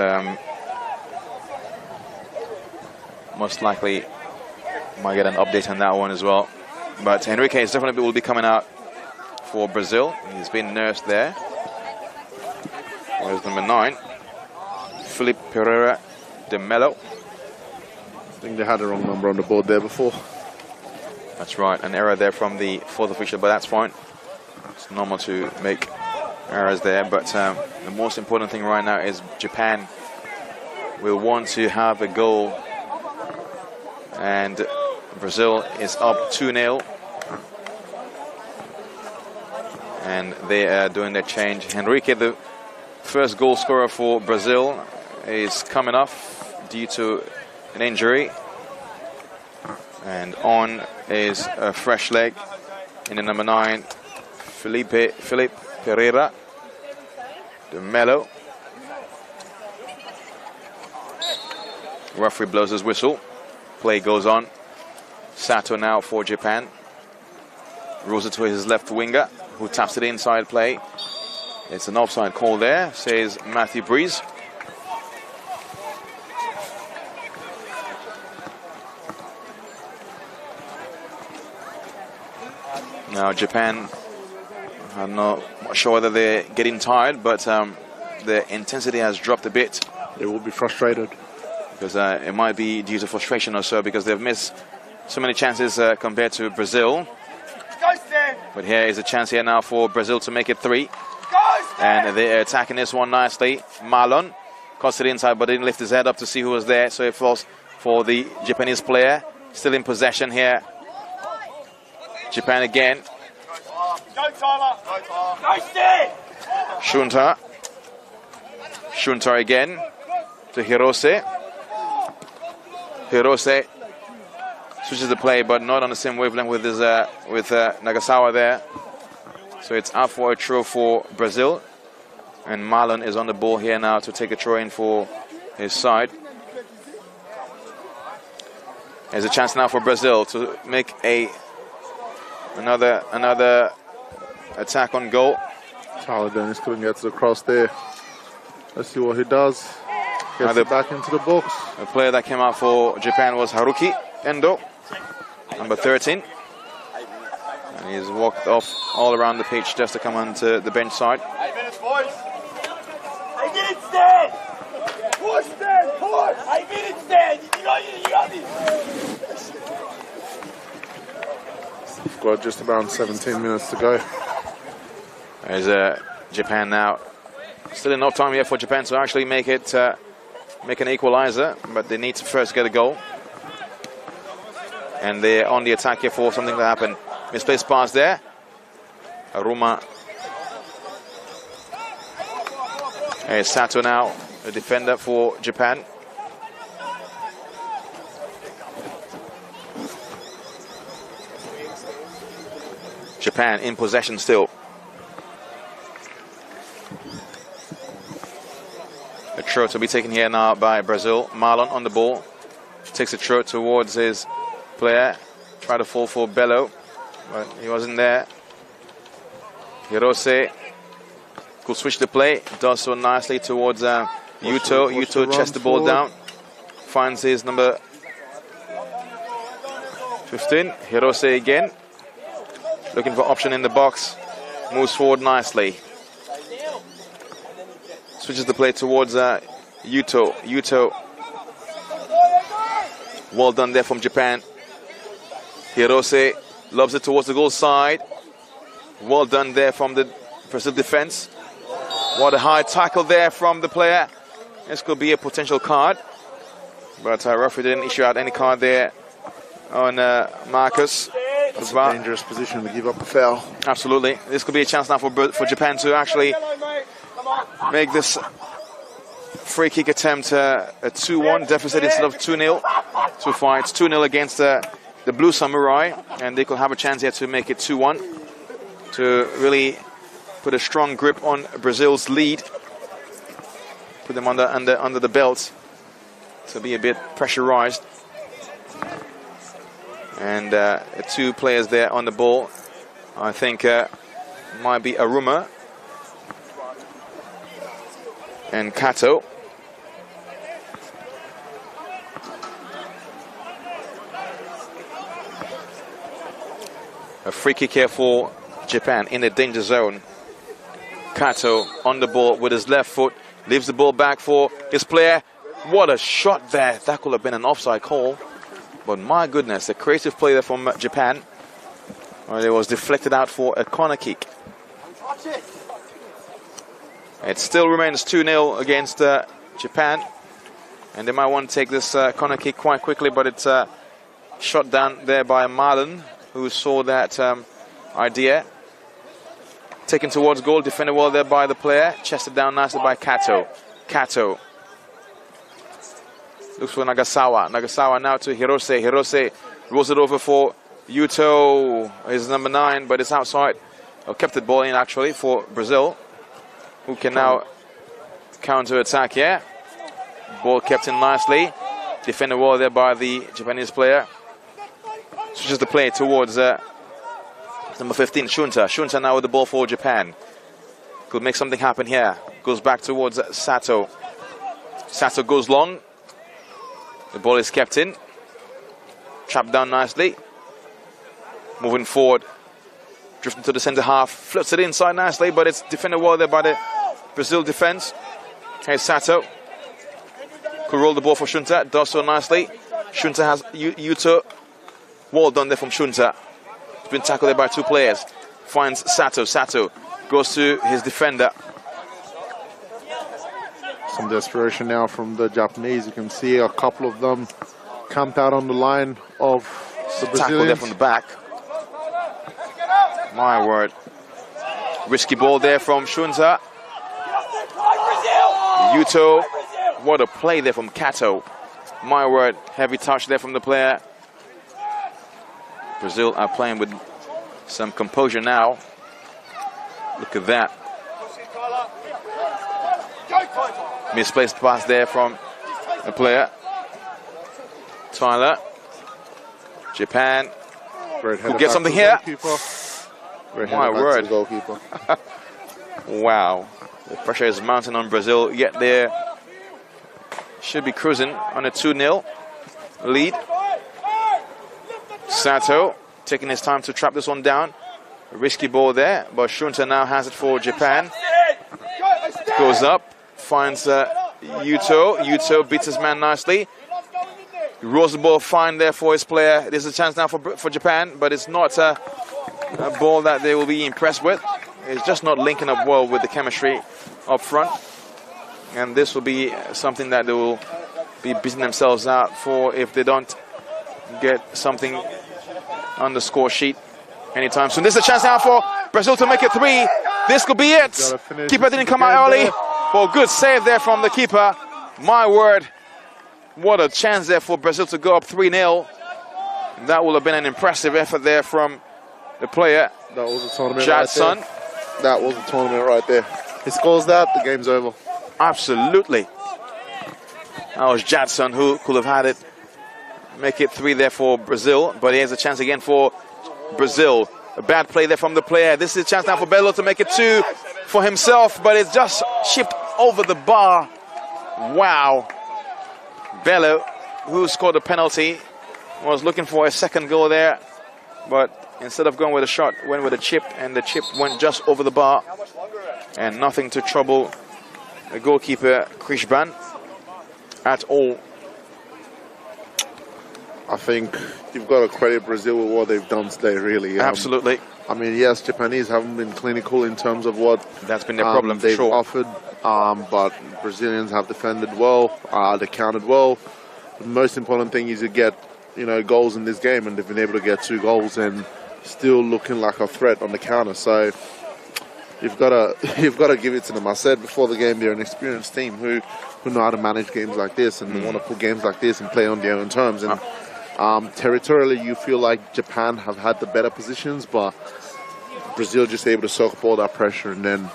most likely might get an update on that one as well. But Henrique is definitely will be coming out for Brazil. He's been nursed there. Where's number 9? Felipe Pereira de Mello. I think they had the wrong number on the board there before. That's right, an error there from the 4th official, but that's fine. It's normal to make errors there, but the most important thing right now is Japan will want to have a goal, and Brazil is up 2-0, and they are doing their change. Henrique, the first goal scorer for Brazil, is coming off due to an injury, and on is a fresh leg in the number 9, Felipe Pereira de Mello. Referee blows his whistle. Play goes on. Sato now for Japan. Rolls it to his left winger, who taps it inside play. It's an offside call there, says Matthew Breeze. Now Japan, I'm not sure whether they're getting tired, but the intensity has dropped a bit. They will be frustrated. Because it might be due to frustration or so, because they've missed so many chances compared to Brazil. But here is a chance here now for Brazil to make it 3. And they're attacking this one nicely. Marlon cuts it inside, but didn't lift his head up to see who was there. So it falls for the Japanese player. Still in possession here. Japan again. Go, Tyler. Go, Steve. Shunta. Shunta again to Hirose. Hirose switches the play, but not on the same wavelength with his Nagasawa there. So it's out for a throw for Brazil, and Marlon is on the ball here now to take a throw in for his side. There's a chance now for Brazil to make another attack on goal. Tyler Dennis couldn't get to the cross there. Let's see what he does. Gets it back into the box. The player that came out for Japan was Haruki Endo, number 13. And he's walked off all around the pitch just to come onto the bench side. 8 minutes, boys. 8 minutes, stand. Push, stand, push. 8 minutes, stand. You got this. We've got just around 17 minutes to go. There's Japan now. Still enough time here for Japan to actually make it, make an equalizer, but they need to first get a goal. And they're on the attack here for something to happen. Misplaced pass there. Aruma. Here's Sato now, a defender for Japan. Japan in possession still. A throw to be taken here now by Brazil. Marlon on the ball. Takes a throw towards his player. Try to fall for Bello, but he wasn't there. Hirose could switch the play. Does so nicely towards Yuto. Yuto chests the ball down. Finds his number 15. Hirose again. Looking for option in the box. Moves forward nicely. Switches the play towards Yuto. Yuto. Well done there from Japan. Hirose lobs it towards the goal side. Well done there from the Brazil defense. What a high tackle there from the player. This could be a potential card. But referee didn't issue out any card there on Marcus. It's a dangerous position to give up a foul. Absolutely. This could be a chance now for Japan to actually make this free kick attempt a 2-1 deficit instead of 2-0. So far it's 2-0 against the Blue Samurai, and they could have a chance here to make it 2-1 to really put a strong grip on Brazil's lead, put them under the belt to be a bit pressurized. And two players there on the ball. I think might be Aruma and Kato. A free kick here for Japan in the danger zone. Kato on the ball with his left foot, leaves the ball back for his player. What a shot there. That could have been an offside call. But my goodness, a creative play there from Japan. Well, it was deflected out for a corner kick. It still remains 2-0 against Japan. And they might want to take this corner kick quite quickly, but it's shot down there by Marlon, who saw that idea. Taken towards goal, defended well there by the player. Chested down nicely by Kato. Kato looks for Nagasawa. Nagasawa now to Hirose. Hirose rolls it over for Yuto, his number 9, but it's outside. Kept the ball in actually for Brazil, who can now counter-attack here. Ball kept in nicely. Defended well there by the Japanese player. Switches the play towards number 15, Shunta. Shunta now with the ball for Japan. Could make something happen here. Goes back towards Sato. Sato goes long. The ball is kept in. Trapped down nicely. Moving forward. Drifting to the centre half. Flips it inside nicely, but it's defended well there by the Brazil defense. Here's Sato. Could roll the ball for Shunta. Does so nicely. Shunta has Yuto. Well done there from Shunta. It's been tackled there by two players. finds Sato. Sato goes to his defender. Some desperation now from the Japanese. You can see a couple of them camped out on the line of the Tackle there Brazilians. from the back. My word. Risky ball there from Shunza. Yuto. What a play there from Kato. My word. Heavy touch there from the player. Brazil are playing with some composure now. Look at that. Misplaced pass there from a player. Tyler. Japan. Could get something here. My word. Goalkeeper. Wow. The pressure is mounting on Brazil. Yet they should be cruising on a 2-0 lead. Sato taking his time to trap this one down. A risky ball there, but Shunta now has it for Japan. Goes up, finds Yuto. Yuto beats his man nicely. Rolls the ball fine there for his player. There's a chance now for Japan, but it's not a ball that they will be impressed with. It's just not linking up well with the chemistry up front. And this will be something that they will be beating themselves out for if they don't get something on the score sheet anytime soon. This is a chance now for Brazil to make it 3. This could be it. Keeper didn't come out early. Well, good save there from the keeper. My word. What a chance there for Brazil to go up 3-0. That would have been an impressive effort there from the player. That was a tournament Jadson. right there. That was a tournament right there. He scores that, the game's over. Absolutely. That was Jadson who could have had it. Make it 3 there for Brazil. But here's a chance again for Brazil. A bad play there from the player. This is a chance now for Bello to make it 2 for himself. But it's just chipped over the bar. Wow. Bello, who scored a penalty, was looking for a second goal there. But instead of going with a shot, went with a chip. And the chip went just over the bar. And nothing to trouble the goalkeeper, Krishban, at all. I think you've got to credit Brazil with what they've done today, really. Absolutely. I mean, yes, Japanese haven't been clinical in terms of what that's been their problem for they've sure. offered, but Brazilians have defended well, they counted well. The most important thing is to get, goals in this game, and they've been able to get 2 goals and still looking like a threat on the counter. So you've got to give it to them. I said before the game, they're an experienced team who know how to manage games like this and want to put games like this and play on their own terms. And territorially, you feel like Japan have had the better positions, but Brazil just able to soak up all that pressure and then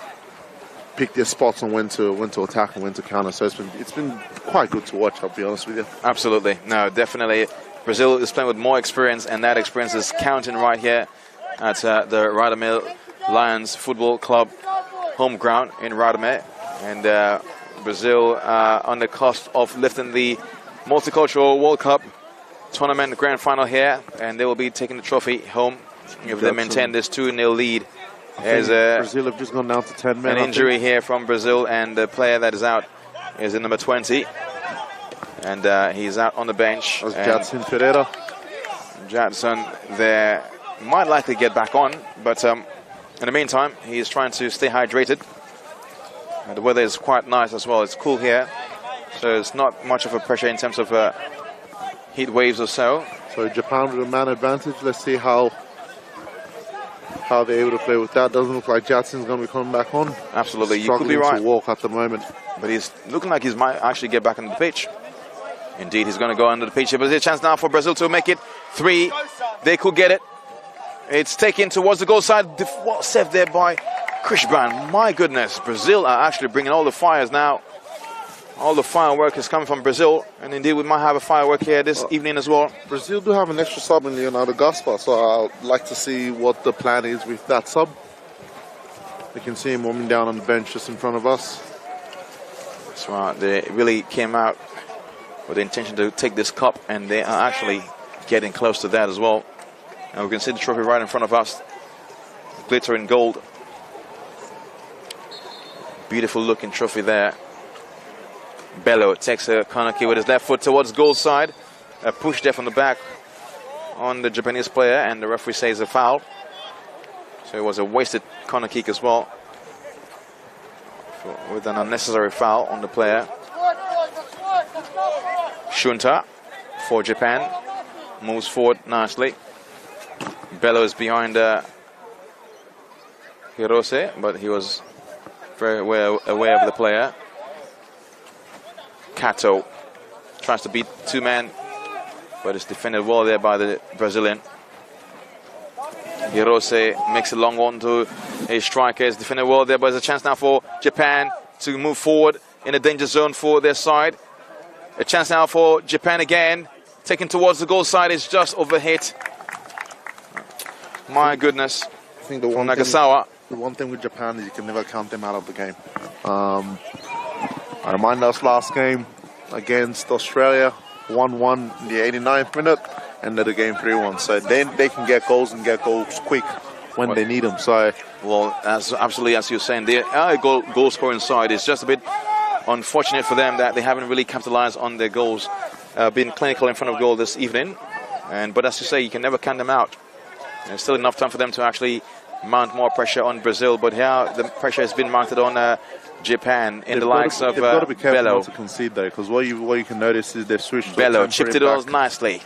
pick their spots on when to attack and when to counter. So it's been quite good to watch, I'll be honest with you. Absolutely. No, definitely. Brazil is playing with more experience, and that experience is counting right here at the Rydalmere Lions Football Club home ground in Rydalmere. And Brazil on the cusp of lifting the Multicultural World Cup tournament grand final here, and they will be taking the trophy home if they maintain this 2-0 lead. There's Brazil have just gone down to 10 men. An injury here from Brazil, and the player that is out is in number 20, and he's out on the bench. That's Jadson Ferreira. Jadson there might likely get back on, but in the meantime, he's trying to stay hydrated. The weather is quite nice as well. It's cool here, so it's not much of a pressure in terms of heat waves or so. So Japan with a man advantage. Let's see how they're able to play with that. Doesn't look like Jadson's going to be coming back on. Absolutely, you could be right. To walk at the moment, but he's looking like he might actually get back on the pitch. Indeed, he's going to go under the pitch here, but there's a chance now for Brazil to make it 3. They could get it. It's taken towards the goal side. What save there by Krishban. My goodness, Brazil are actually bringing all the fires now. All the firework is coming from Brazil, and indeed we might have a firework here this evening as well. Brazil do have an extra sub in Leonardo Gaspar, so I'd like to see what the plan is with that sub. You can see him warming down on the bench just in front of us. That's right, they really came out with the intention to take this cup, and they are actually getting close to that as well. And we can see the trophy right in front of us, glittering gold. Beautiful looking trophy there. Bello takes a corner kick with his left foot towards goal side. A push there from the back on the Japanese player, and the referee says a foul. So it was a wasted corner kick as well, with an unnecessary foul on the player. Shunta for Japan moves forward nicely. Bellows behind Hirose, but he was very well aware of the player. Kato tries to beat two men, but it's defended well there by the Brazilian. Hirose makes a long one to his strikers, defended well there, but there's a chance now for Japan to move forward in a danger zone for their side. A chance now for Japan again, taken towards the goal side, is just overhit. My goodness. I think the one thing with Japan is you can never count them out of the game. I remind us last game against Australia, 1-1 in the 89th minute, ended the game 3-1. So then they can get goals and get goals quick when they need them. So, well, absolutely, as you're saying, the goal scoring side is just a bit unfortunate for them that they haven't really capitalized on their goals, been clinical in front of goal this evening. But as you say, you can never count them out. There's still enough time for them to actually mount more pressure on Brazil, but here the pressure has been mounted on Japan in the likes of Bello. They've got to be careful Bello. not to concede though, because what you can notice is they've switched to Bello chipped it all nicely.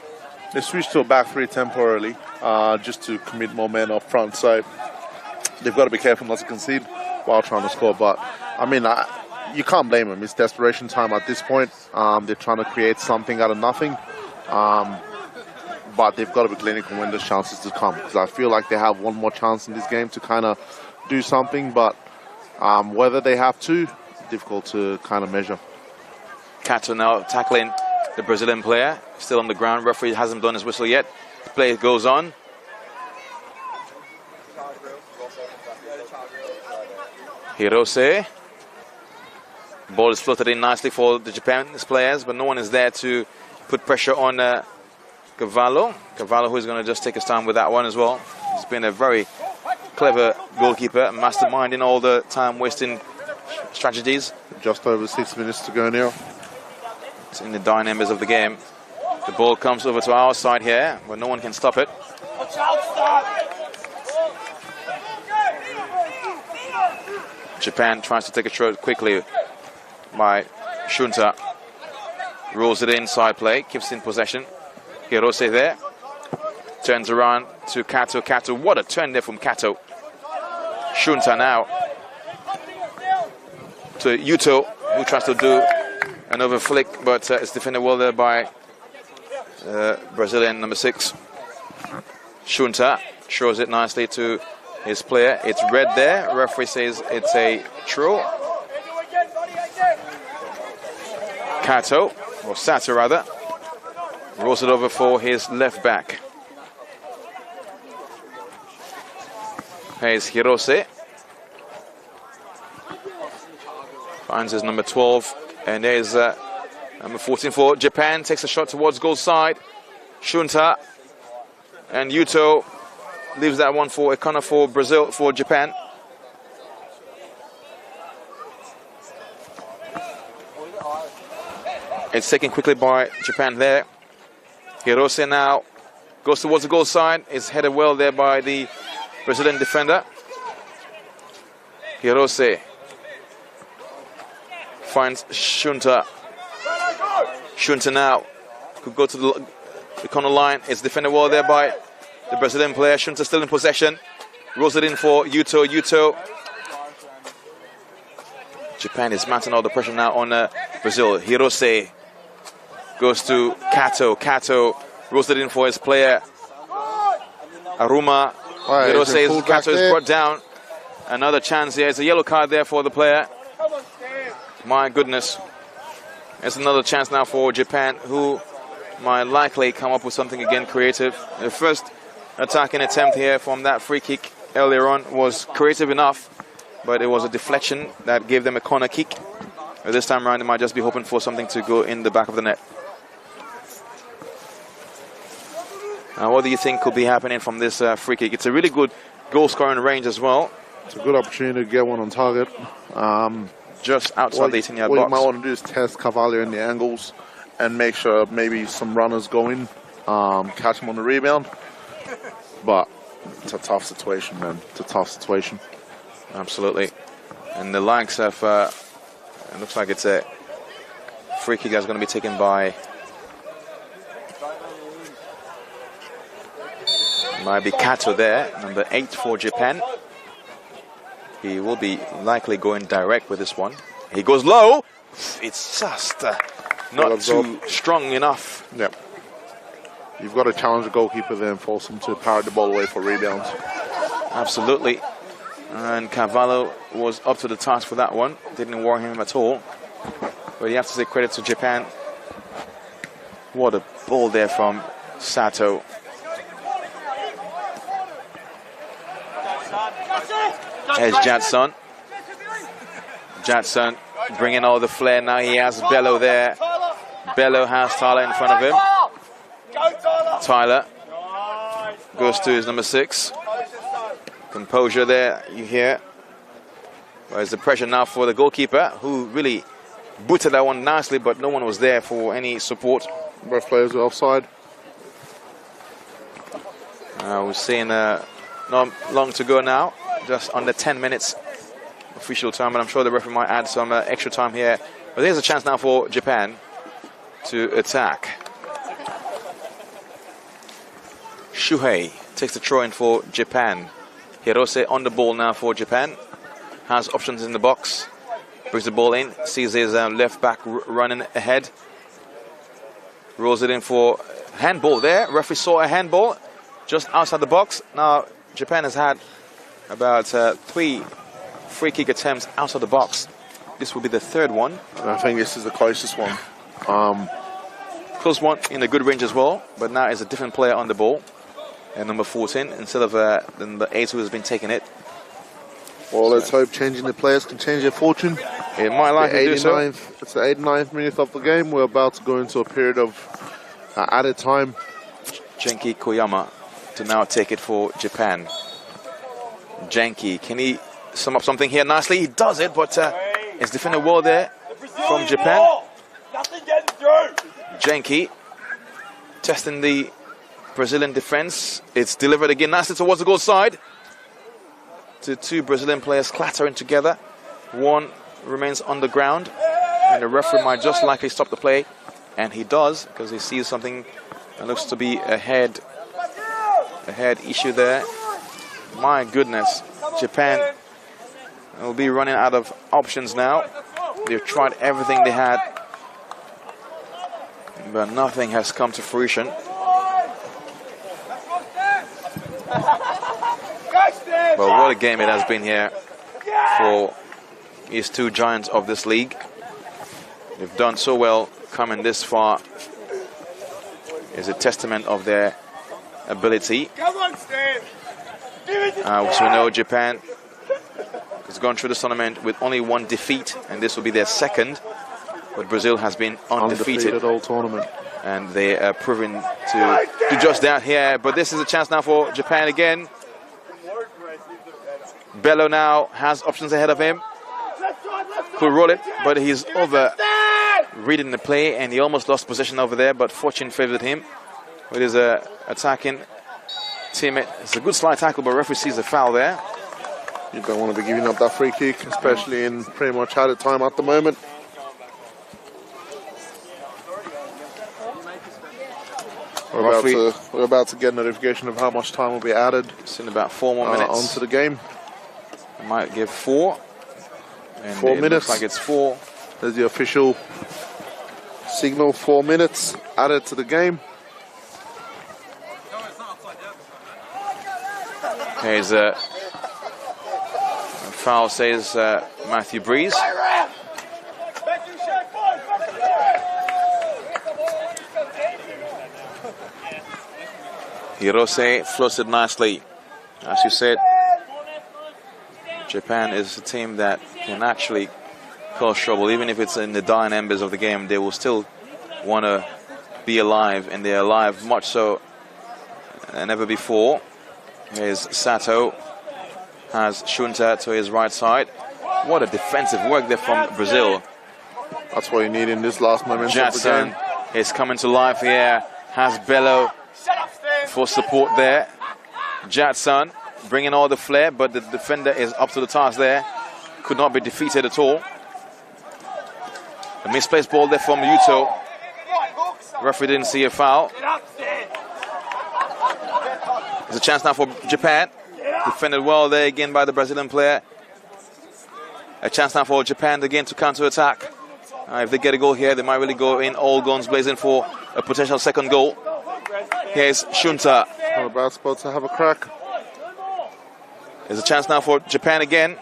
They switched to a back three temporarily, just to commit more men up front. So they've got to be careful not to concede while trying to score. But I mean, you can't blame them. It's desperation time at this point. They're trying to create something out of nothing. But they've got to be clinical when there's chances to come, because I feel like they have one more chance in this game to kind of do something, but whether they have to, difficult to kind of measure. Kato now tackling the Brazilian player, still on the ground. Referee hasn't blown his whistle yet. The play goes on. Hirose. Ball is floated in nicely for the Japanese players, but no one is there to put pressure on Cavallo, who is going to just take his time with that one as well. He's been a very clever goalkeeper, mastermind in all the time-wasting strategies. Just over 6 minutes to go now. It's in the dynamics of the game. The ball comes over to our side here, but no one can stop it. Japan tries to take a shot quickly by Shunta. Rolls it inside play, keeps in possession. Hirose there, turns around to Kato. Kato, what a turn there from Kato. Shunta now to Yuto, who tries to do another flick, but it's defended well there by Brazilian number 6. Shunta shows it nicely to his player. It's red there. Referee says it's a throw. Kato, or Sato rather, rolls it over for his left back. Here's Hirose. Finds his number 12. And there's number 14 for Japan. Takes a shot towards goal side. Shunta. And Yuto leaves that one for a corner for Brazil, for Japan. It's taken quickly by Japan there. Hirose now goes towards the goal side. Is headed well there by the Brazilian defender. Hirose finds Shunta. Shunta now could go to the corner line. It's defended well there by the Brazilian player. Shunta still in possession. Rolls it in for Yuto. Yuto. Japan is mounting all the pressure now on Brazil. Hirose goes to Kato. Kato rolls it in for his player Aruma. Hirose, Kato is brought down. Another chance here. It's a yellow card there for the player. My goodness. It's another chance now for Japan, who might likely come up with something again creative. The first attacking attempt here from that free kick earlier on was creative enough, but it was a deflection that gave them a corner kick. But this time around, they might just be hoping for something to go in the back of the net. What do you think could be happening from this free kick? It's a really good goal-scoring range as well. It's a good opportunity to get one on target. Just outside the 18-yard box. What you might want to do is test Cavallo in the angles and make sure maybe some runners go in, catch him on the rebound. But It's a tough situation, man. It's a tough situation. Absolutely. And the likes of, it looks like it's a free kick that's going to be taken by, might be Kato there, number 8 for Japan. He will be likely going direct with this one. He goes low. It's just not too strong enough. Yeah. You've got to challenge the goalkeeper there and force him to power the ball away for rebounds. Absolutely. And Cavallo was up to the task for that one. Didn't worry him at all. But you have to say credit to Japan. What a ball there from Sato. There's Jadson. Jadson bringing all the flair. Now he has Bello there. Bello has Tyler in front of him. Tyler goes to his number 6. Composure there, you hear. Where's the pressure now for the goalkeeper, who really booted that one nicely, but no one was there for any support. Both players are offside. We're seeing not long to go now. Just under 10 minutes official time, and I'm sure the referee might add some extra time here. But there's a chance now for Japan to attack. Shuhei takes the throw in for Japan. Hirose on the ball now for Japan. Has options in the box. Brings the ball in. Sees his left back running ahead. Rolls it in for handball there. Referee saw a handball just outside the box. Now Japan has had about 3 free kick attempts outside the box. This will be the 3rd one. I think this is the closest one. Close one in a good range as well, but now it's a different player on the ball. And number 14 instead of number 8 who has been taking it. Well, let's hope changing the players can change their fortune. It might likely do so. It's the 89th minute of the game. We're about to go into a period of added time. Genki Koyama to now take it for Japan. Genki, can he sum up something here nicely? He does it, but it's defended well there from Japan. Genki testing the Brazilian defense. It's delivered again nicely towards the goal side. The 2 Brazilian players clattering together. One remains on the ground, and the referee might just likely stop the play, and he does, because he sees something that looks to be a head issue there. My goodness, Japan will be running out of options now. They've tried everything they had, but nothing has come to fruition. But what a game it has been here for these 2 giants of this league. They've done so well coming this far. It's a testament of their ability. So we know Japan has gone through the tournament with only 1 defeat, and this will be their 2nd. But Brazil has been undefeated all tournament. And they are proving to do just that here. But this is a chance now for Japan again. Bello now has options ahead of him. Could roll it, but he's over reading the play, and he almost lost possession over there, but fortune favored him with his attacking teammate. It's a good slide tackle, but referee sees a foul there. You don't want to be giving up that free kick, especially in pretty much added time at the moment. We're about to get notification of how much time will be added. It's in about 4 more minutes onto the game. I might give 4. And 4 minutes. Looks like it's 4. There's the official signal. 4 minutes added to the game. Here's a foul, says Matthew Breeze. Hirose floats it nicely. As you said, Japan is a team that can actually cause trouble. Even if it's in the dying embers of the game, they will still want to be alive, and they're alive much so than ever before. Here's Sato, has Shunta to his right side. What a defensive work there from Brazil. That's what you need in this last moment. Jadson is coming to life here, has Bello for support there. Jatson bringing all the flair, but the defender is up to the task there. Could not be defeated at all. A misplaced ball there from Yuto. Referee didn't see a foul. There's a chance now for Japan. Defended well there again by the Brazilian player. A chance now for Japan again to counter-attack. If they get a goal here, they might really go in all guns blazing for a potential second goal. Here's Shunta. Not a bad spot to have a crack. There's a chance now for Japan again.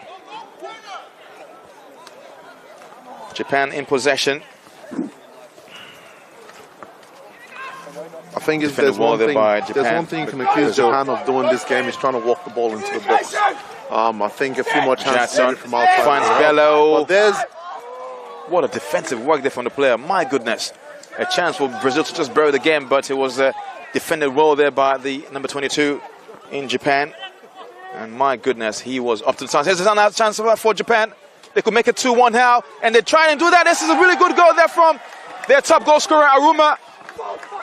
Japan in possession. I think if there's one thing you can accuse Japan of doing this game is trying to walk the ball into the box. I think a few more chances from outside. Finds Bello. But there's... What a defensive work there from the player. My goodness. A chance for Brazil to just bury the game, but it was defended well there by the number 22 in Japan. And my goodness, he was up to the task. Here's another chance for Japan. They could make it 2-1 now, and they're trying to do that. This is a really good goal there from their top goal scorer, Aruma,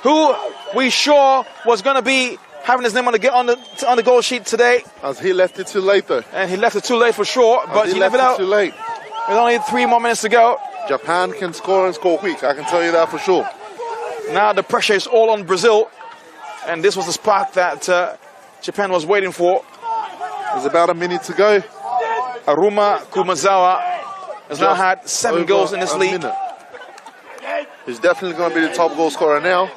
who we sure was going to be having his name on the goal sheet today. As he left it too late, though. And he left it too late for sure, but he left it too late. There's only 3 more minutes to go. Japan can score and score quick, I can tell you that for sure. Now the pressure is all on Brazil, and this was the spark that Japan was waiting for. There's about a minute to go. Aruma Kumazawa has now had 7 goals in this league. He's definitely going to be the top goal scorer now,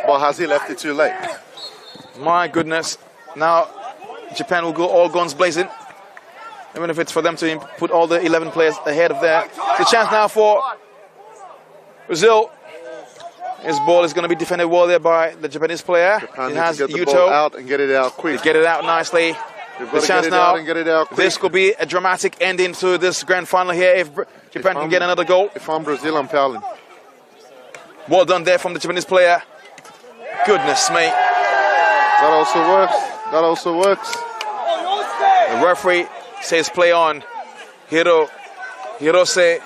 but has he left it too late? My goodness. Now Japan will go all guns blazing, even if it's for them to put all the 11 players ahead of there. It's a chance now for Brazil. His ball is going to be defended well there by the Japanese player. Japan it has to get the Yuto. ball out and get it out quick. Get it out nicely. The chance now. And get it out quick. This could be a dramatic ending to this grand final here if Japan can get another goal. If I'm Brazil, I'm fouling. Well done there from the Japanese player. Goodness me. That also works. That also works. The referee says play on. Hirose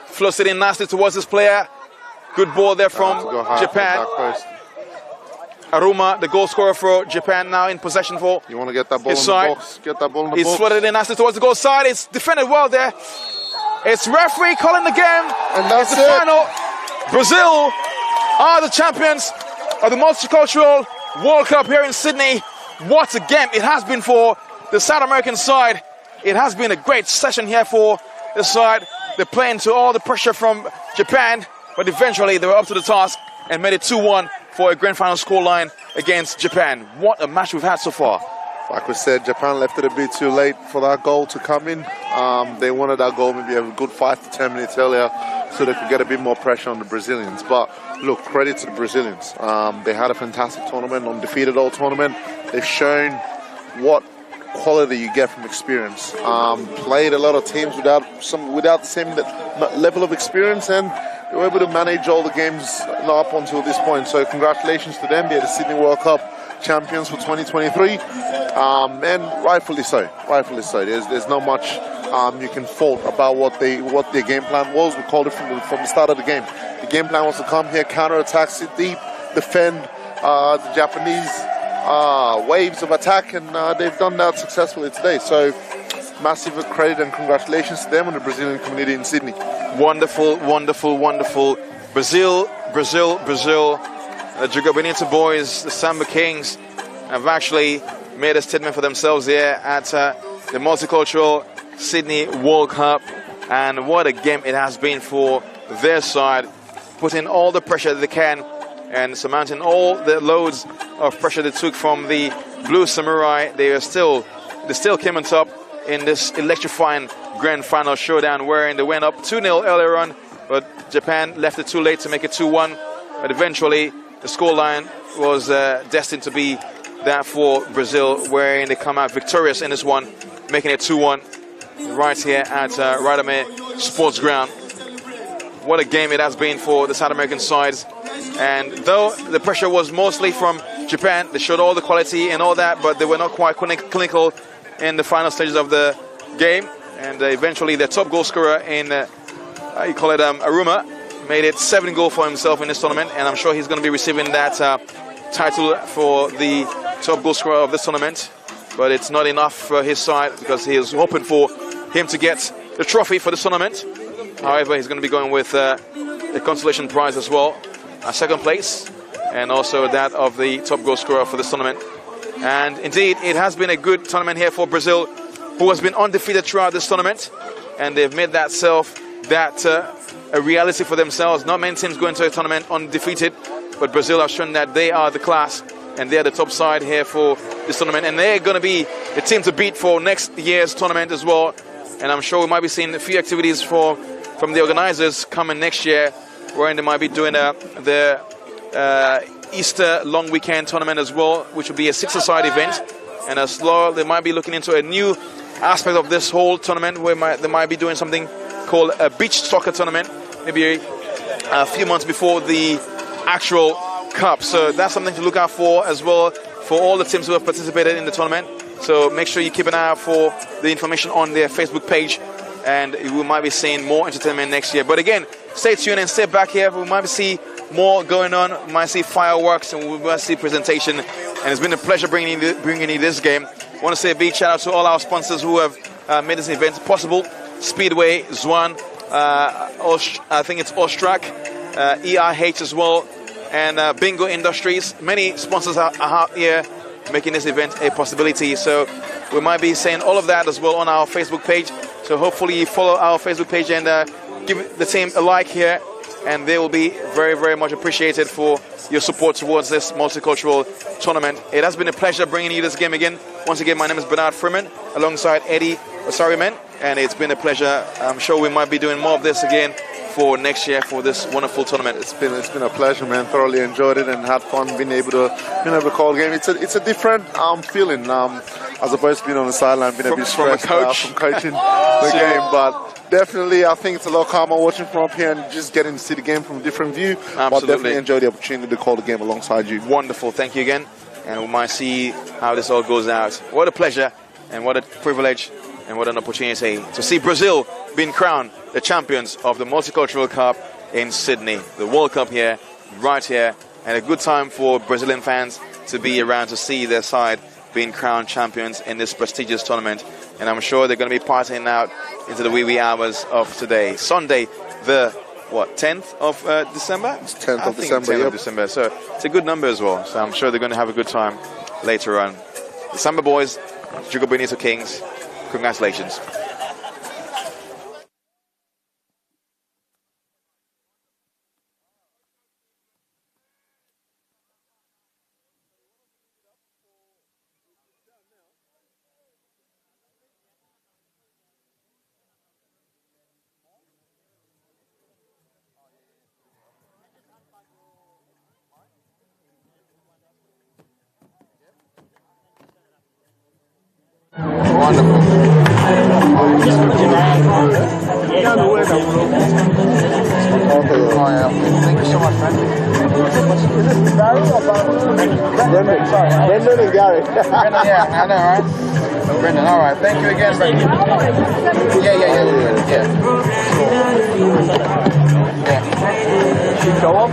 floats it in nicely towards this player. Good ball there from Japan. Aruma, the goal scorer for Japan, now in possession for you want to get that ball his in side. the box. Get that ball in the He's box. floated in nicely towards the goal side. It's defended well there. It's referee calling the game. And that's it's the final. Brazil are the champions of the Multicultural World Cup here in Sydney. What a game it has been for the South American side. It has been a great session here for the side. They're playing to all the pressure from Japan, but eventually they were up to the task and made it 2-1 for a grand final scoreline against Japan. What a match we've had so far. Like we said, Japan left it a bit too late for that goal to come in. They wanted that goal maybe a good 5 to 10 minutes earlier so they could get a bit more pressure on the Brazilians. But look, credit to the Brazilians. They had a fantastic tournament, undefeated all tournament. They've shown what quality you get from experience. Played a lot of teams without the same level of experience, and they were able to manage all the games up until this point. So congratulations to them. They're the Sydney World Cup champions for 2023, and rightfully so. Rightfully so. There's not much you can fault about what their game plan was. We called it from the start of the game. The game plan was to come here, counter-attack, sit deep, defend the Japanese waves of attack, and they've done that successfully today. So massive credit and congratulations to them and the Brazilian community in Sydney. Wonderful, wonderful, wonderful. Brazil. The Jogo Bonito boys, the Samba Kings, have actually made a statement for themselves here at the Multicultural Sydney World Cup. And what a game it has been for their side, putting all the pressure they can and surmounting all the loads of pressure they took from the Blue Samurai. They still came on top in this electrifying grand final showdown, wherein they went up 2-0 earlier on, but Japan left it too late to make it 2-1. But eventually the scoreline was destined to be that for Brazil, wherein they come out victorious in this one, making it 2-1 right here at Rydalmere Sports Ground. What a game it has been for the South American sides. And though the pressure was mostly from Japan, they showed all the quality and all that, but they were not quite clinical in the final stages of the game. And eventually their top goal scorer in, Aruma, made it 7 goals for himself in this tournament. And I'm sure he's going to be receiving that title for the top goal scorer of this tournament, but it's not enough for his side because he is hoping for him to get the trophy for this tournament. However, he's going to be going with a consolation prize as well, a second place, and also that of the top goal scorer for this tournament. And indeed, it has been a good tournament here for Brazil, who has been undefeated throughout this tournament, and they've made that a reality for themselves. Not many teams go into a tournament undefeated, but Brazil have shown that they are the class and they are the top side here for this tournament, and they're going to be the team to beat for next year's tournament as well. And I'm sure we might be seeing a few activities from the organizers coming next year, where they might be doing the Easter long weekend tournament as well, which will be a six-a-side event. And as well, they might be looking into a new aspect of this whole tournament, where they might be doing something called a beach soccer tournament, maybe a few months before the actual cup. So that's something to look out for as well for all the teams who have participated in the tournament. So make sure you keep an eye out for the information on their Facebook page, and we might be seeing more entertainment next year. But again, stay tuned and stay back here. We might see more going on. We might see fireworks and we might see presentation. And it's been a pleasure bringing you this game. I want to say a big shout out to all our sponsors who have made this event possible. Speedway, Zwan, I think it's Ostrak, EIH as well, and Bingo Industries. Many sponsors are out here making this event a possibility. So we might be saying all of that as well on our Facebook page. So hopefully you follow our Facebook page and give the team a like here, and they will be very, very much appreciated for your support towards this multicultural tournament. It has been a pleasure bringing you this game again. Once again, my name is Bernard Freeman, alongside Eddie Osariman, and it's been a pleasure. I'm sure we might be doing more of this again for next year for this wonderful tournament. It's been a pleasure, man. Thoroughly enjoyed it and had fun being able to call the game. It's a different feeling as opposed to being on the sideline, being a bit stressed from coaching the game. But definitely, I think it's a lot calmer watching from up here and just getting to see the game from a different view. Absolutely. But definitely enjoy the opportunity to call the game alongside you. Wonderful. Thank you again. And we might see how this all goes out. What a pleasure and what a privilege and what an opportunity to see Brazil being crowned the champions of the Multicultural Cup in Sydney. The World Cup here, right here, and a good time for Brazilian fans to be around to see their side being crowned champions in this prestigious tournament. And I'm sure they're going to be partying out into the wee hours of today. Sunday, the 10th of December? It's 10th of December, 10th of December. So it's a good number as well. So I'm sure they're going to have a good time later on. The Samba Boys, Jugo Benito Kings, congratulations. Wonderful. Thank you so much, man. Brendan and Gary. Brendan, yeah, I know, right? Brendan, all right. Thank you again, Brendan. Yeah. Should go up.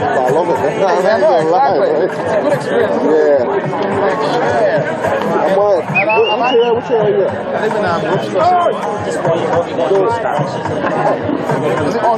I love it. It's a good experience. Yeah. Which area are you at? I live in Is it on?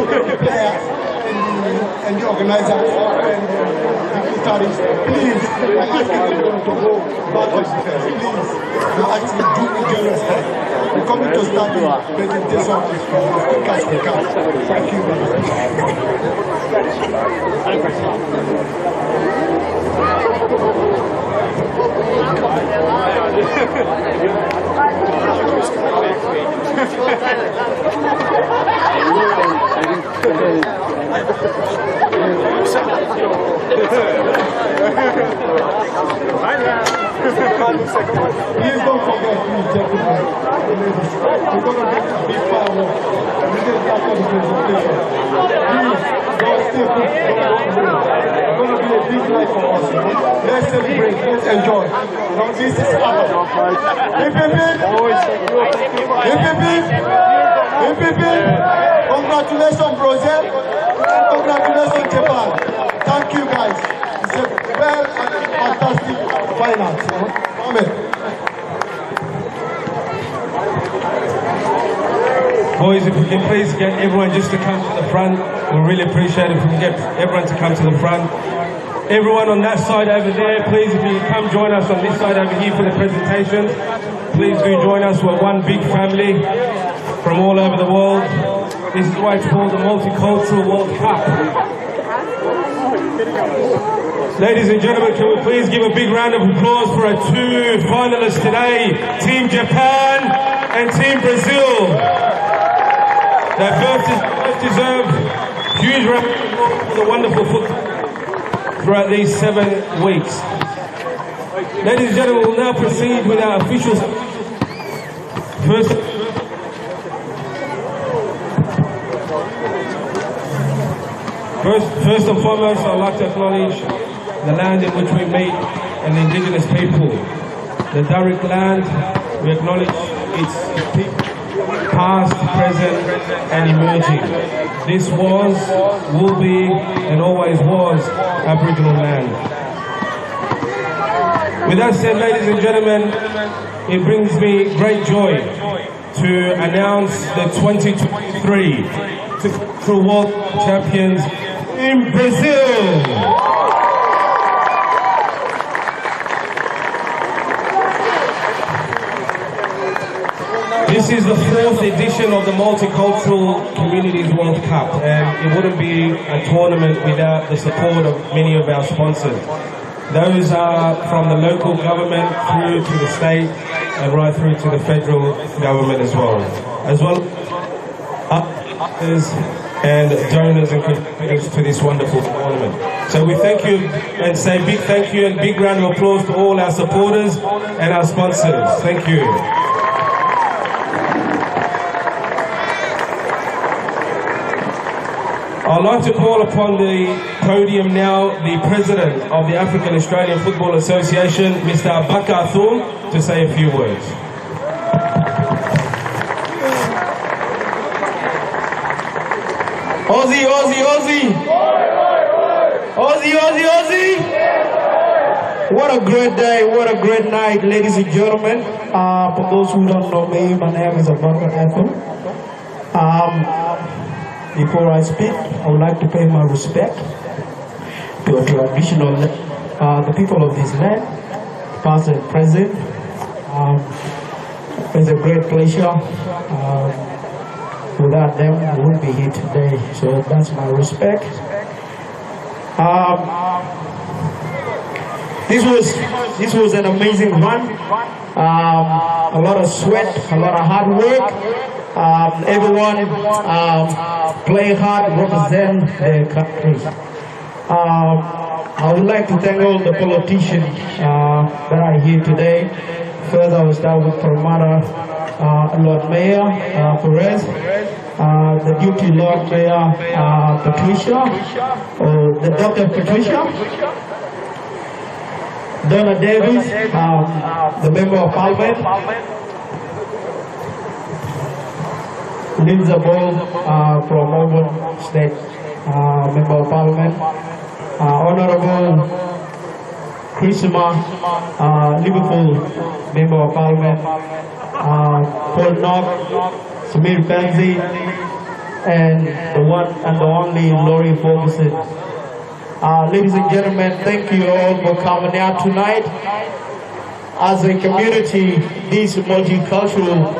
the players and the organizers and the studies, please, I'm asking everyone to go back to defense. Please, you actually do me generous help. We're coming to start the presentation as quick as we can. Thank you very Please don't forget, please, gentlemen. We're going to make a big firework. Immediately after the presentation. Please, don't stay put. It's going to be a big night for us. Let's celebrate. Let's enjoy. You know, this is happening. Hip, hip, hip. Hip, hip, hip. Hip, hip, hip. Congratulations, Brazil. Congratulations, Japan. Thank you, guys. It's a well and fantastic finals. Amen. Boys, if we can please get everyone just to come to the front, we'll really appreciate it if we can get everyone to come to the front. Everyone on that side over there, please, if you come join us on this side over here for the presentation, please do join us. We're one big family from all over the world. This is why it's called the Multicultural World Cup. Ladies and gentlemen, can we please give a big round of applause for our two finalists today, Team Japan and Team Brazil. They both deserve huge round of applause for the wonderful football throughout these 7 weeks. Ladies and gentlemen, we'll now proceed with our official First and foremost, I'd like to acknowledge the land in which we meet and the indigenous people. The Darug land, we acknowledge its people, past, present and emerging. This was, will be and always was Aboriginal land. With that said, ladies and gentlemen, it brings me great joy to announce the 2023 World Champions in Brazil. This is the 4th edition of the Multicultural Communities World Cup, and it wouldn't be a tournament without the support of many of our sponsors. Those are from the local government through to the state and right through to the federal government as well as and donors and contributors to this wonderful tournament. So we thank you and say big thank you and big round of applause to all our supporters and our sponsors. Thank you. I'd like to call upon the podium now the President of the African Australian Football Association, Mr. Bakar Thum, to say a few words. Aussie, Aussie, Aussie! Aussie, Aussie, Aussie! What a great day, what a great night, ladies and gentlemen. For those who don't know me, my name is Bakar Thum. Before I speak, I would like to pay my respect to the traditional, the people of this land, past and present. It's a great pleasure. Without them, we wouldn't be here today. So that's my respect. This was an amazing run. A lot of sweat, a lot of hard work. Everyone playing hard, represent their country. I would like to thank all the politicians that are here today. First, I will start with Promoter Lord Mayor Perez, the Deputy Lord Mayor Patricia, the Dr. Patricia, Donna Davis, the Member of Parliament, Linda Ball from Melbourne State, Member of Parliament, Honorable Chrisma, Liverpool Member of Parliament, Paul Knock, Samir Fanzi, and the one and the only Laurie Ferguson. Ladies and gentlemen, thank you all for coming out tonight. As a community, this multicultural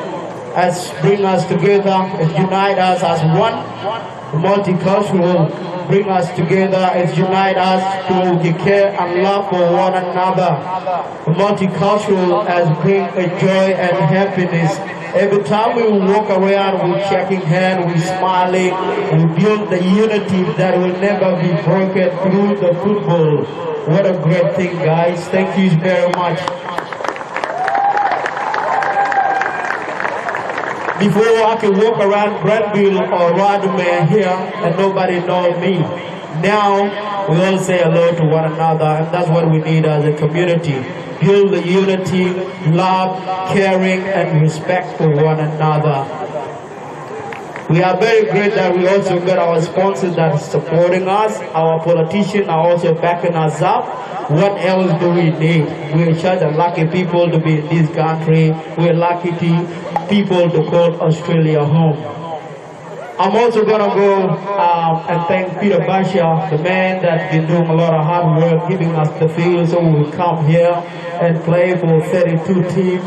has bring us together and unite us as one. Multicultural bring us together and unite us to care and love for one another. Multicultural has bring a joy and happiness. Every time we walk around, we're shaking hands, we're smiling, we build the unity that will never be broken through the football. What a great thing, guys. Thank you very much. Before I could walk around Granville or Rydalmere here and nobody knows me. Now we all say hello to one another, and that's what we need as a community. Build the unity, love, caring, and respect for one another. We are very great that we also got our sponsors that are supporting us. Our politicians are also backing us up. What else do we need? We're such a lucky people to be in this country. We're lucky people to call Australia home. I'm also going to go and thank Peter Basha, the man that's been doing a lot of hard work, giving us the field so we will come here and play for 32 teams.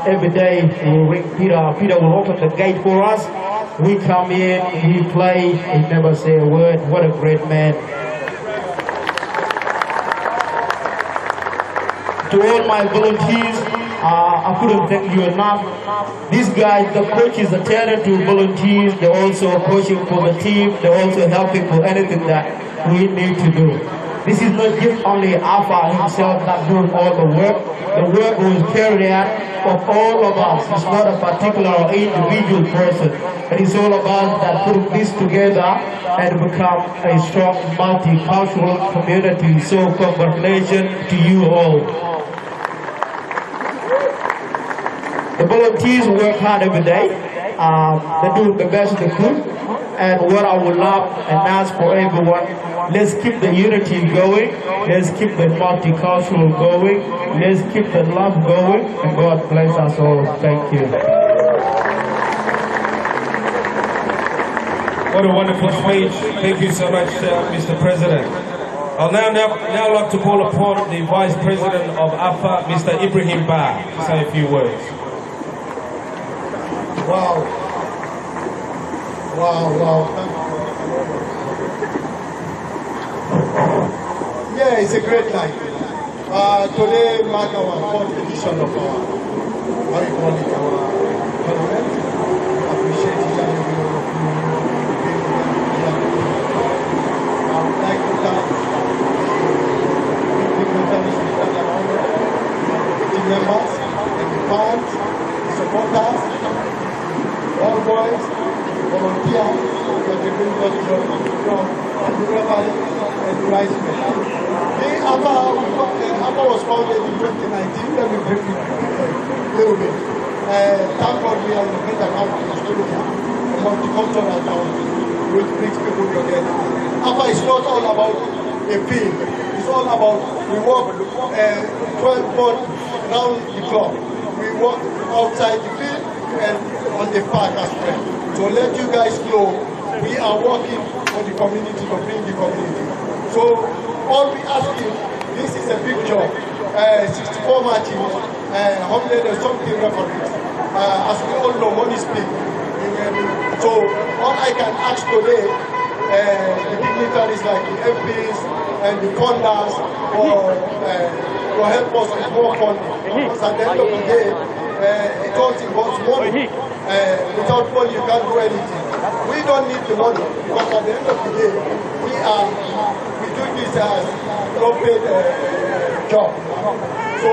Every day we'll ring Peter. Peter will open the gate for us. We come in, we play, he never say a word. What a great man. To all my volunteers, I couldn't thank you enough. These guys, the coaches attended to volunteers, they're also coaching for the team, they're also helping for anything that we need to do. This is not just only Alpha himself that doing all the work. The work was carried out of all of us. It's not a particular or individual person. It is all of us that put this together and become a strong multicultural community. So congratulations to you all. The volunteers work hard every day. They do the best they could. And what I would love and ask for everyone, let's keep the unity going. Let's keep the multicultural going. Let's keep the love going. And God bless us all. Thank you. What a wonderful speech. Thank you so much, Mr. President. I'll now like to call upon the Vice President of AFA, Mr. Ibrahim Ba, to say a few words. Wow. Wow. Yeah, it's a great night. Today marks our 4th edition of our tournament. I appreciate each and every one of you. I would like to thank the dignitaries around the members, and the fans, the supporters, all boys, volunteers, contributors from everybody, and the rice men. APA was founded in 2019. Let me break it a little bit. Thank God we are in a better country in Australia, a multicultural country, which brings people together. APA is not all about a field. It's all about, we walk 12 months around the clock. We walk outside the field and on the park as well. So let you guys know, we are working for the community, to bring the community. So all we ask you, this is a big job. 64 matches, 100 and something referees. As we all know, money speaks. So all I can ask today, the dignitaries like the MPs and the funders to help us with more funding. Because at the end of the day, it all involves money. Without money, you can't do anything. We don't need the money, because at the end of the day, we do this as no-paid job. So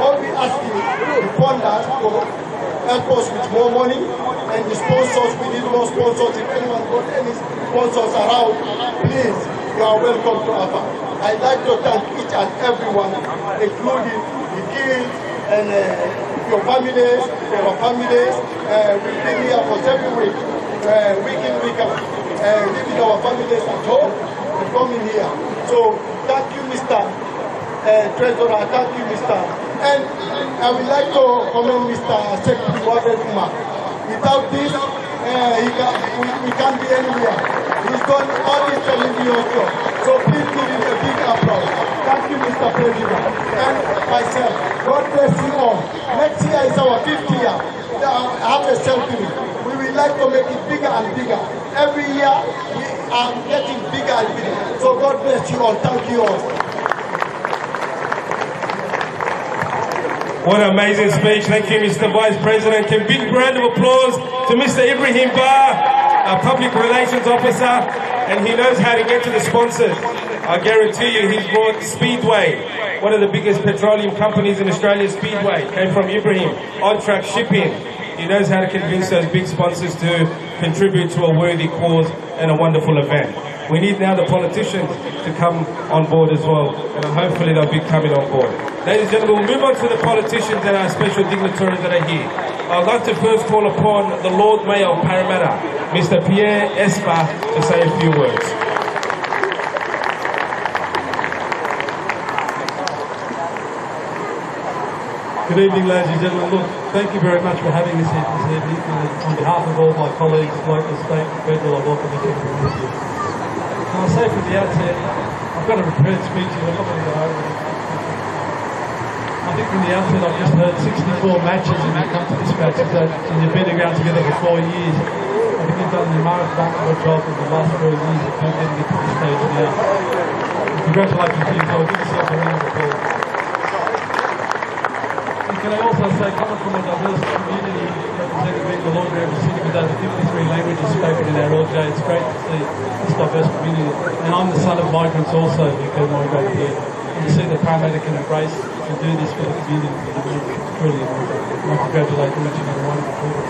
all we ask you, the funders, to help us with more money, and the sponsors, we need more sponsors. If anyone got any sponsors around, please, you are welcome to APA. I'd like to thank each and everyone, including the kids and your families, our families. We've been here for 7 weeks, week in, week out, leaving our families at home and coming here. So thank you, Mr. Treasurer, thank you, Mr. And I would like to commend Mr. Secretary Warded Umar. Without this, we can't be anywhere. He's done all this training also. So please give him a big applause. Thank you, Mr. President, and myself. God bless you all. Next year is our 5th year. I have a selfie. We will like to make it bigger and bigger. Every year we are getting bigger and bigger. So God bless you all. Thank you all. What an amazing speech. Thank you, Mr. Vice President. A big round of applause to Mr. Ibrahim Bar, our Public Relations Officer, and he knows how to get to the sponsors. I guarantee you he's brought Speedway, one of the biggest petroleum companies in Australia. Speedway came from Ibrahim. On-track shipping. He knows how to convince those big sponsors to contribute to a worthy cause and a wonderful event. We need now the politicians to come on board as well, and hopefully they'll be coming on board. Ladies and gentlemen, we'll move on to the politicians and our special dignitaries that are here. I'd like to first call upon the Lord Mayor of Parramatta, Mr. Pierre Espa, to say a few words. Good evening, ladies and gentlemen. Look, thank you very much for having us here this evening. On behalf of all my colleagues, local, state, and federal, I welcome you to the meeting. And I'll say from the outset, I've got a prepared speech here. I'm not going to go over it. I think from the outset, I've just heard 64 matches and you've come to this match, and you've been around together for 4 years. I think you've done a remarkable job in the last 4 years of getting it to this stage now. Congratulations to you, so give yourself a round of applause. Can I also say, coming from a diverse community representing the Lord Mayor of the city with over 53 languages spoken in our LJ, it's great to see this diverse community. And I'm the son of migrants also who migrate here. And to see that Parramatta can embrace and do this for the community is truly amazing. And I congratulate each and every one of the us.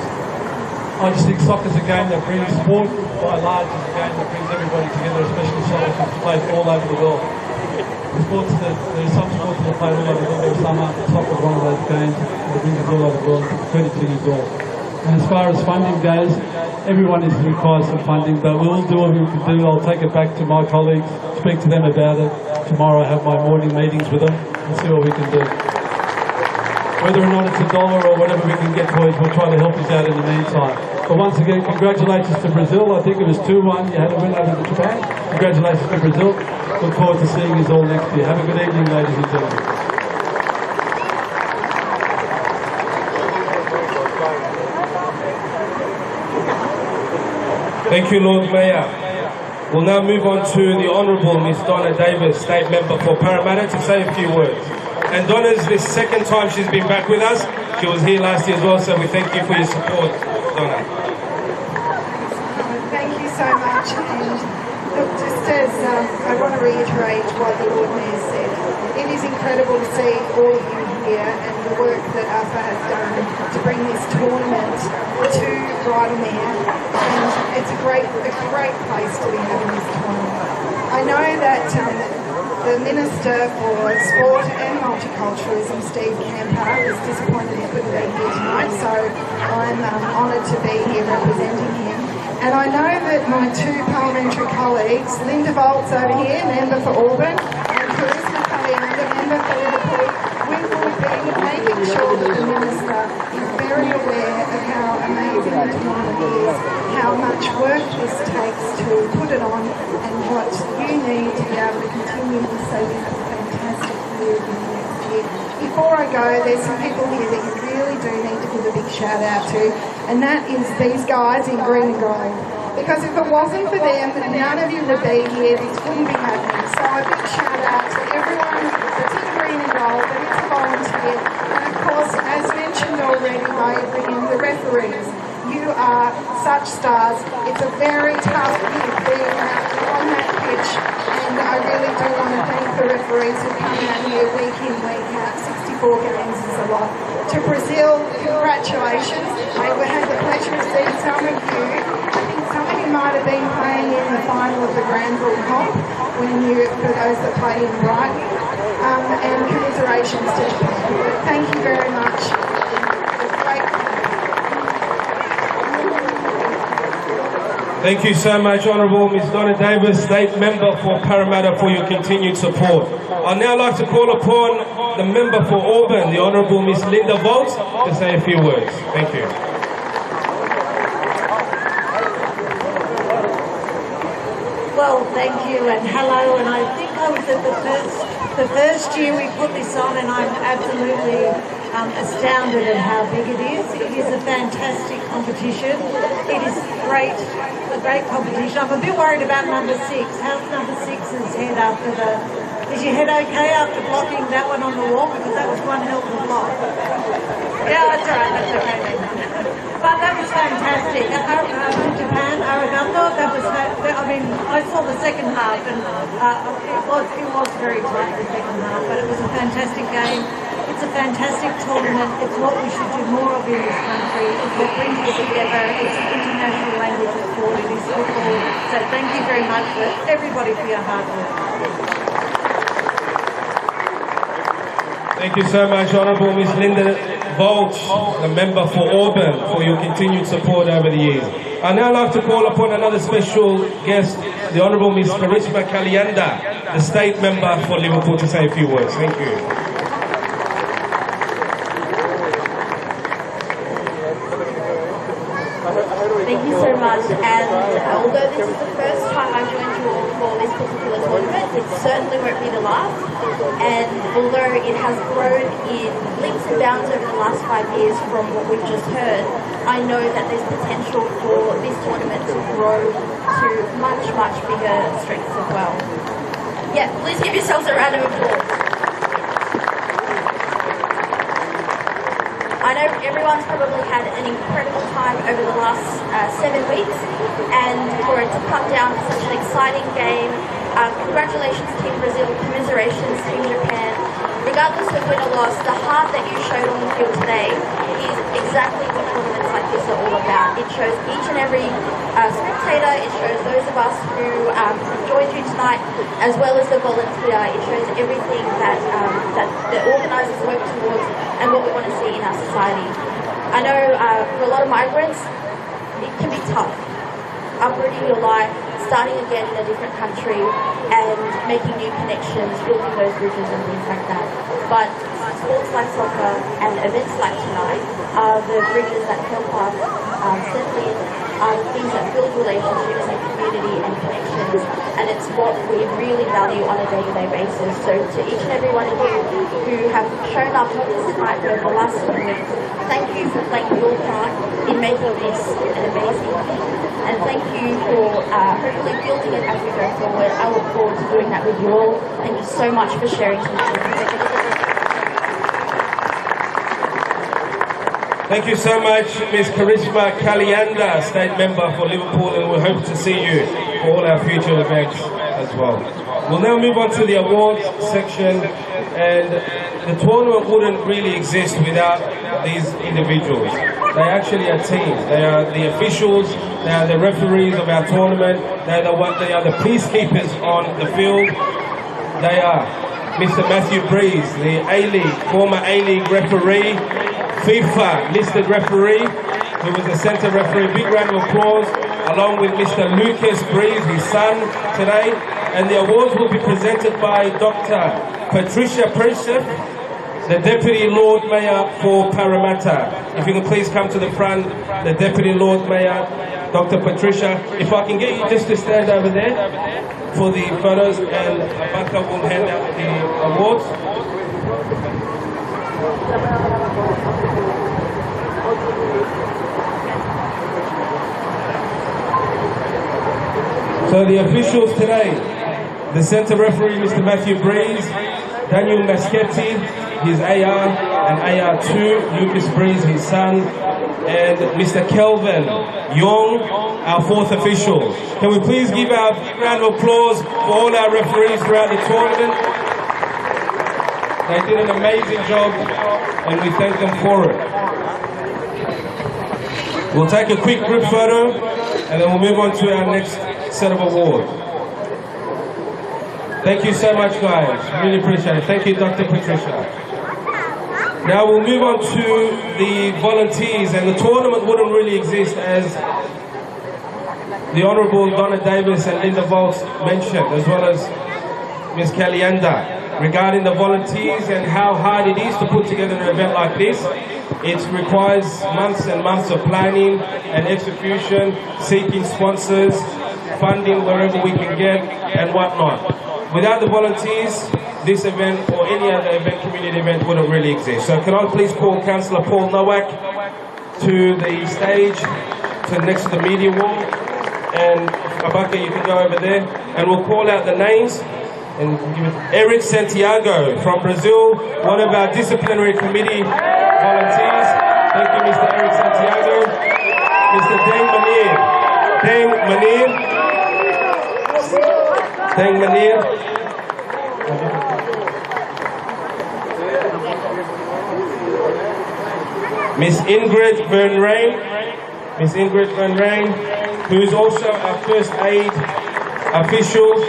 I just think soccer's a game that brings sport, by large, is a game that brings everybody together, especially soccer, that's played all over the world. Sports there are some sports that are played all over the world. There are some soccer is one of those games that brings us all over the world. It's credit to you all. And as far as funding goes, everyone requires some funding, but we'll do what we can do. I'll take it back to my colleagues, speak to them about it. Tomorrow I have my morning meetings with them and see what we can do. Whether or not it's $1 or whatever we can get towards, we'll try to help us out in the meantime. But once again, congratulations to Brazil. I think it was 2-1. You had a win over Japan. Congratulations to Brazil. Look forward to seeing you all next year. Have a good evening, ladies and gentlemen. Thank you, Lord Mayor. We'll now move on to the Honourable Miss Donna Davis, State Member for Parramatta, to say a few words. And Donna's the second time she's been back with us. She was here last year as well, so we thank you for your support, Donna. Thank you so much. And look, just as I want to reiterate what the Lord Mayor said, it is incredible to see all of you here and the work that AFA has done to bring this tournament to Rydalmere, and it's a great place to be having this tournament. I know that the Minister for Sport and Multiculturalism, Steve Camper, is disappointed he couldn't be here tonight, so I'm honoured to be here representing him. And I know that my two parliamentary colleagues, Linda Volz over here, member for Auburn, and Charisma Kalianda, member for Liverpool, we will be making sure that the Minister is very aware of how amazing the tournament is, how much work this takes to put it on, and what you need to be able to continue to say this is a fantastic year in the next year. Before I go, there's some people here that you really do need to give a big shout out to, and that is these guys in green and gold. Because if it wasn't for them, none of you would be here, this wouldn't be happening. So a big shout out to everyone that's in green and gold, that is a volunteer, and of course, as mentioned already by Ibrahim, the referees. You are such stars. It's a very tough gig being on that pitch, and I really do want to thank the referees who come out here week in, week out. 64 games is a lot. To Brazil, congratulations. I had the pleasure of seeing some of you. I think some of you might have been playing in the final of the Granville Comp, for those that played in Brighton, and commiserations to Japan. Thank you very much. It's great. Thank you so much, Honourable Ms. Donna Davis, State Member for Parramatta, for your continued support. I'd now like to call upon the Member for Auburn, the Honourable Ms. Linda Volz, to say a few words. Thank you. Well, thank you and hello. And I think I was at the first year we put this on, and I'm absolutely astounded at how big it is. It is a fantastic competition. It is a great competition. I'm a bit worried about number 6. How's number 6's head after is your head okay after blocking that one on the wall? Because that was one hell of a block. Yeah, that's all right. That's okay. But that was fantastic. Japan, Arigato, that was, I mean, I saw the second half, and it was very tight, the second half, but it was a fantastic game. It's a fantastic tournament. It's what we should do more of in this country. It's what brings us together. It's the international language of sport. It is football. So thank you very much for everybody for your hard work. Thank you so much, Honourable Ms. Linda Volch, the member for Auburn, for your continued support over the years. I'd now like to call upon another special guest, the Honourable Ms. Karishma Kalyanda, the state member for Liverpool, to say a few words. Thank you. Thank you so much, and although this is the first time I've joined you all for this particular tournament, it certainly won't be the last. And although it has grown in leaps and bounds over the last 5 years from what we've just heard, I know that there's potential for this tournament to grow to much, much bigger strengths as well. Yeah, please give yourselves a round of applause. I know everyone's probably had an incredible time over the last 7 weeks, and for it to come down to such an exciting game, congratulations Team Brazil, commiserations Team Japan. Regardless of win or loss, the heart that you showed on the field today is exactly what tournaments like this are all about. It shows each and every spectator, it shows those of us who joined you tonight, as well as the volunteer. It shows everything that the organisers work towards and what we want to see in our society. I know for a lot of migrants, it can be tough. Uprooting your life, starting again in a different country, and making new connections, building those bridges and things like that. But sports like soccer and events like tonight are the bridges that help us settle in, are the things that build relationships and community and connections, and it's what we really value on a day-to-day basis. So to each and every one of you who have shown up not just tonight but over the last 7 weeks, thank you for playing your part in making this an amazing thing. And thank you for hopefully building it as we go forward. I look forward to doing that with you all. Thank you so much for sharing tonight. Thank you so much, Ms. Karishma Kalyanda, State Member for Liverpool, and we hope to see you for all our future events as well. We'll now move on to the awards section, and the tournament wouldn't really exist without these individuals. They actually are teams. They are the officials, they are the referees of our tournament, they are the peacekeepers on the field. They are Mr. Matthew Breeze, the A-League, former A-League referee, FIFA listed referee, who was the centre referee. Big round of applause, along with Mr. Lucas Breeze, his son, today. And the awards will be presented by Dr. Patricia Princep, the Deputy Lord Mayor for Parramatta. If you can please come to the front, the Deputy Lord Mayor, Dr. Patricia. If I can get you just to stand over there for the photos, and Abaka will hand out the awards. So the officials today, the centre referee Mr. Matthew Breeze, Daniel Maschetti, his AR and AR2, Lucas Breeze, his son, and Mr. Kelvin Young, our fourth official. Can we please give our big round of applause for all our referees throughout the tournament? They did an amazing job, and we thank them for it. We'll take a quick group photo, and then we'll move on to our next set of awards. Thank you so much, guys. Really appreciate it. Thank you, Dr. Patricia. Now we'll move on to the volunteers, and the tournament wouldn't really exist, as the Honourable Donna Davis and Linda Volz mentioned, as well as Ms. Kalyanda, regarding the volunteers and how hard it is to put together an event like this. It requires months and months of planning and execution, seeking sponsors, funding wherever we can get, and whatnot. Without the volunteers, this event or any other event, community event, wouldn't really exist. So can I please call Councillor Paul Nowak to the stage, to next to the media wall, and Abaka, you can go over there, and we'll call out the names. And Eric Santiago from Brazil, one of our disciplinary committee volunteers. Thank you, Mr. Eric Santiago. Mr. Deng Manir. Deng Manir. Miss Ingrid Van Rijn, who is also our first aid official.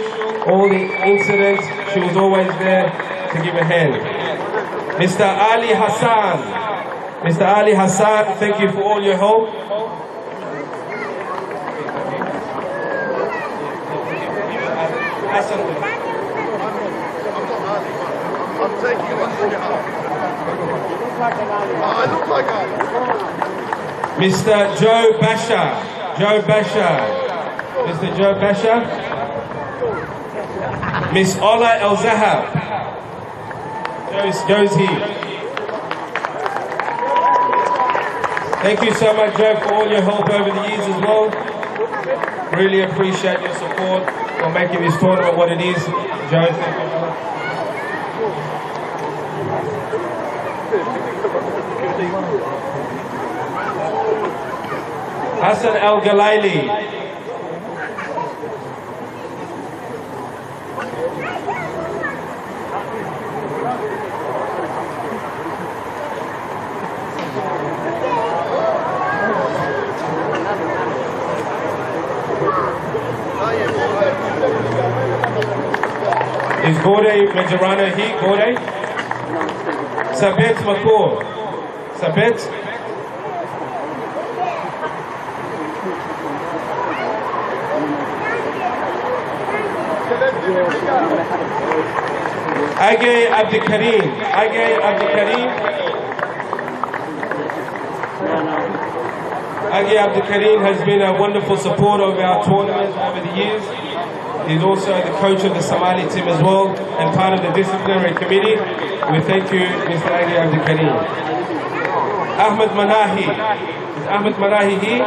All the incidents, she was always there to give a hand. Mr. Ali Hassan, thank you for all your help. Hassan. I'm taking it. I look like I. Mr. Joe Basha. Mr. Joe Basha. Miss Ola El Zahab. Joe's here. Thank you so much, Joe, for all your help over the years as well. Really appreciate your support for making this tournament what it is. Joe, thank you. Hassan Al Galaili. Is Bode Majorana here? Bode? Sabet Makor. Sabet? Age Abdikarim. Age Abdikarim has been a wonderful supporter of our tournament over the years. He's also the coach of the Somali team as well and part of the disciplinary committee. We thank you, Mr. Age Abdikarim. Ahmed Manahi. Is Ahmed Manahi here?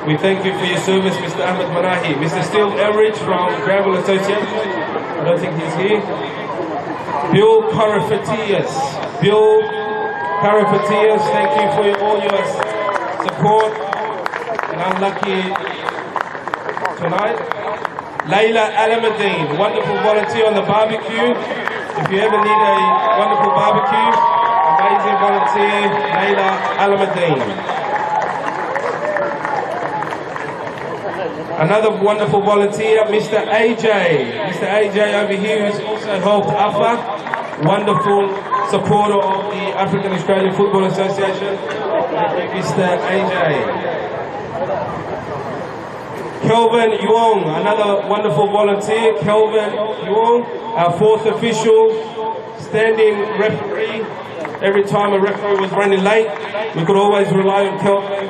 We thank you for your service, Mr. Ahmed Manahi. Mr. Steele Elridge from Gravel Association. I don't think he's here. Bill Parafatias, thank you for all your support. And I'm lucky tonight. Layla Alamuddin, wonderful volunteer on the barbecue. If you ever need a wonderful barbecue, amazing volunteer, Layla Alamuddin. Another wonderful volunteer, Mr. AJ over here, who's also helped AFA, wonderful supporter of the African Australian Football Association, Mr. AJ. Kelvin Yuong, another wonderful volunteer, Kelvin Yuong, our fourth official, standing referee. Every time a referee was running late, we could always rely on Kelvin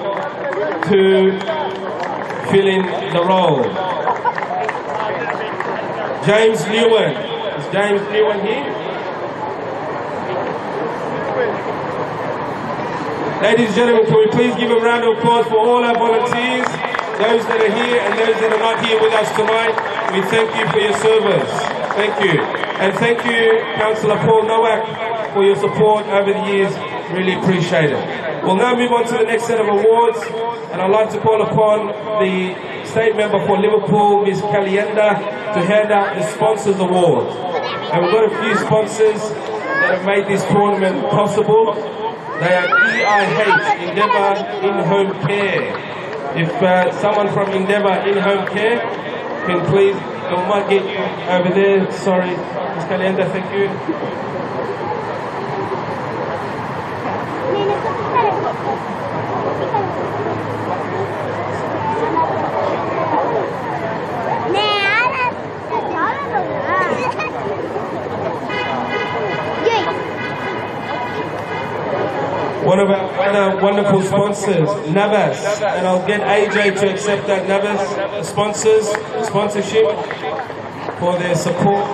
to fill in the role. James Lewin. Is James Lewin here? Ladies and gentlemen, can we please give a round of applause for all our volunteers, those that are here and those that are not here with us tonight. We thank you for your service. Thank you. And thank you, Councillor Paul Nowak, for your support over the years. Really appreciate it. We'll now move on to the next set of awards, and I'd like to call upon the State Member for Liverpool, Ms. Calienda, to hand out the Sponsors Award. And we've got a few sponsors that have made this tournament possible. They are EIH, Endeavour In-Home Care. If someone from Endeavour In-Home Care can please, we might get you over there. Sorry, Ms. Calienda, thank you. One of our other wonderful sponsors, Navas, and I'll get AJ to accept that Navas sponsorship for their support.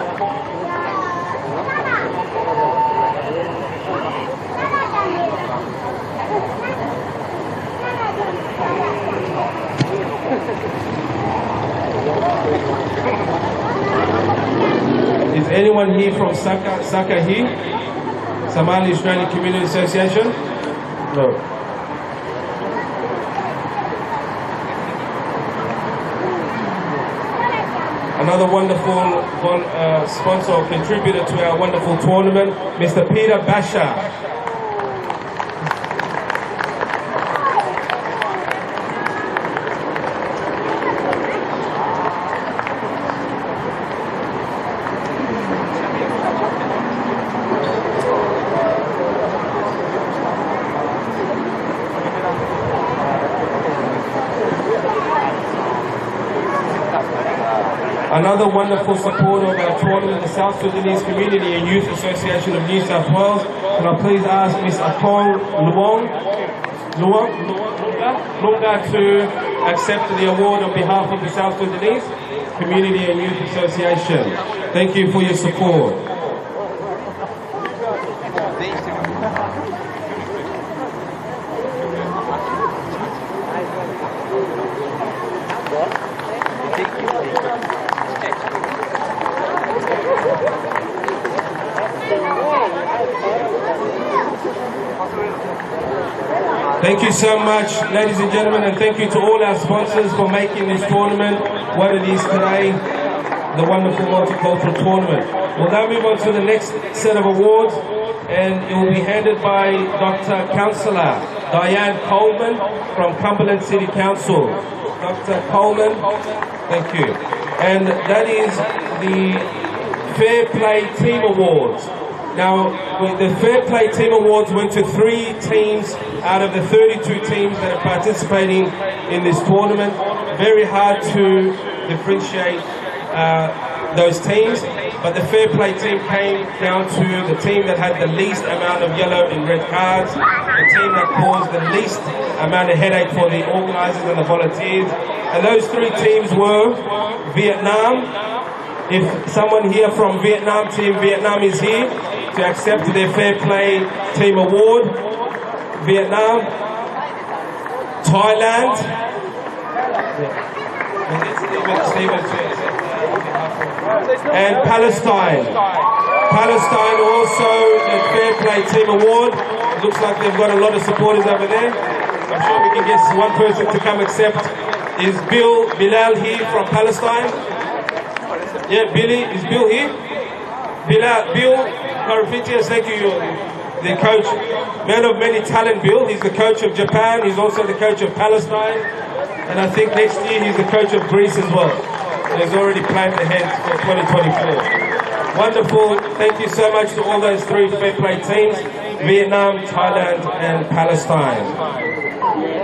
Is anyone here from Saka here? Somali Australian Community Association? No. Another wonderful sponsor or contributor to our wonderful tournament, Mr. Peter Basha. Another wonderful supporter of our tournament, the South Sudanese Community and Youth Association of New South Wales. Can I please ask Ms. Akong Lunga to accept the award on behalf of the South Sudanese Community and Youth Association. Thank you for your support. Thank you so much, ladies and gentlemen, and thank you to all our sponsors for making this tournament what it is today, the wonderful multicultural tournament. We'll now move on to the next set of awards, and it will be handed by Dr. Councillor Diane Coleman from Cumberland City Council. Dr. Coleman, thank you. And that is the Fair Play Team Awards. Now, the Fair Play Team Awards went to 3 teams out of the 32 teams that are participating in this tournament. Very hard to differentiate those teams, but the Fair Play team came down to the team that had the least amount of yellow and red cards, the team that caused the least amount of headache for the organisers and the volunteers. And those 3 teams were Vietnam. If someone here from Vietnam is here to accept their Fair Play Team Award. Vietnam, Thailand, and Palestine. Palestine also the Fair Play Team Award. Looks like they've got a lot of supporters over there. I'm sure we can get one person to come accept. Is Bilal here from Palestine? Yeah, Billy, is Bill here? Bill Karafitias, thank you. The coach, man of many talent, Bill. He's the coach of Japan. He's also the coach of Palestine. And I think next year he's the coach of Greece as well. And he's already planned ahead for 2024. Wonderful. Thank you so much to all those 3 Fair Play teams, Vietnam, Thailand, and Palestine.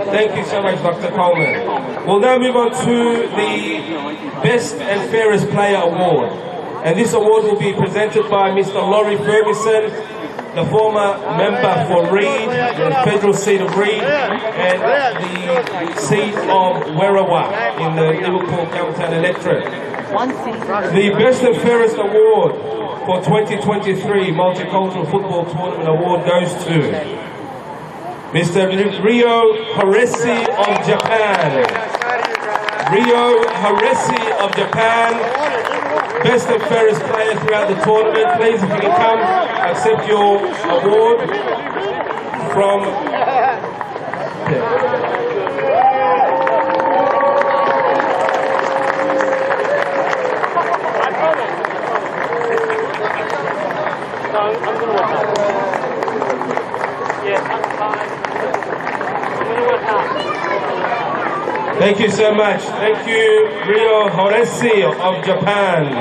Thank you so much, Dr. Coleman. We'll now move on to the Best and Fairest Player Award. And this award will be presented by Mr. Laurie Ferguson, the former member for Reed, the federal seat of Reed, and the seat of Werriwa in the Liverpool Campbelltown electorate. The Best and Fairest Award for 2023 Multicultural Football Tournament Award goes to Mr. Rio Horesi of Japan. Rio Horesi of Japan, best and fairest player throughout the tournament. Please, if you can come, accept your award from... Thank you so much. Thank you, Rio Horesi of Japan.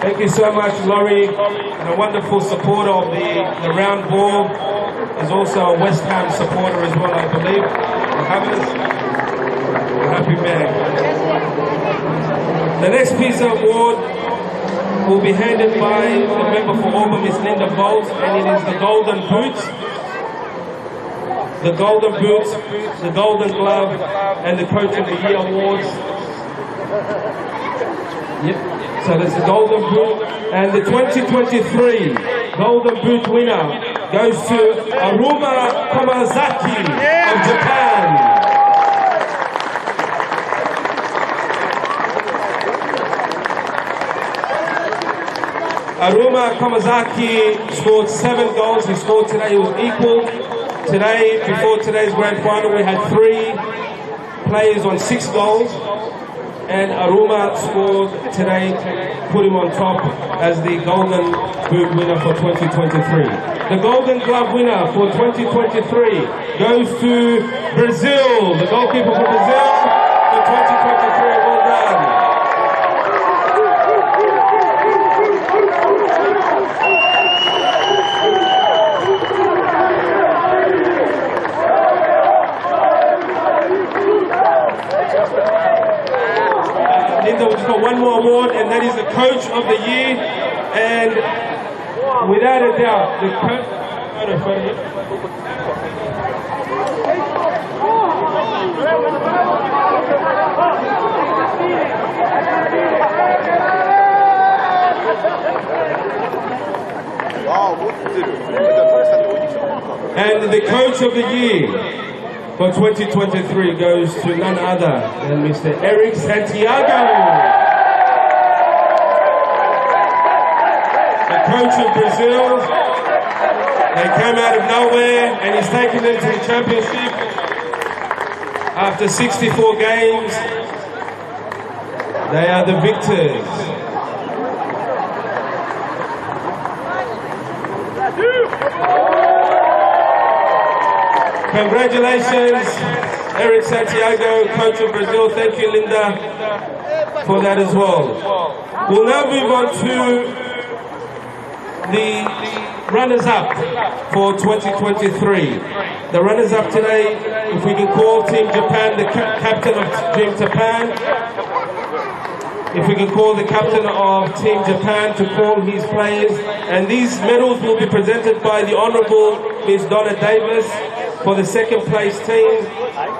Thank you so much, Laurie, and a wonderful supporter of the round ball. Is also a West Ham supporter as well, I believe. A happy man. The next piece of award will be handed by the member for Auburn, Miss Linda Bolt, and it is the Golden Boots. the Golden Boots, the Golden Glove, and the Coach of the Year awards. Yep. So there's the Golden Boot, and the 2023 Golden Boot winner goes to Aruma Kamazaki of Japan. Aruma Kamazaki scored 7 goals. He scored today, it was equal. Today, before today's grand final, we had 3 players on 6 goals. And Aruma scored today, put him on top as the Golden Boot winner for 2023. The Golden Glove winner for 2023 goes to Brazil, the goalkeeper for Brazil for 2023. Well done. Linda, we've just got one more award, and that is the Coach of the Year. And without a doubt, the coach. And the Coach of the Year for 2023 goes to none other than Mr. Eric Santiago, the coach of Brazil. They came out of nowhere and he's taken them to the championship after 64 games. They are the victors. Congratulations, Eric Santiago, coach of Brazil. Thank you, Linda, for that as well. We'll now move on to the runners-up for 2023. The runners-up today, if we can call Team Japan, the captain of Team Japan, if we can call the captain of Team Japan to call his players. And these medals will be presented by the Honourable Ms. Donna Davis for the second place team,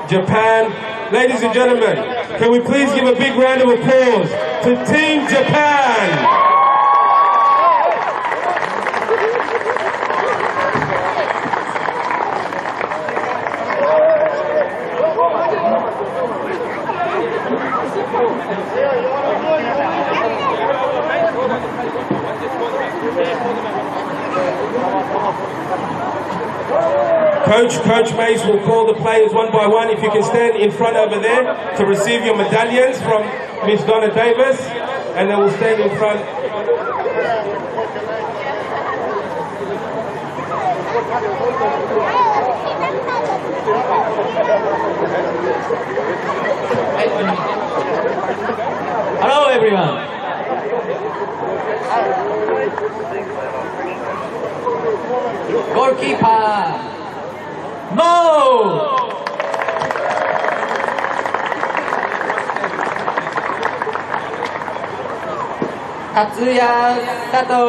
Japan. Ladies and gentlemen, can we please give a big round of applause to Team Japan? Coach Mace will call the players one by one. If you can stand in front over there to receive your medallions from Miss Donna Davis, and they will stand in front. Hello everyone. Goalkeeper Mo! Tatsuya Sato!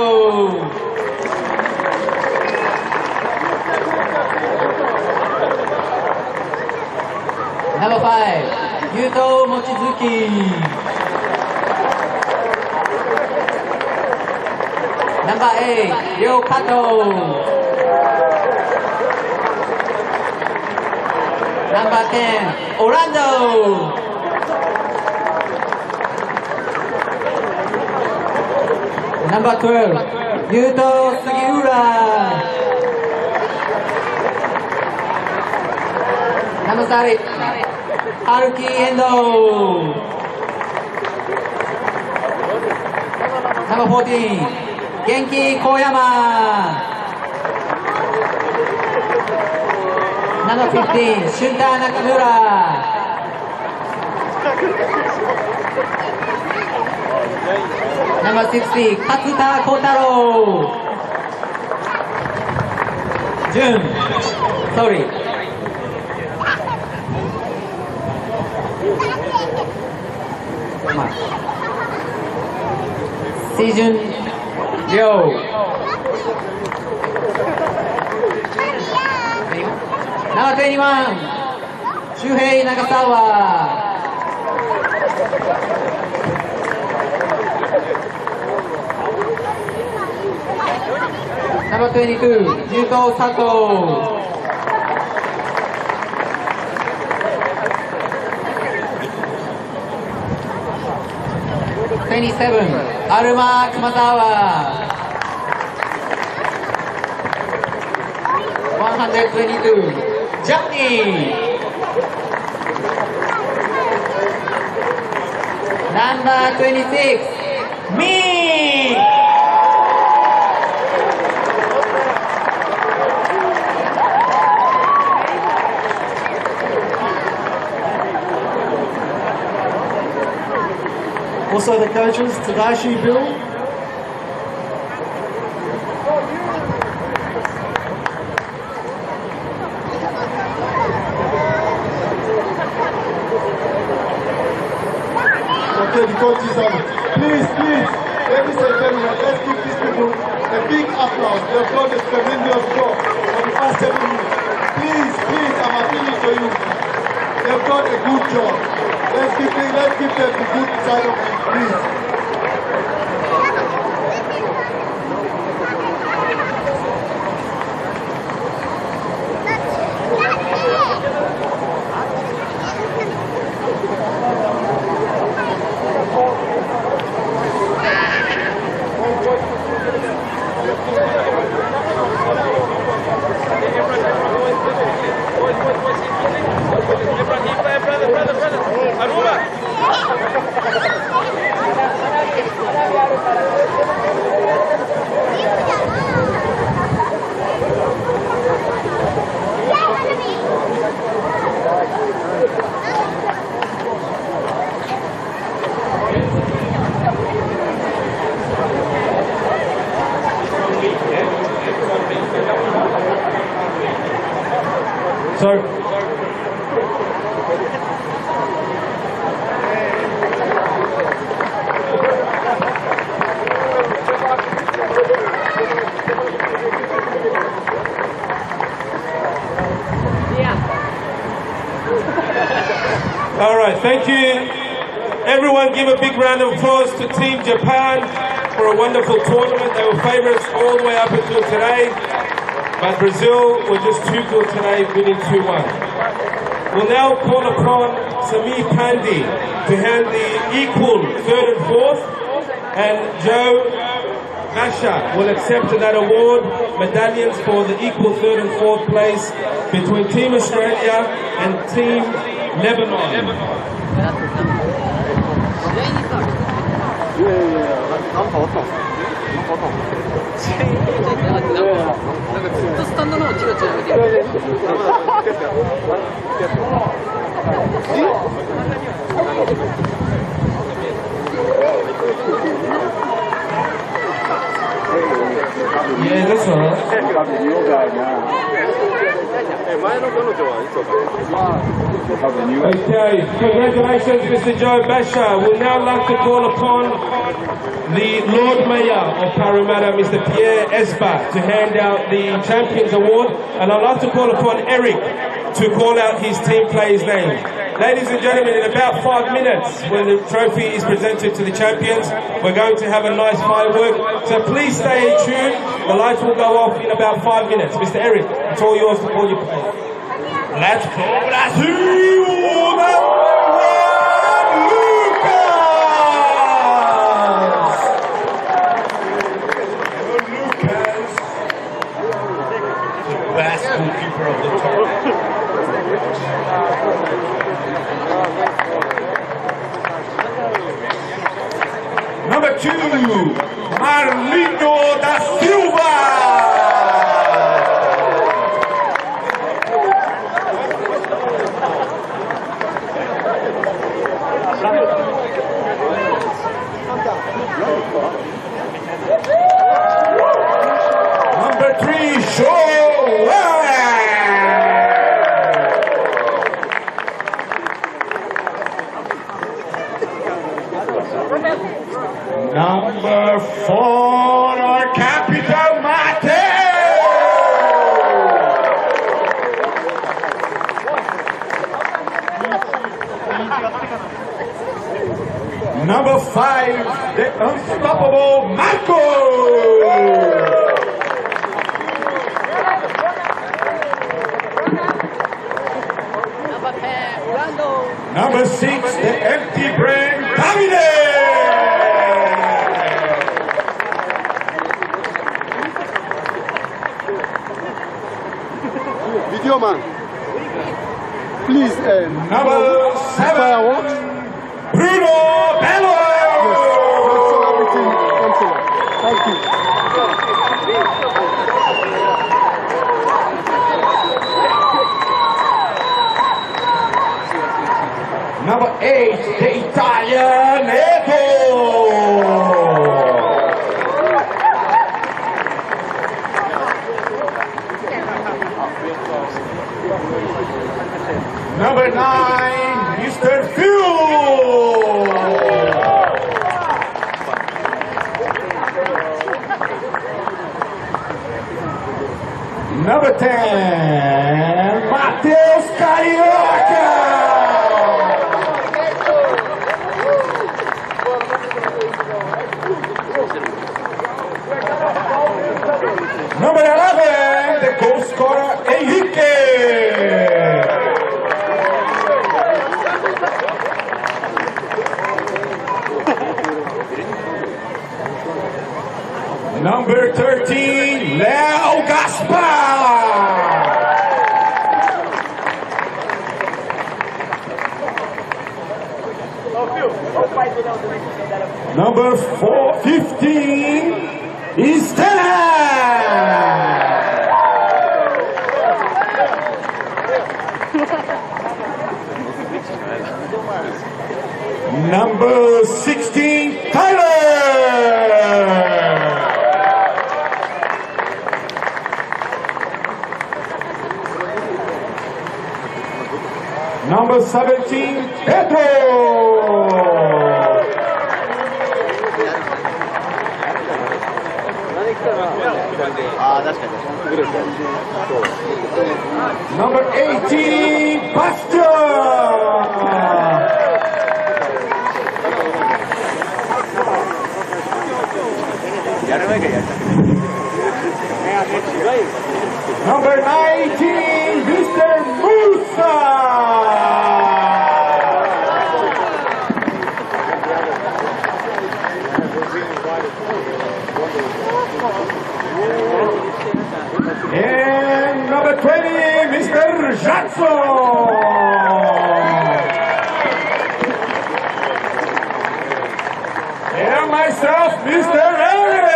Number 5, Yuto Mochizuki. Number 8, Ryo Kato. Number 10, Orlando. Number 12, Yuto Sugiura. Number 30, Haruki Endo. Number 14, Genki Koyama. Number 15, Shunta Nakamura. Number 60, Katsuta Kotaro. Jun, sorry. Seijun Ryo. Number 21, Shuhei Nagasawa. Number 22, Yuto Sato. Aruma Kumazawa. 122, Johnny. Number 26, me. Also the coaches, Tadashi, Bill. Okay, the coaches are. Please, ladies and gentlemen, let's give these people a big applause. They've done a tremendous job for the past 7 minutes. Please, I'm appealing to you. They've done a good job. Let's give them the good side of it, please. All right, thank you. Everyone give a big round of applause to Team Japan for a wonderful tournament. They were favourites all the way up until today, but Brazil were just too good today, winning 2-1. We'll now call upon Samir Pandey to hand the equal third and fourth, and Joe Masha will accept that award, medallions for the equal third and fourth place between Team Australia and Team Lebanon. Yeah, that's all right. Okay, congratulations, Mr. Joe Basha. We'll now like to call upon the Lord Mayor of Parramatta, Mr. Pierre Esba, to hand out the Champions Award, and I'd like to call upon Eric to call out his team player's name. Ladies and gentlemen, in about 5 minutes, when the trophy is presented to the champions, we're going to have a nice firework. So please stay tuned. The lights will go off in about 5 minutes. Mr. Eric, it's all yours to call your players. Let's go Brazil! Best goalkeeper of the tournament. Number 2, Marlino da Silva. Number 3, Show. Number 4, our captain. Number 5, the unstoppable Marco. Number 6, the empty brain Davide. Video man, please. Number 7, Bruno Bello. Thank you. Number 8, the Italian Edo. Number 9, Mr. Phil. Number 10, Mateus Carioca. Number 11, the goal scorer Enrique. Number 13, Leo Gaspar. Number 15 is Stella. Number 16, Tyler. Number 17, Pedro. Number 18, Number 19, Mr. Musa. And number 20, Mr. Jackson. And myself, Mr. Eric.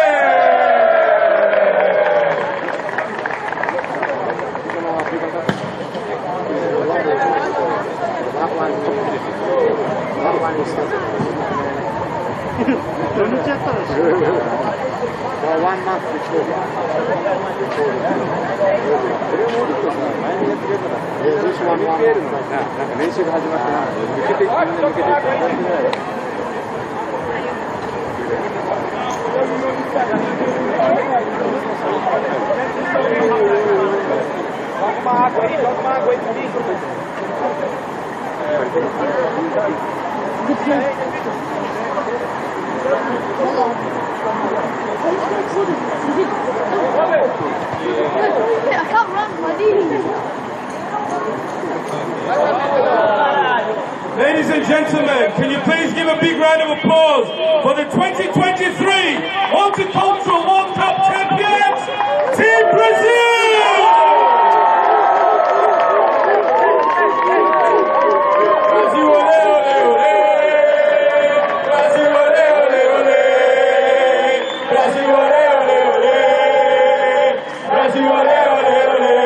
One month before. This one month. I can't run, my knees. Ladies and gentlemen, can you please give a big round of applause for the 2023 Multicultural World Cup champions, Team Brazil! Brasil, ole, ole, ole! Brasil, ole, ole, ole! Brasil, ole, ole, ole! Brasil, ole, ole, ole!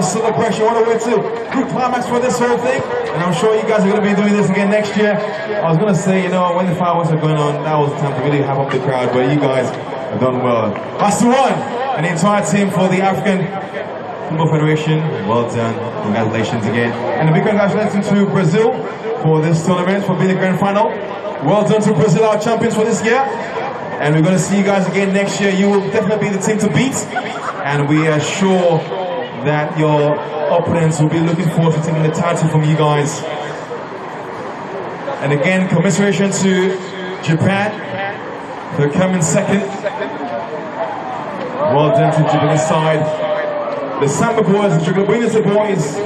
Celebration all the way to good climax for this whole thing, and I'm sure you guys are going to be doing this again next year. I was going to say, you know, when the fireworks are going on, that was the time to really hype up the crowd, but you guys have done well. That's the one, and the entire team for the African Football Federation, well done, congratulations again. And a big congratulations to Brazil for this tournament, for being the grand final. Well done to Brazil, our champions for this year. And we're going to see you guys again next year. You will definitely be the team to beat, and we are sure that your opponents will be looking forward to taking the title from you guys. And again, commiseration to Japan for coming second. Well done to Japanese side. The Samba boys, the Chugabwinisa boys,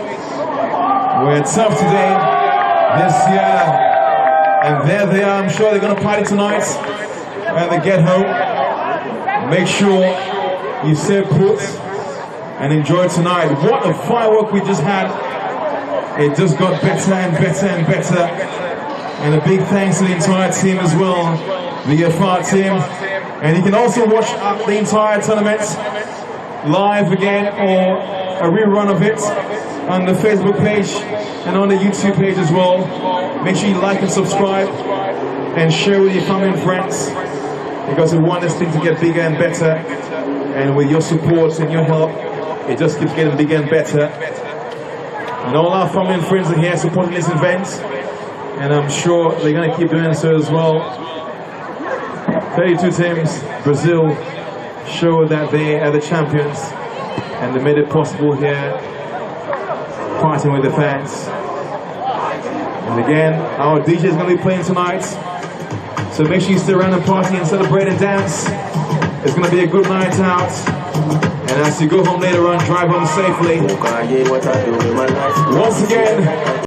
were tough today, this year, and there they are. I'm sure they're going to party tonight when they get home. Make sure you stay put and enjoy tonight. What a firework we just had. It just got better and better and better. And a big thanks to the entire team as well, the FR team. And you can also watch the entire tournament live again or a rerun of it on the Facebook page and on the YouTube page as well. Make sure you like and subscribe and share with your family and friends, because we want this thing to get bigger and better, and with your support and your help, it just keeps getting bigger and better. And all our family and friends are here supporting this event, and I'm sure they're going to keep doing so as well. 32 teams, Brazil show that they are the champions, and they made it possible here, partying with the fans. And again, our DJ is going to be playing tonight, so make sure you stay around and party and celebrate and dance. It's going to be a good night out. And as you go home later on, drive home safely. Once again,